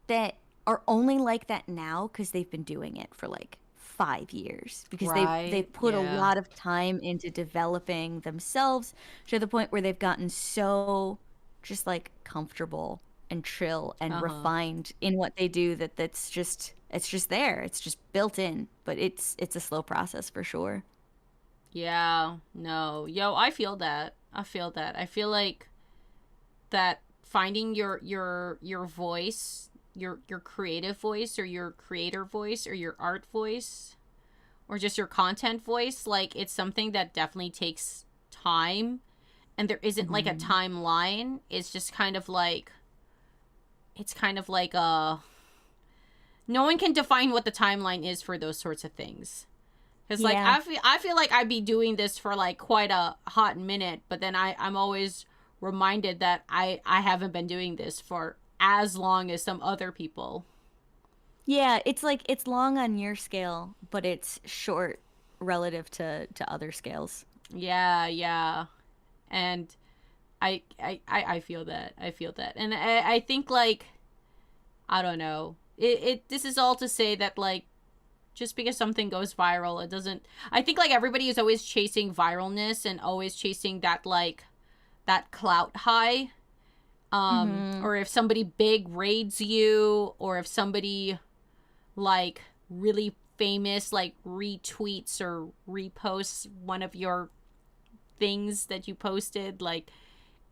that are only like that now because they've been doing it for like 5 years because Right. they've put a Yeah. lot of time into developing themselves to the point where they've gotten so just like comfortable and chill and Uh-huh. refined in what they do that it's just there, it's just built in, but it's a slow process for sure. Yeah. No. Yo, I feel that. I feel that. I feel like that finding your voice, your creative voice or your creator voice or your art voice or just your content voice, like it's something that definitely takes time and there isn't like a Hmm. timeline. It's just kind of like it's kind of like a no one can define what the timeline is for those sorts of things. Because like Yeah. I feel like I'd be doing this for like quite a hot minute, but then I'm always reminded that I haven't been doing this for as long as some other people. Yeah, it's like it's long on your scale, but it's short relative to other scales. Yeah, yeah, and I feel that I feel that, and I think like I don't know. It this is all to say that like just because something goes viral, it doesn't. I think like everybody is always chasing viralness and always chasing that like that clout high. Hmm. Or if somebody big raids you, or if somebody like really famous like retweets or reposts one of your things that you posted, like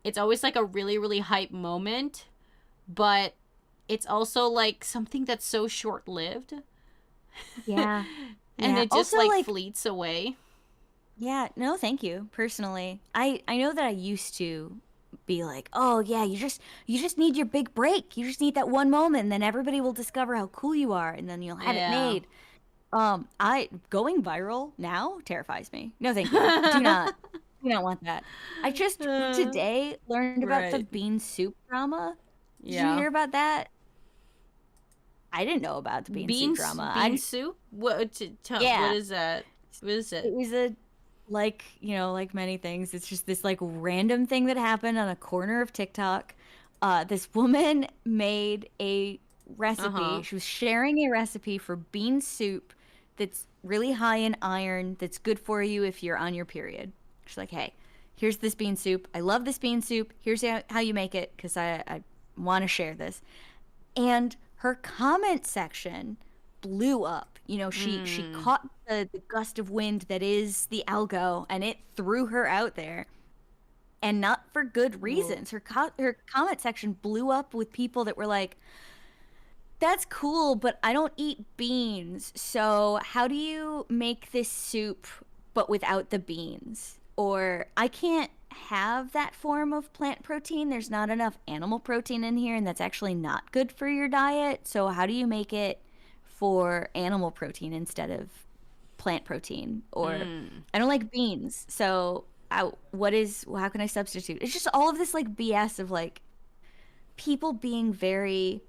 it's always like a really really hype moment, but it's also like something that's so short lived Yeah. and Yeah. it just Also, like like, fleets away. yeah, no, thank you. Personally, I know that I used to be like, oh yeah, you just need your big break. You just need that one moment, and then everybody will discover how cool you are, and then you'll have it Yeah. made. I going viral now terrifies me. No, thank you. Do not want that. I just today learned about the Right. bean soup drama. Did you Yeah. hear about that? I didn't know about the bean soup drama. I Bean didn't. soup? What what Yeah, is that? What is it it? was a like, like many things, it's just this like random thing that happened on a corner of TikTok. This woman made a recipe. Uh-huh. She was sharing a recipe for bean soup that's really high in iron, that's good for you if you're on your period. She's like, hey, here's this bean soup. I love this bean soup. Here's how you make it because I want to share this. And her comment section blew up. She Mm. caught the gust of wind that is the algo, and it threw her out there, and not for good Well, reasons. Her comment section blew up with people that were like, "That's cool, but I don't eat beans. So how do you make this soup but without the beans?" Or, "I can't have that form of plant protein. There's not enough animal protein in here, and that's actually not good for your diet. So how do you make it for animal protein instead of plant protein?" Or, mm. "I don't like beans. So how can I substitute?" It's just all of this like BS of like people being very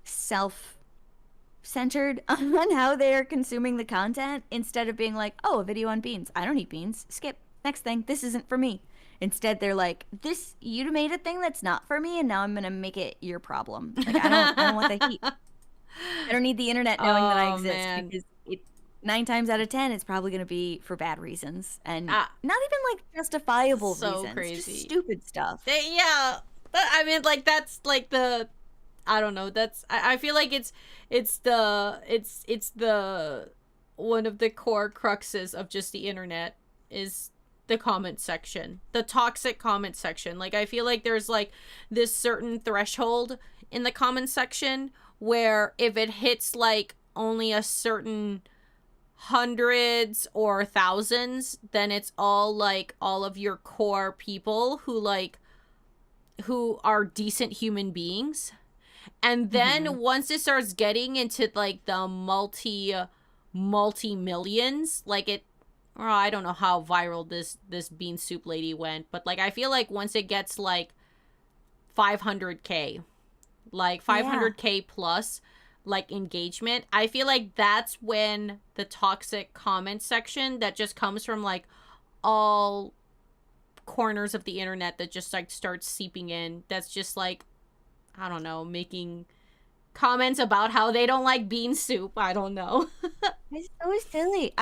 self centered on how they're consuming the content instead of being like, oh, a video on beans. I don't eat beans. Skip. Next thing. This isn't for me. Instead, they're like, "This you made a thing that's not for me, and now I'm gonna make it your problem." Like, I don't want the heat. I don't need the internet knowing that I Oh exist man. because 9 times out of 10, it's probably gonna be for bad reasons and Ah, not even like justifiable so reasons, just crazy. stupid stuff. Yeah. I mean, like, that's like the, I don't know. That's, I feel like it's the one of the core cruxes of just the internet is the comment section, the toxic comment section. Like, I feel like there's like this certain threshold in the comment section where if it hits like only a certain hundreds or thousands, then it's all like all of your core people who are decent human beings. And then once it starts getting into like the multi millions, like it, oh, I don't know how viral this bean soup lady went, but like I feel like once it gets like 500k, like 500k plus like engagement, I feel like that's when the toxic comment section that just comes from like all corners of the internet that just like starts seeping in, that's just like, I don't know, making comments about how they don't like bean soup. I don't know. It's so silly.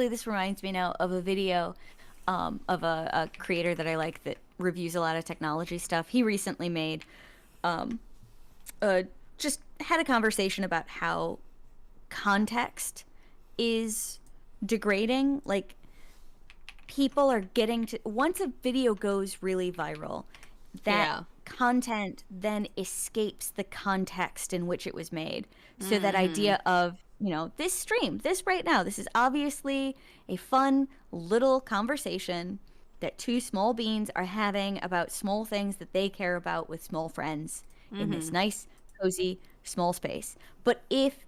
This reminds me now of a video of a creator that I like that reviews a lot of technology stuff. He recently made um, just had a conversation about how context is degrading. Like, people are getting to, once a video goes really viral, that content then escapes the context in which it was made. So that idea of, this stream, this right now, this is obviously a fun little conversation that two small beans are having about small things that they care about with small friends in this nice, cozy, small space. But if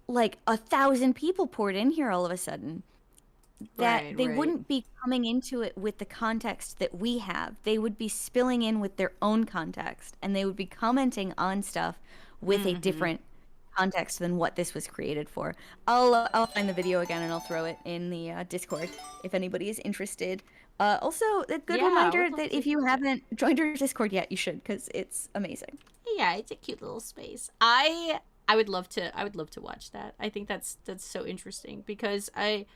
like 1,000 people poured in here all of a sudden, that they wouldn't be coming into it with the context that we have. They would be spilling in with their own context, and they would be commenting on stuff with a different context than what this was created for. I'll find the video again and I'll throw it in the Discord if anybody is interested. Also, a good reminder that if you haven't joined our Discord yet, you should, because it's amazing. Yeah, it's a cute little space. I would love to watch that. I think that's so interesting because I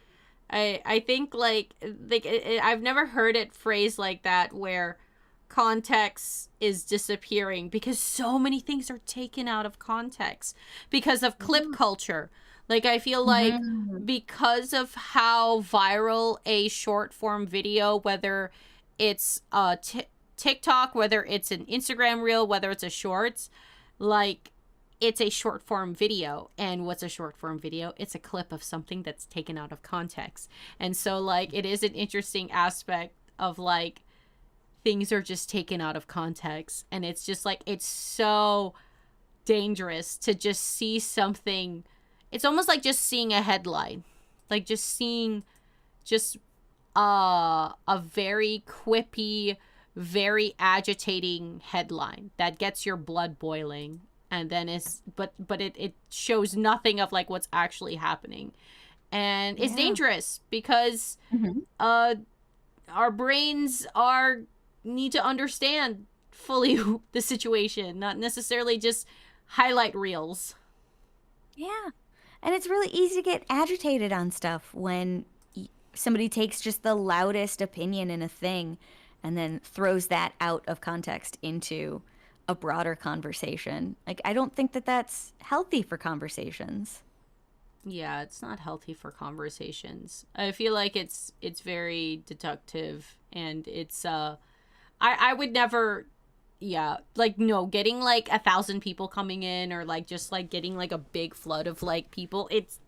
think like I've never heard it phrased like that, where context is disappearing because so many things are taken out of context because of clip culture. Like, I feel like because of how viral a short form video, whether it's TikTok, whether it's an Instagram reel, whether it's a shorts, like, it's a short form video. And what's a short form video? It's a clip of something that's taken out of context. And so, like, it is an interesting aspect of, like, things are just taken out of context. And it's just, like, it's so dangerous to just see something. It's almost like just seeing a headline. Like, just seeing just a very quippy, very agitating headline that gets your blood boiling. And then it shows nothing of like what's actually happening, and it's dangerous because our brains need to understand fully the situation, not necessarily just highlight reels. Yeah, and it's really easy to get agitated on stuff when somebody takes just the loudest opinion in a thing and then throws that out of context into a broader conversation. Like, I don't think that that's healthy for conversations. Yeah, it's not healthy for conversations. I feel like it's very deductive, and it's I would never, like, no, getting like 1,000 people coming in, or like just like getting like a big flood of like people, it's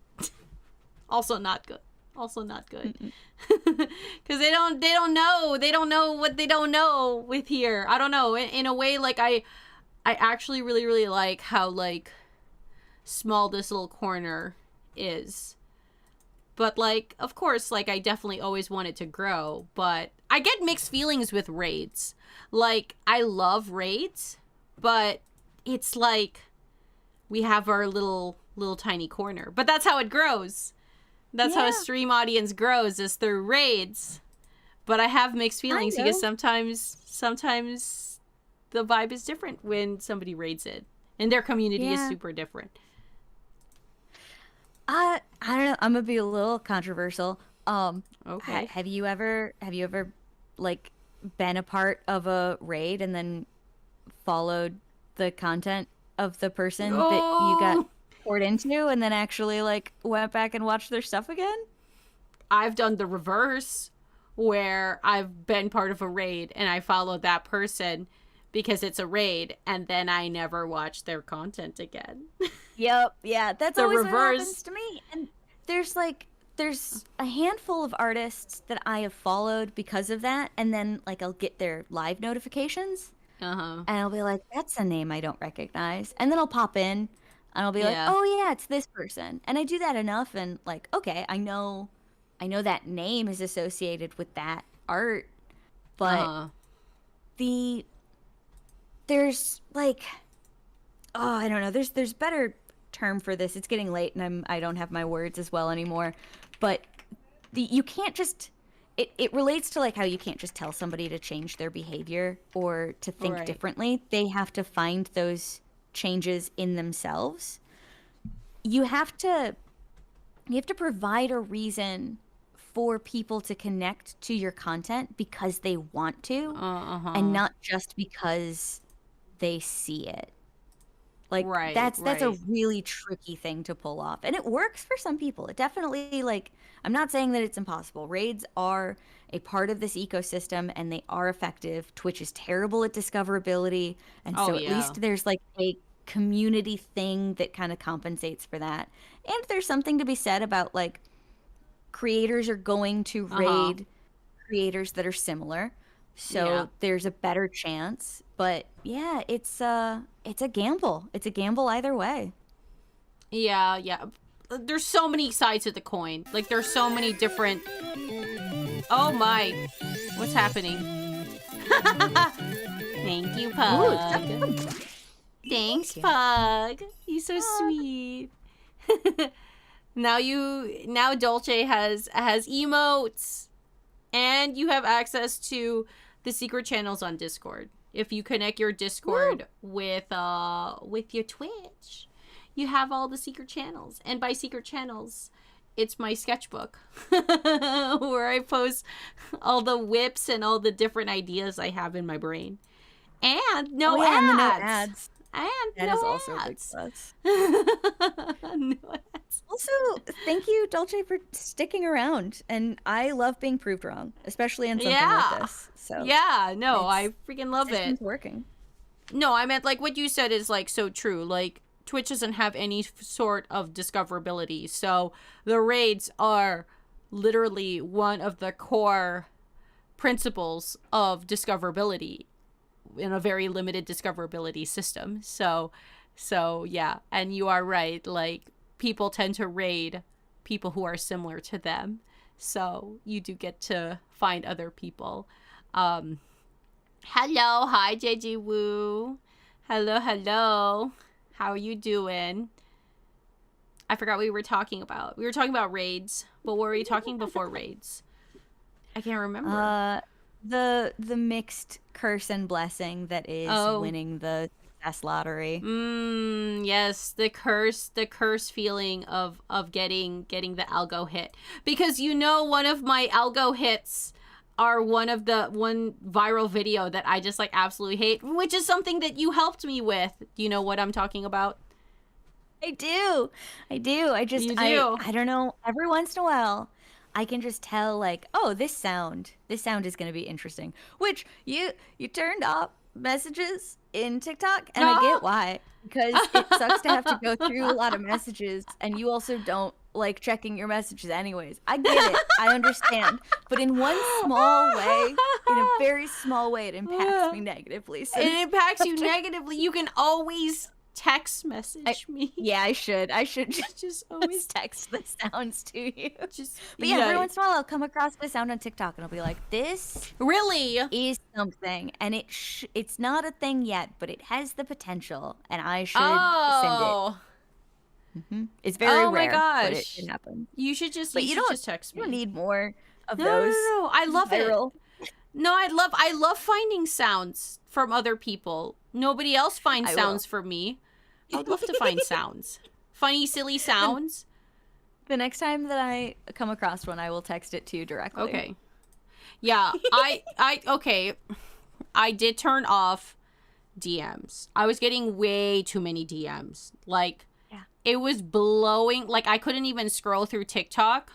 also not good. Because they don't know what they don't know with here. I don't know, in a way, like, I actually really like how like small this little corner is, but like, of course, like, I definitely always want it to grow, but I get mixed feelings with raids. Like, I love raids, but it's like we have our little tiny corner, but that's how it grows. That's how a stream audience grows, is through raids. But I have mixed I feelings because know. sometimes the vibe is different when somebody raids it, and their community is Yeah. super different. I don't know. I'm gonna be a little controversial. Okay. Have you ever like been a part of a raid and then followed the content of the person that you got Oh, poured into and then actually like went back and watched their stuff again? I've done the reverse, where I've been part of a raid and I followed that person because it's a raid, and then I never watched their content again. Yep, yeah, that's The always what happens reverse. to me. And there's like there's a handful of artists that I have followed because of that, and then like I'll get their live notifications Uh huh. and I'll be like, that's a name I don't recognize. And then I'll pop in and I'll be like, Yeah. oh yeah, it's this person. And I do that enough and like, okay, I know that name is associated with that art, Uh but huh. the there's like, oh, I don't know. There's better term for this. It's getting late and I don't have my words as well anymore. But you can't just it relates to like how you can't just tell somebody to change their behavior or to think Right. differently. They have to find those changes in themselves. You have to you have to provide a reason for people to connect to your content because they want to Uh and huh. not just because they see it. Like Right. that's a Right. really tricky thing to pull off. And it works for some people. It definitely like I'm not saying that it's impossible. Raids are a part of this ecosystem and they are effective. Twitch is terrible at discoverability, and Oh so at yeah. least there's like a community thing that kind of compensates for that. And there's something to be said about like creators are going to Uh huh. raid creators that are similar. Yeah. So there's a better chance. But yeah, it's a gamble. It's a gamble either way. Yeah. Yeah. There's so many sides of the coin. Like there's so many different. Oh my. What's happening? Thank you, Ooh, Pug. Thanks, thank you. Pug. He's so Fuck. sweet. Now Dolce has emotes, and you have access to the secret channels on Discord. If you connect your Woo. Discord with your Twitch, you have all the secret channels. And by secret channels, it's my sketchbook where I post all the whips and all the different ideas I have in my brain. And Oh no yeah, and the no ads. ads. And That no is also a big ads. plus. No ads. Also, thank you, Dolce, for sticking around. And I love being proved wrong, especially in something like Yeah. this. So Yeah, no, it's I freaking love it. system's working. No, I meant like what you said is like so true. Like Twitch doesn't have any sort of discoverability. So the raids are literally one of the core principles of discoverability in a very limited discoverability system. So yeah, and you are right. Like people tend to raid people who are similar to them. So you do get to find other people. Um Hello, hi JG Woo. Hello, hello. How are you doing? I forgot what we were talking about. We were talking about raids, but what were we talking before raids? I can't remember. Uh, the mixed curse and blessing that is Oh, winning the success lottery. yes, the curse feeling of getting the algo hit. Because one of my algo hits are one viral video that I just like absolutely hate, which is something that you helped me with. Do you know what I'm talking about? I do. I do. You do. I don't know. Every once in a while, I can just tell like, oh, this sound is going to be interesting. Which you turned off messages in TikTok, and I get No. why. Because it sucks to have to go through a lot of messages, and you also don't like checking your messages anyways. I get it. I understand. But in one small way, in a very small way, it impacts me negatively. So It impacts you negatively. You can always text I, message me. yeah, I should. I should Just always text the sounds to you. just But yeah, every yeah. once in a while I'll come across the sound on TikTok and I'll be like, this Really? is something. And it's not a thing yet, but it has the potential and I should send it. Oh. It's very Oh my rare, but it gosh. happens. You should just But text you me. don't need more. of No, no, those no, no. I love it. viral. No, I love finding sounds from other people. Nobody else finds I will. sounds for me. I would love to find sounds. Funny, silly sounds. The next time that I come across one, I will text it to you directly. Okay. Yeah, okay. I did turn off DMs. I was getting way too many DMs. Like, Yeah. it was blowing. Like, I couldn't even scroll through TikTok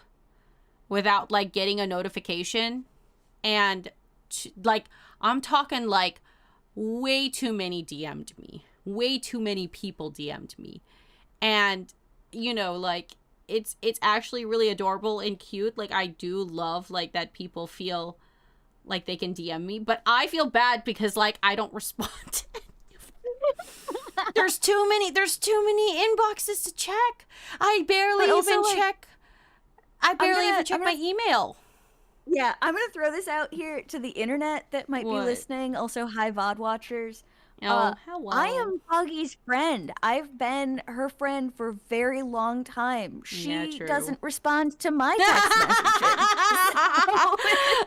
without, like, getting a notification. And, like, I'm talking, like, way too many DM'd me. Way too many people DM'd me. And, you know, like, it's actually really adorable and cute. Like, I do love, like, that people feel like they can DM me, but I feel bad because, like, I don't respond. There's too many inboxes to check. I barely even check my email. Yeah, I'm gonna throw this out here to the internet that might be listening. Also, hi VOD watchers. Hello. I am Buggy's friend. I've been her friend for a very long time. She doesn't respond to my text messages.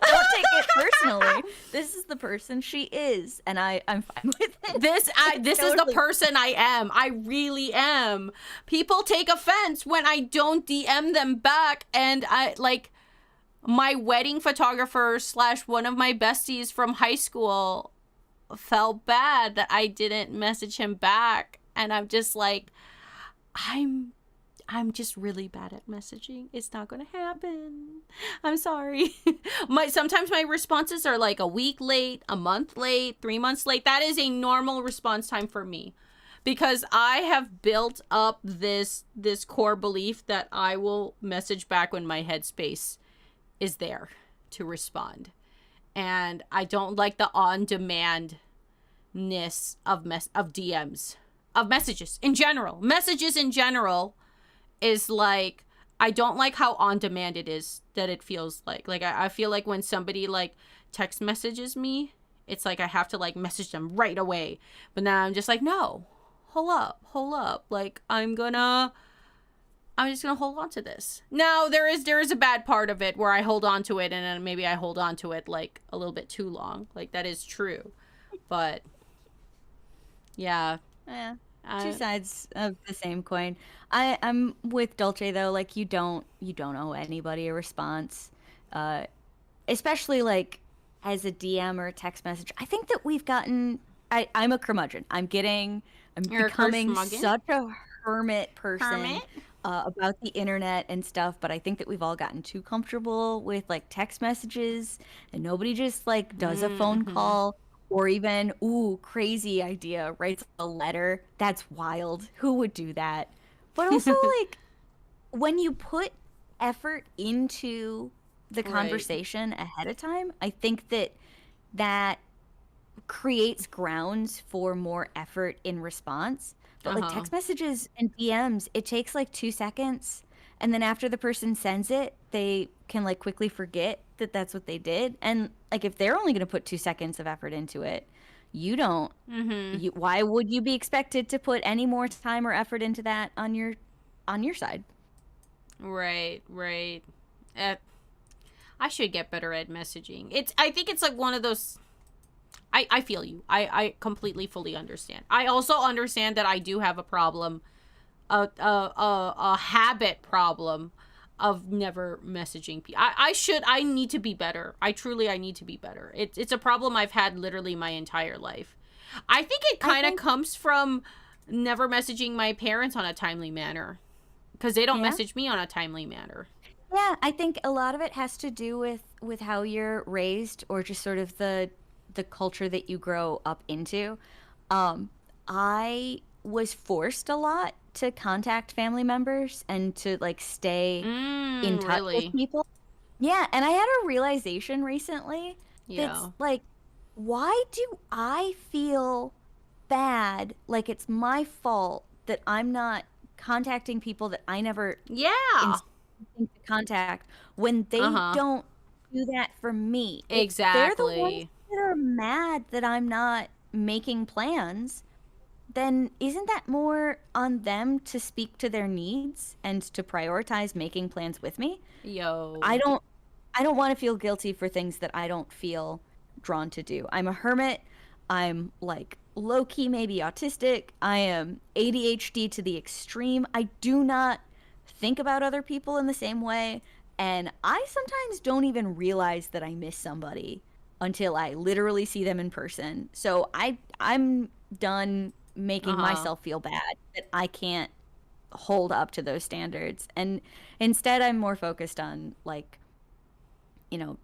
Don't take it personally. This is the person she is, and I'm fine with it. This is the person I am. I really am. People take offense when I don't DM them back, and I like my wedding photographer / one of my besties from high school felt bad that I didn't message him back, and I'm just like, I'm just really bad at messaging. It's not gonna happen. I'm sorry. Sometimes my responses are like a week late, a month late, 3 months late. That is a normal response time for me, because I have built up this core belief that I will message back when my headspace is there to respond. And I don't like the on-demandness of DMs, of messages in general. Messages in general is like, I don't like how on-demand it is, that it feels like. Like, I feel like when somebody, like, text messages me, it's like I have to, like, message them right away. But now I'm just like, no, hold up. Like, I'm just gonna hold on to this. Now, there is a bad part of it where I hold on to it, and then maybe I hold on to it, like, a little bit too long. Like, that is true. But, yeah. Two sides of the same coin. I'm with Dolce, though. Like, you don't owe anybody a response. Especially, like, as a DM or a text message. I think that we've gotten... I'm a curmudgeon. I'm becoming such a hermit person. About the internet and stuff, but I think that we've all gotten too comfortable with, like, text messages, and nobody just, like, does a phone call, or even, crazy idea, writes a letter. That's wild. Who would do that? But also, like, when you put effort into the conversation ahead of time, I think that creates grounds for more effort in response. But, like, text messages and DMs, it takes, like, 2 seconds. And then after the person sends it, they can, like, quickly forget that that's what they did. And, like, if they're only going to put 2 seconds of effort into it, you don't. Why would you be expected to put any more time or effort into that on your side? Right. I should get better at messaging. I think it's, like, one of those... I feel you. I completely, fully understand. I also understand that I do have a problem, a habit problem of never messaging people. I need to be better. I need to be better. It's a problem I've had literally my entire life. I think it kind of comes from never messaging my parents on a timely manner, because they don't message me on a timely manner. Yeah, I think a lot of it has to do with how you're raised, or just sort of the culture that you grow up into. I was forced a lot to contact family members and to, like, stay in touch with people. Yeah, and I had a realization recently that's like, why do I feel bad like it's my fault that I'm not contacting people that I never contact, when they don't do that for me? Exactly. They're the ones that are mad that I'm not making plans. Then isn't that more on them to speak to their needs and to prioritize making plans with me? Yo. I don't I don't want to feel guilty for things that I don't feel drawn to do. I'm a hermit. I'm like low key, maybe autistic. I am ADHD to the extreme. I do not think about other people in the same way. And I sometimes don't even realize that I miss somebody until I literally see them in person. So I'm done making Uh-huh. myself feel bad that I can't hold up to those standards. And instead I'm more focused on like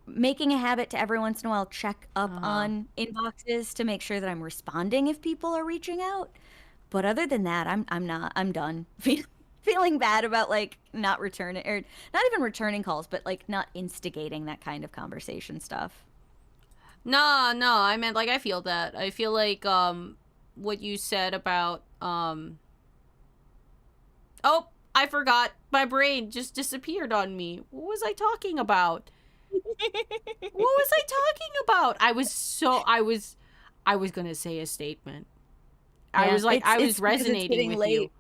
making a habit to every once in a while check up Uh-huh. on inboxes to make sure that I'm responding if people are reaching out. But other than that, I'm done. Feeling bad about like not returning or not even returning calls, but like not instigating that kind of conversation stuff. No, no, I meant like I feel that. I feel like what you said about oh, I forgot. My brain just disappeared on me. What was I talking about? What was I talking about? I was going to say a statement. I Yeah, was like I was it's because it's resonating getting with you. late.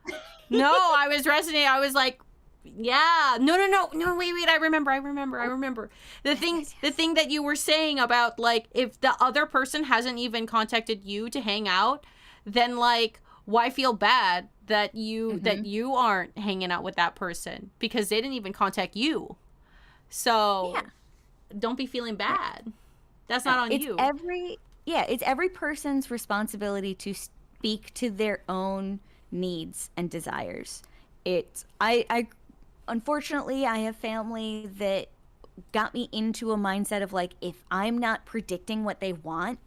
No, I was resonating. I was like, yeah. No, no, no. No, wait. I remember. The Yes. thing that you were saying about like if the other person hasn't even contacted you to hang out, then like why feel bad that Mm-hmm. you aren't hanging out with that person because they didn't even contact you. So, Yeah. don't be feeling Yeah. bad. That's not No, on you. it's every person's responsibility to speak to their own needs and desires. I unfortunately I have family that got me into a mindset of like if I'm not predicting what they want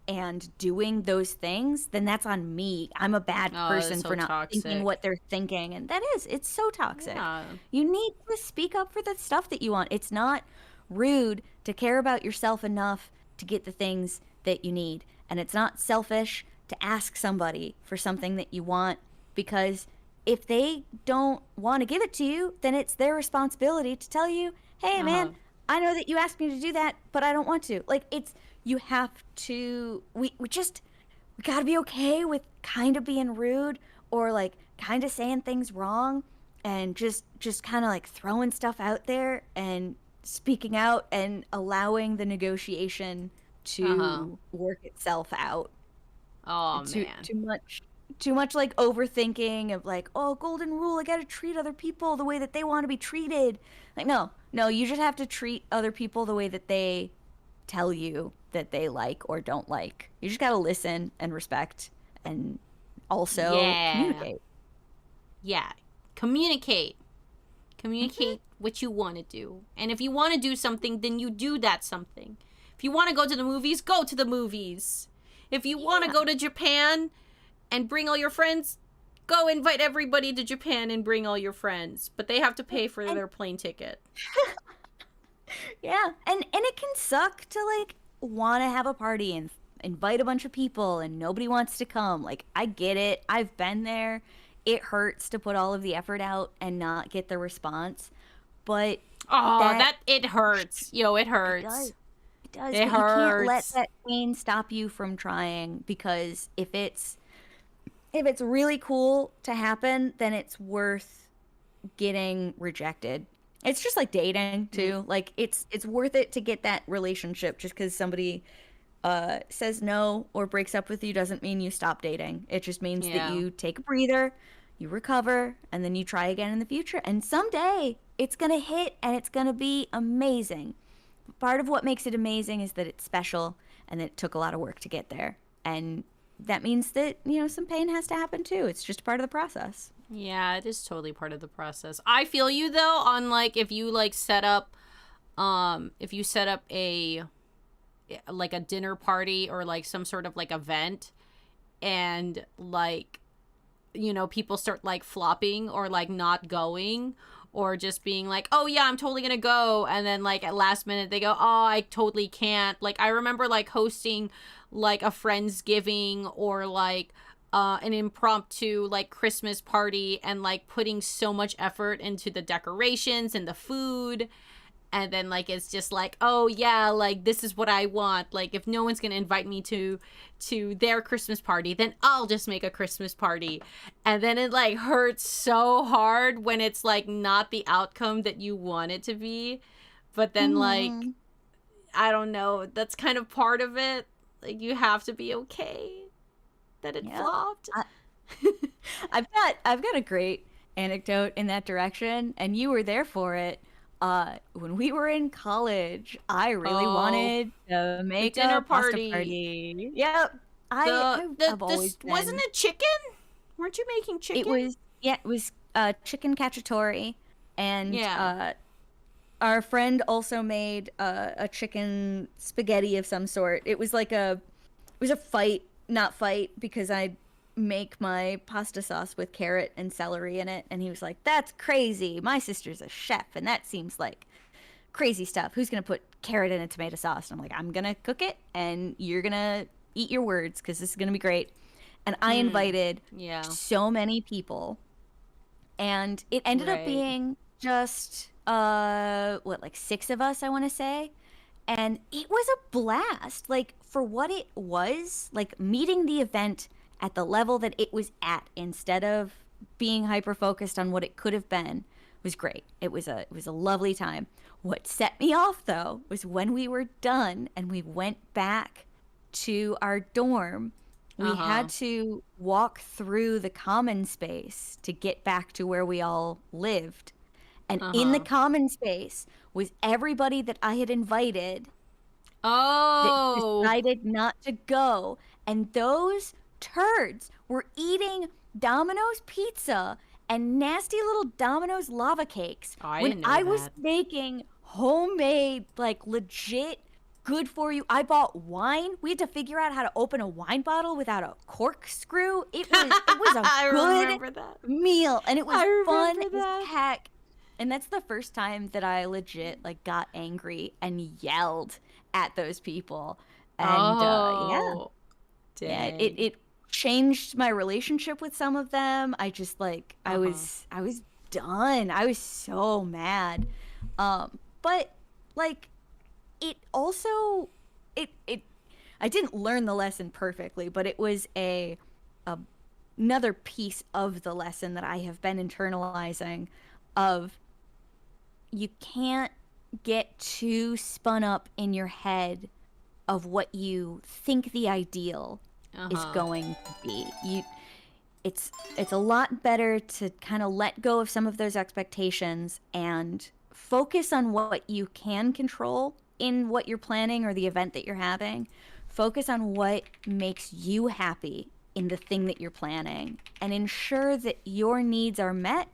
and doing those things, then that's on me. I'm a bad Oh, that's person so for not thinking toxic. what they're thinking. And it's so toxic. Yeah. You need to speak up for the stuff that you want. It's not rude to care about yourself enough to get the things that you need. And it's not selfish to ask somebody for something that you want because if they don't want to give it to you, then it's their responsibility to tell you, hey, man, Uh-huh. I know that you asked me to do that, but I don't want to. Like, you have to, we gotta be okay with kind of being rude or like kind of saying things wrong and just kind of like throwing stuff out there and speaking out and allowing the negotiation Uh-huh. to work itself out. Oh too man. too much too much like overthinking of like, oh, golden rule, I gotta treat other people the way that they want to be treated. Like, no, you just have to treat other people the way that they tell you that they like or don't like. You just gotta listen and respect and also Yeah. communicate. Yeah. Communicate. Communicate what you want to do. And if you want to do something, then you do that something. If you want to go to the movies, go to the movies. If you want to Yeah. go to Japan and bring all your friends, go invite everybody to Japan and bring all your friends. But they have to pay for And their plane ticket. yeah, and it can suck to like want to have a party and invite a bunch of people and nobody wants to come. Like, I get it. I've been there. It hurts to put all of the effort out and not get the response, but Oh, that that it hurts. Yo, it it does. hurts. It does, It but you can't let hurts. that pain stop you from trying because if it's really cool to happen, then it's worth getting rejected. It's just like dating too. Like it's worth it to get that relationship just because somebody says no or breaks up with you doesn't mean you stop dating. It just means that Yeah. you take a breather, you recover, and then you try again in the future. And someday it's gonna hit and it's gonna be amazing. Part of what makes it amazing is that it's special and that it took a lot of work to get there. And that means that, some pain has to happen too. It's just part of the process. Yeah, it is totally part of the process. I feel you though on like if you like set up if you set up a like a dinner party or like some sort of like event and like people start like flopping or like not going or just being like, "Oh yeah, I'm totally going to go." And then like at last minute they go, "Oh, I totally can't." Like I remember like hosting like a friendsgiving or like an impromptu like Christmas party and like putting so much effort into the decorations and the food, and then like it's just like, oh yeah, like this is what I want. Like if no one's gonna invite me to their Christmas party, then I'll just make a Christmas party. And then it like hurts so hard when it's like not the outcome that you want it to be. But then, like, I don't know. That's kind of part of it. Like, you have to be okay that it flopped. I've got a great anecdote in that direction, and you were there for it. When we were in college, I really wanted to make dinner a pasta party. Yep. I've always been. Wasn't it chicken? Weren't you making chicken? It was chicken cacciatore, and our friend also made a chicken spaghetti of some sort. It was a not fight, because I make my pasta sauce with carrot and celery in it, and he was like, "That's crazy. My sister's a chef, and that seems like crazy stuff. Who's gonna put carrot in a tomato sauce?" And I'm like, "I'm gonna cook it, and you're gonna eat your words, because this is gonna be great." And I invited so many people, and it ended up being just like 6 of us, I want to say. And it was a blast. Like, for what it was, like, meeting the event at the level that it was at, instead of being hyper focused on what it could have been, was great. It was a lovely time. What set me off, though, was when we were done and we went back to our dorm. We had to walk through the common space to get back to where we all lived. And in the common space was everybody that I had invited that decided not to go. And those turds were eating Domino's pizza and nasty little Domino's lava cakes when I was making homemade, like, legit good for you. I bought wine. We had to figure out how to open a wine bottle without a corkscrew. It was a good meal, and it was fun as heck. And that's the first time that I legit, like, got angry and yelled at those people. And it changed my relationship with some of them. I just, like, I was done. I was so mad. But, like, it also I didn't learn the lesson perfectly, but it was another piece of the lesson that I have been internalizing, of you can't get too spun up in your head of what you think the ideal is going to be. It's a lot better to kind of let go of some of those expectations and focus on what you can control in what you're planning or the event that you're having. Focus on what makes you happy in the thing that you're planning, and ensure that your needs are met,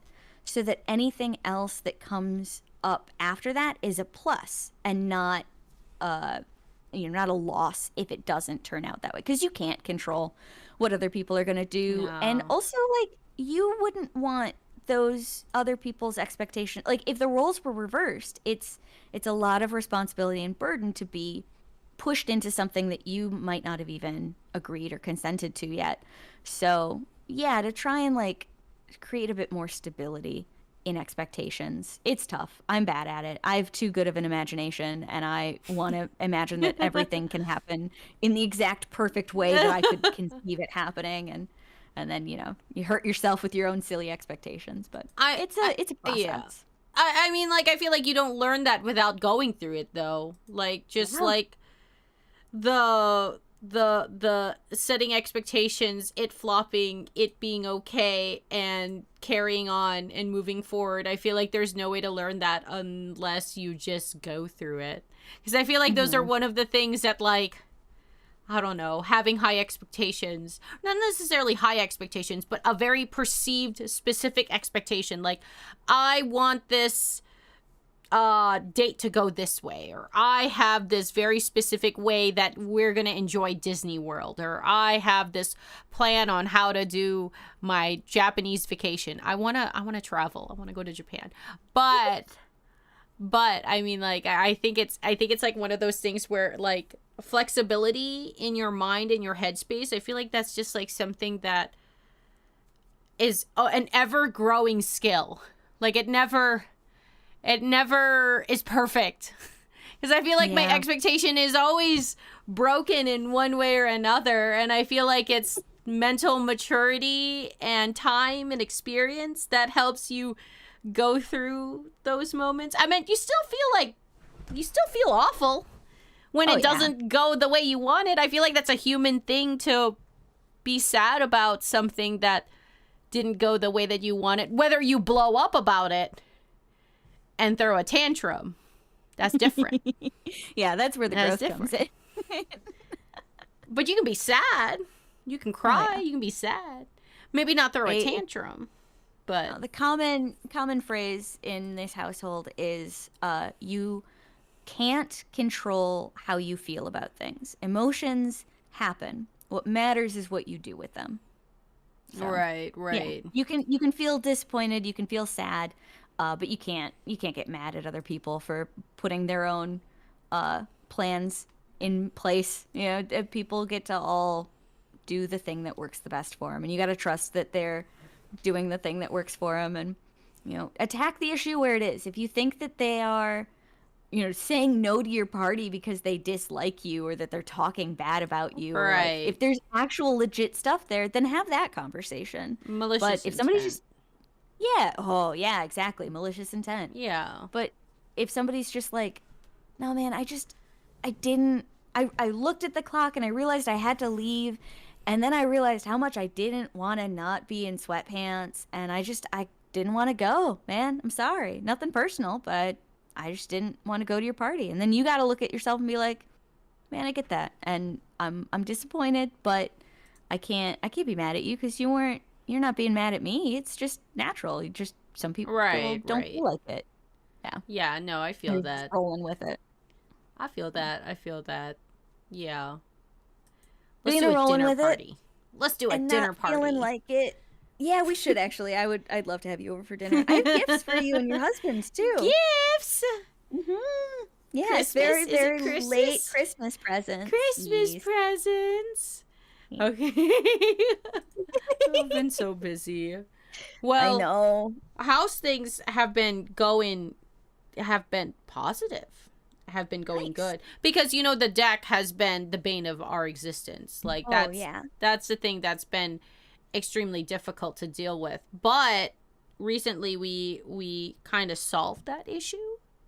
so that anything else that comes up after that is a plus and not not a loss if it doesn't turn out that way, because you can't control what other people are going to do. No. And also, like, you wouldn't want those other people's expectations. Like, if the roles were reversed, it's a lot of responsibility and burden to be pushed into something that you might not have even agreed or consented to yet. So yeah, to try and, like, create a bit more stability in expectations. It's tough. I'm bad at it. I have too good of an imagination, and I want to imagine that everything can happen in the exact perfect way that I could conceive it happening, and then, you hurt yourself with your own silly expectations. But it's a process. Yeah. I mean, like, I feel like you don't learn that without going through it, though. Like, just like the setting expectations, it flopping, it being okay, and carrying on and moving forward. I feel like there's no way to learn that unless you just go through it. Because I feel like those are one of the things that, like, I don't know, having high expectations, not necessarily high expectations, but a very perceived specific expectation. Like, I want this date to go this way, or I have this very specific way that we're going to enjoy Disney World, or I have this plan on how to do my Japanese vacation. I want to travel. I want to go to Japan. But I mean, like, I think it's like one of those things where, like, flexibility in your mind and your headspace, I feel like that's just, like, something that is an ever-growing skill. Like, it never is perfect. Because I feel like my expectation is always broken in one way or another. And I feel like it's mental maturity and time and experience that helps you go through those moments. I mean, you still feel like you still feel awful when Oh, it yeah. doesn't go the way you want it. I feel like that's a human thing to be sad about something that didn't go the way that you wanted. Whether you blow up about it and throw a tantrum, that's different. Yeah, that's where the That's growth comes different. in. But you can be sad. You can cry. Oh, yeah. You can be sad. Maybe not throw a I- tantrum, but The common phrase in this household is you can't control how you feel about things. Emotions happen. What matters is what you do with them. So, right. yeah. You can feel disappointed, you can feel sad, but you can't get mad at other people for putting their own plans in place. You know, people get to all do the thing that works the best for them, and you got to trust that they're doing the thing that works for them, and attack the issue where it is. If you think that they are saying no to your party because they dislike you or that they're talking bad about you, or Right. if there's actual legit stuff there, then have that conversation. Malicious But if somebody's intent. yeah, exactly, malicious intent. Yeah. But if somebody's just like, no, man, I looked at the clock and I realized I had to leave. And then I realized how much I didn't want to not be in sweatpants. And I didn't want to go, man. I'm sorry. Nothing personal, but I just didn't want to go to your party. And then you got to look at yourself and be like, man, I get that. And I'm disappointed, but I can't be mad at you because you're not being mad at me. It's just natural. Some people Right, don't right. feel like it. Yeah. Yeah, no, I feel You're that. just rolling with it. I feel that. Yeah. But, Let's do a rolling dinner with it party. Let's do a and dinner not party. feeling like it. Yeah, we should actually. I'd love to have you over for dinner. I have gifts for you and your husband too. Gifts! Mm-hmm. Yeah, Christmas? it's very, Is it very Christmas? late Christmas presents. Christmas Yes. presents. Yeah. Okay. I've been so busy. I Well, know. how's things have been positive, have been going Nice. good, because the deck has been the bane of our existence. Like Oh, yeah. that's the thing that's been extremely difficult to deal with. But recently we kind of solved that issue.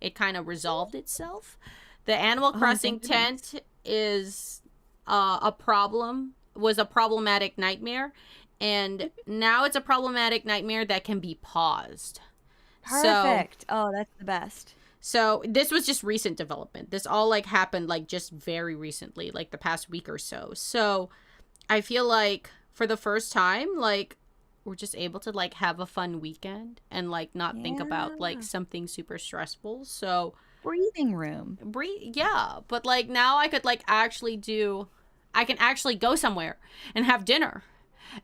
It kind of resolved itself. The Animal Crossing thank tent is was a problematic nightmare, and now it's a problematic nightmare that can be paused. Perfect. Oh, that's the best. So this was just recent development. This all happened just very recently, the past week or so. So I feel like for the first time, we're just able to have a fun weekend and not think about Yeah. something super stressful. So Breathing room. yeah, but now I could I can actually go somewhere and have dinner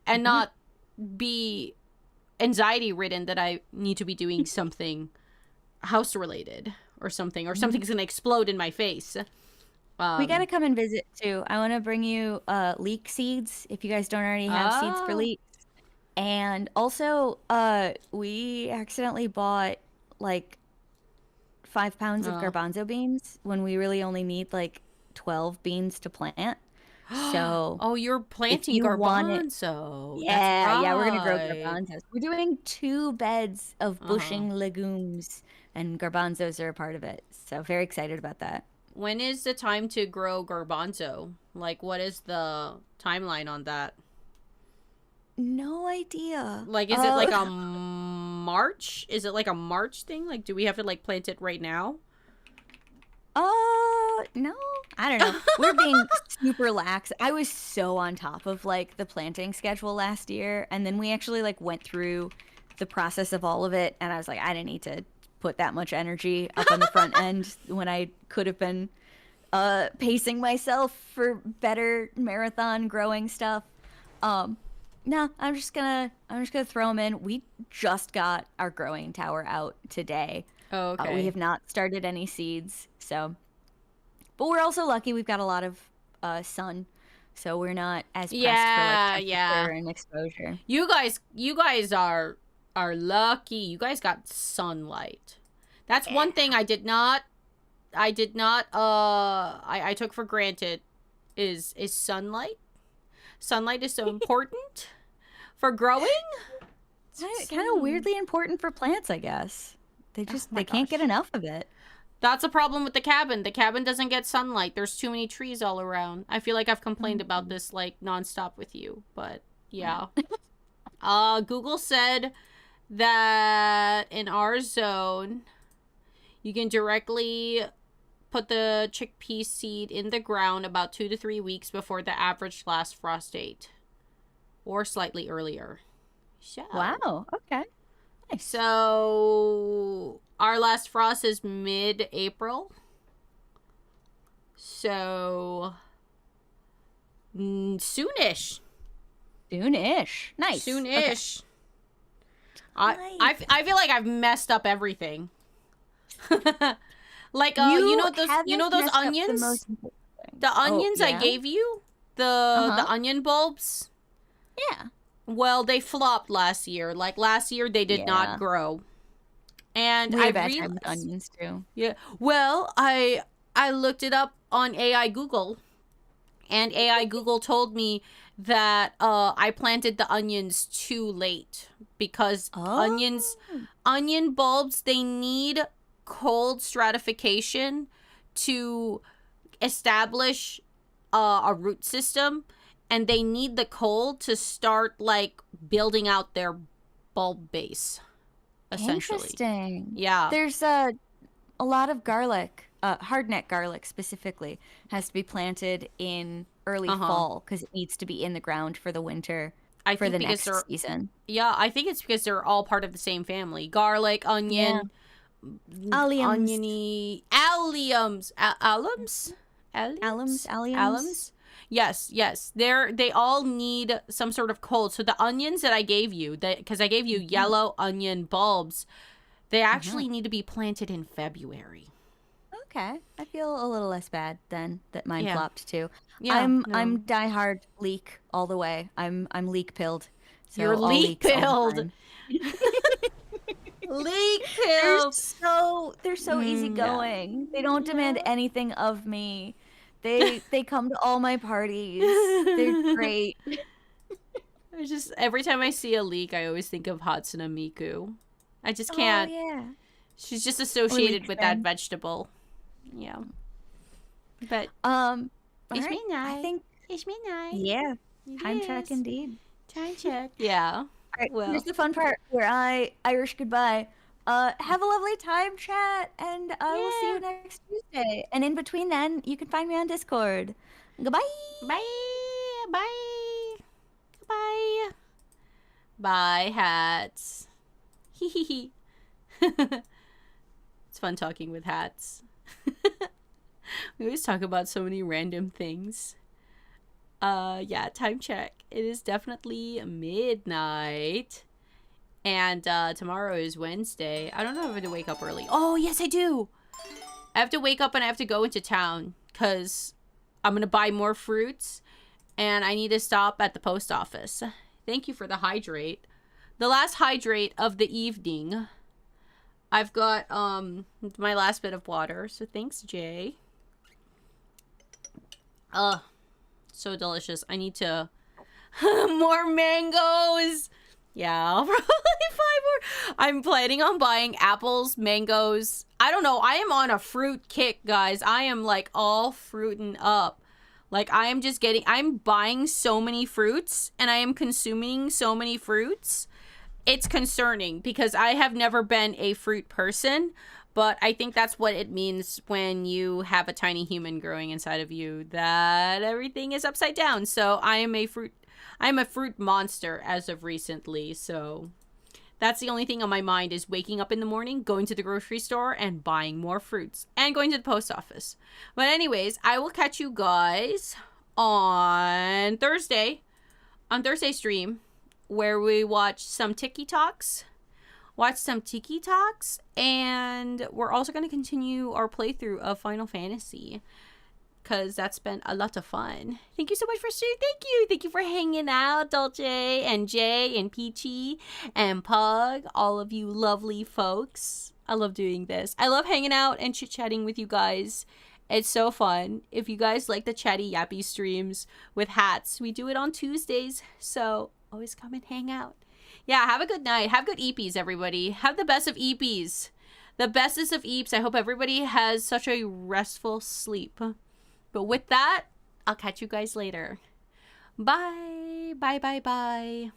and not be anxiety ridden that I need to be doing something house related or something's gonna explode in my face. We gotta come and visit too. I want to bring you leek seeds if you guys don't already have seeds for Oh. leeks. And also, we accidentally bought 5 pounds of Oh. garbanzo beans when we really only need 12 beans to plant. So Oh, you're planting you want it- garbanzo. That's yeah, we're gonna grow right. garbanzos. We're doing 2 beds of Uh-huh. bushing legumes, and garbanzos are a part of it. So very excited about that. When is the time to grow garbanzo? What is the timeline on that? No idea. Is it a March? Is it a March thing? Do we have to plant it right now? No, I don't know. We're being super lax. I was so on top of the planting schedule last year, and then we actually went through the process of all of it, and I was like, I didn't need to put that much energy up on the front end when I could have been pacing myself for better marathon growing stuff. No, I'm just gonna throw them in. We just got our growing tower out today. Oh, okay. We have not started any seeds, so. But we're also lucky we've got a lot of sun, so we're not as pressed Yeah, for yeah. temperature and exposure. You guys are lucky. You guys got sunlight. That's one thing I took for granted is sunlight. Sunlight is so important for growing. Kind of weirdly important for plants, I guess. They my can't get gosh. enough of it. That's a problem with the cabin. The cabin doesn't get sunlight. There's too many trees all around. I feel like I've complained about this like nonstop with you, but yeah. Google said that in our zone, you can directly put the chickpea seed in the ground about 2 to 3 weeks before the average last frost date, or slightly earlier. So, Wow. Okay. Nice. So our last frost is mid-April. So soonish. Soonish. Nice. Soonish. Okay. I feel like I've messed up everything. Like you know those onions? The onions I gave you? The onion bulbs? Yeah. Well, they flopped last year. Like last year they did not grow. And we I have bad realized time with onions too. Yeah. Well, I looked it up on AI Google, and AI Google told me that I planted the onions too late because onion bulbs, they need cold stratification to establish a root system, and they need the cold to start like building out their bulb base. Essentially. Interesting. Yeah. There's a lot of garlic, hardneck garlic specifically, has to be planted in early fall because it needs to be in the ground for the winter for the next season. Yeah, I think it's because they're all part of the same family. Garlic, onion, oniony, alliums. Alliums? Yes. They all need some sort of cold. So the onions that I gave you, because I gave you yellow onion bulbs, they actually need to be planted in February. Okay, I feel a little less bad then that mine flopped too. Yeah, I'm diehard leek all the way. I'm leek pilled. So you're leek pilled. Leek pilled. They're so easygoing. They don't demand anything of me. They come to all my parties. They're great. I just every time I see a leek, I always think of Hatsune Miku. I just can't. Oh, yeah. She's just associated with that vegetable. Yeah. But it's midnight. I think it's midnight. Yeah. Time check indeed. Time check. Yeah. All right, well, here's the fun part where I Irish goodbye. Have a lovely time, chat, and I will see you next Tuesday. And in between then, you can find me on Discord. Goodbye. Bye. Bye. Goodbye. Bye, hats. Hee hee hee. It's fun talking with hats. We always talk about so many random things. Yeah, time check. It is definitely midnight. And tomorrow is Wednesday. I don't know if I have to wake up early. Oh, yes, I do. I have to wake up and I have to go into town because I'm going to buy more fruits and I need to stop at the post office. Thank you for the hydrate. The last hydrate of the evening. I've got my last bit of water. So thanks, Jay. So delicious. I need to more mangoes. Yeah, I'll probably buy more. I'm planning on buying apples, mangoes. I don't know. I am on a fruit kick, guys. I am like all fruiting up. Like I'm buying so many fruits and I am consuming so many fruits. It's concerning because I have never been a fruit person, but I think that's what it means when you have a tiny human growing inside of you, that everything is upside down. So I'm a fruit monster as of recently. So that's the only thing on my mind is waking up in the morning, going to the grocery store and buying more fruits and going to the post office. But anyways, I will catch you guys on Thursday stream where we watch some Tiki Talks. And we're also going to continue our playthrough of Final Fantasy because that's been a lot of fun. Thank you so much for streaming. Thank you for hanging out, Dolce and Jay and Peachy and Pug, all of you lovely folks. I love doing this. I love hanging out and chit-chatting with you guys. It's so fun. If you guys like the chatty yappy streams with hats, we do it on Tuesdays, so always come and hang out. Yeah, have a good night. Have good EPs, everybody. Have the best of EPs. the bestest of eeps. I hope everybody has such a restful sleep. But with that, I'll catch you guys later. Bye. Bye, bye, bye.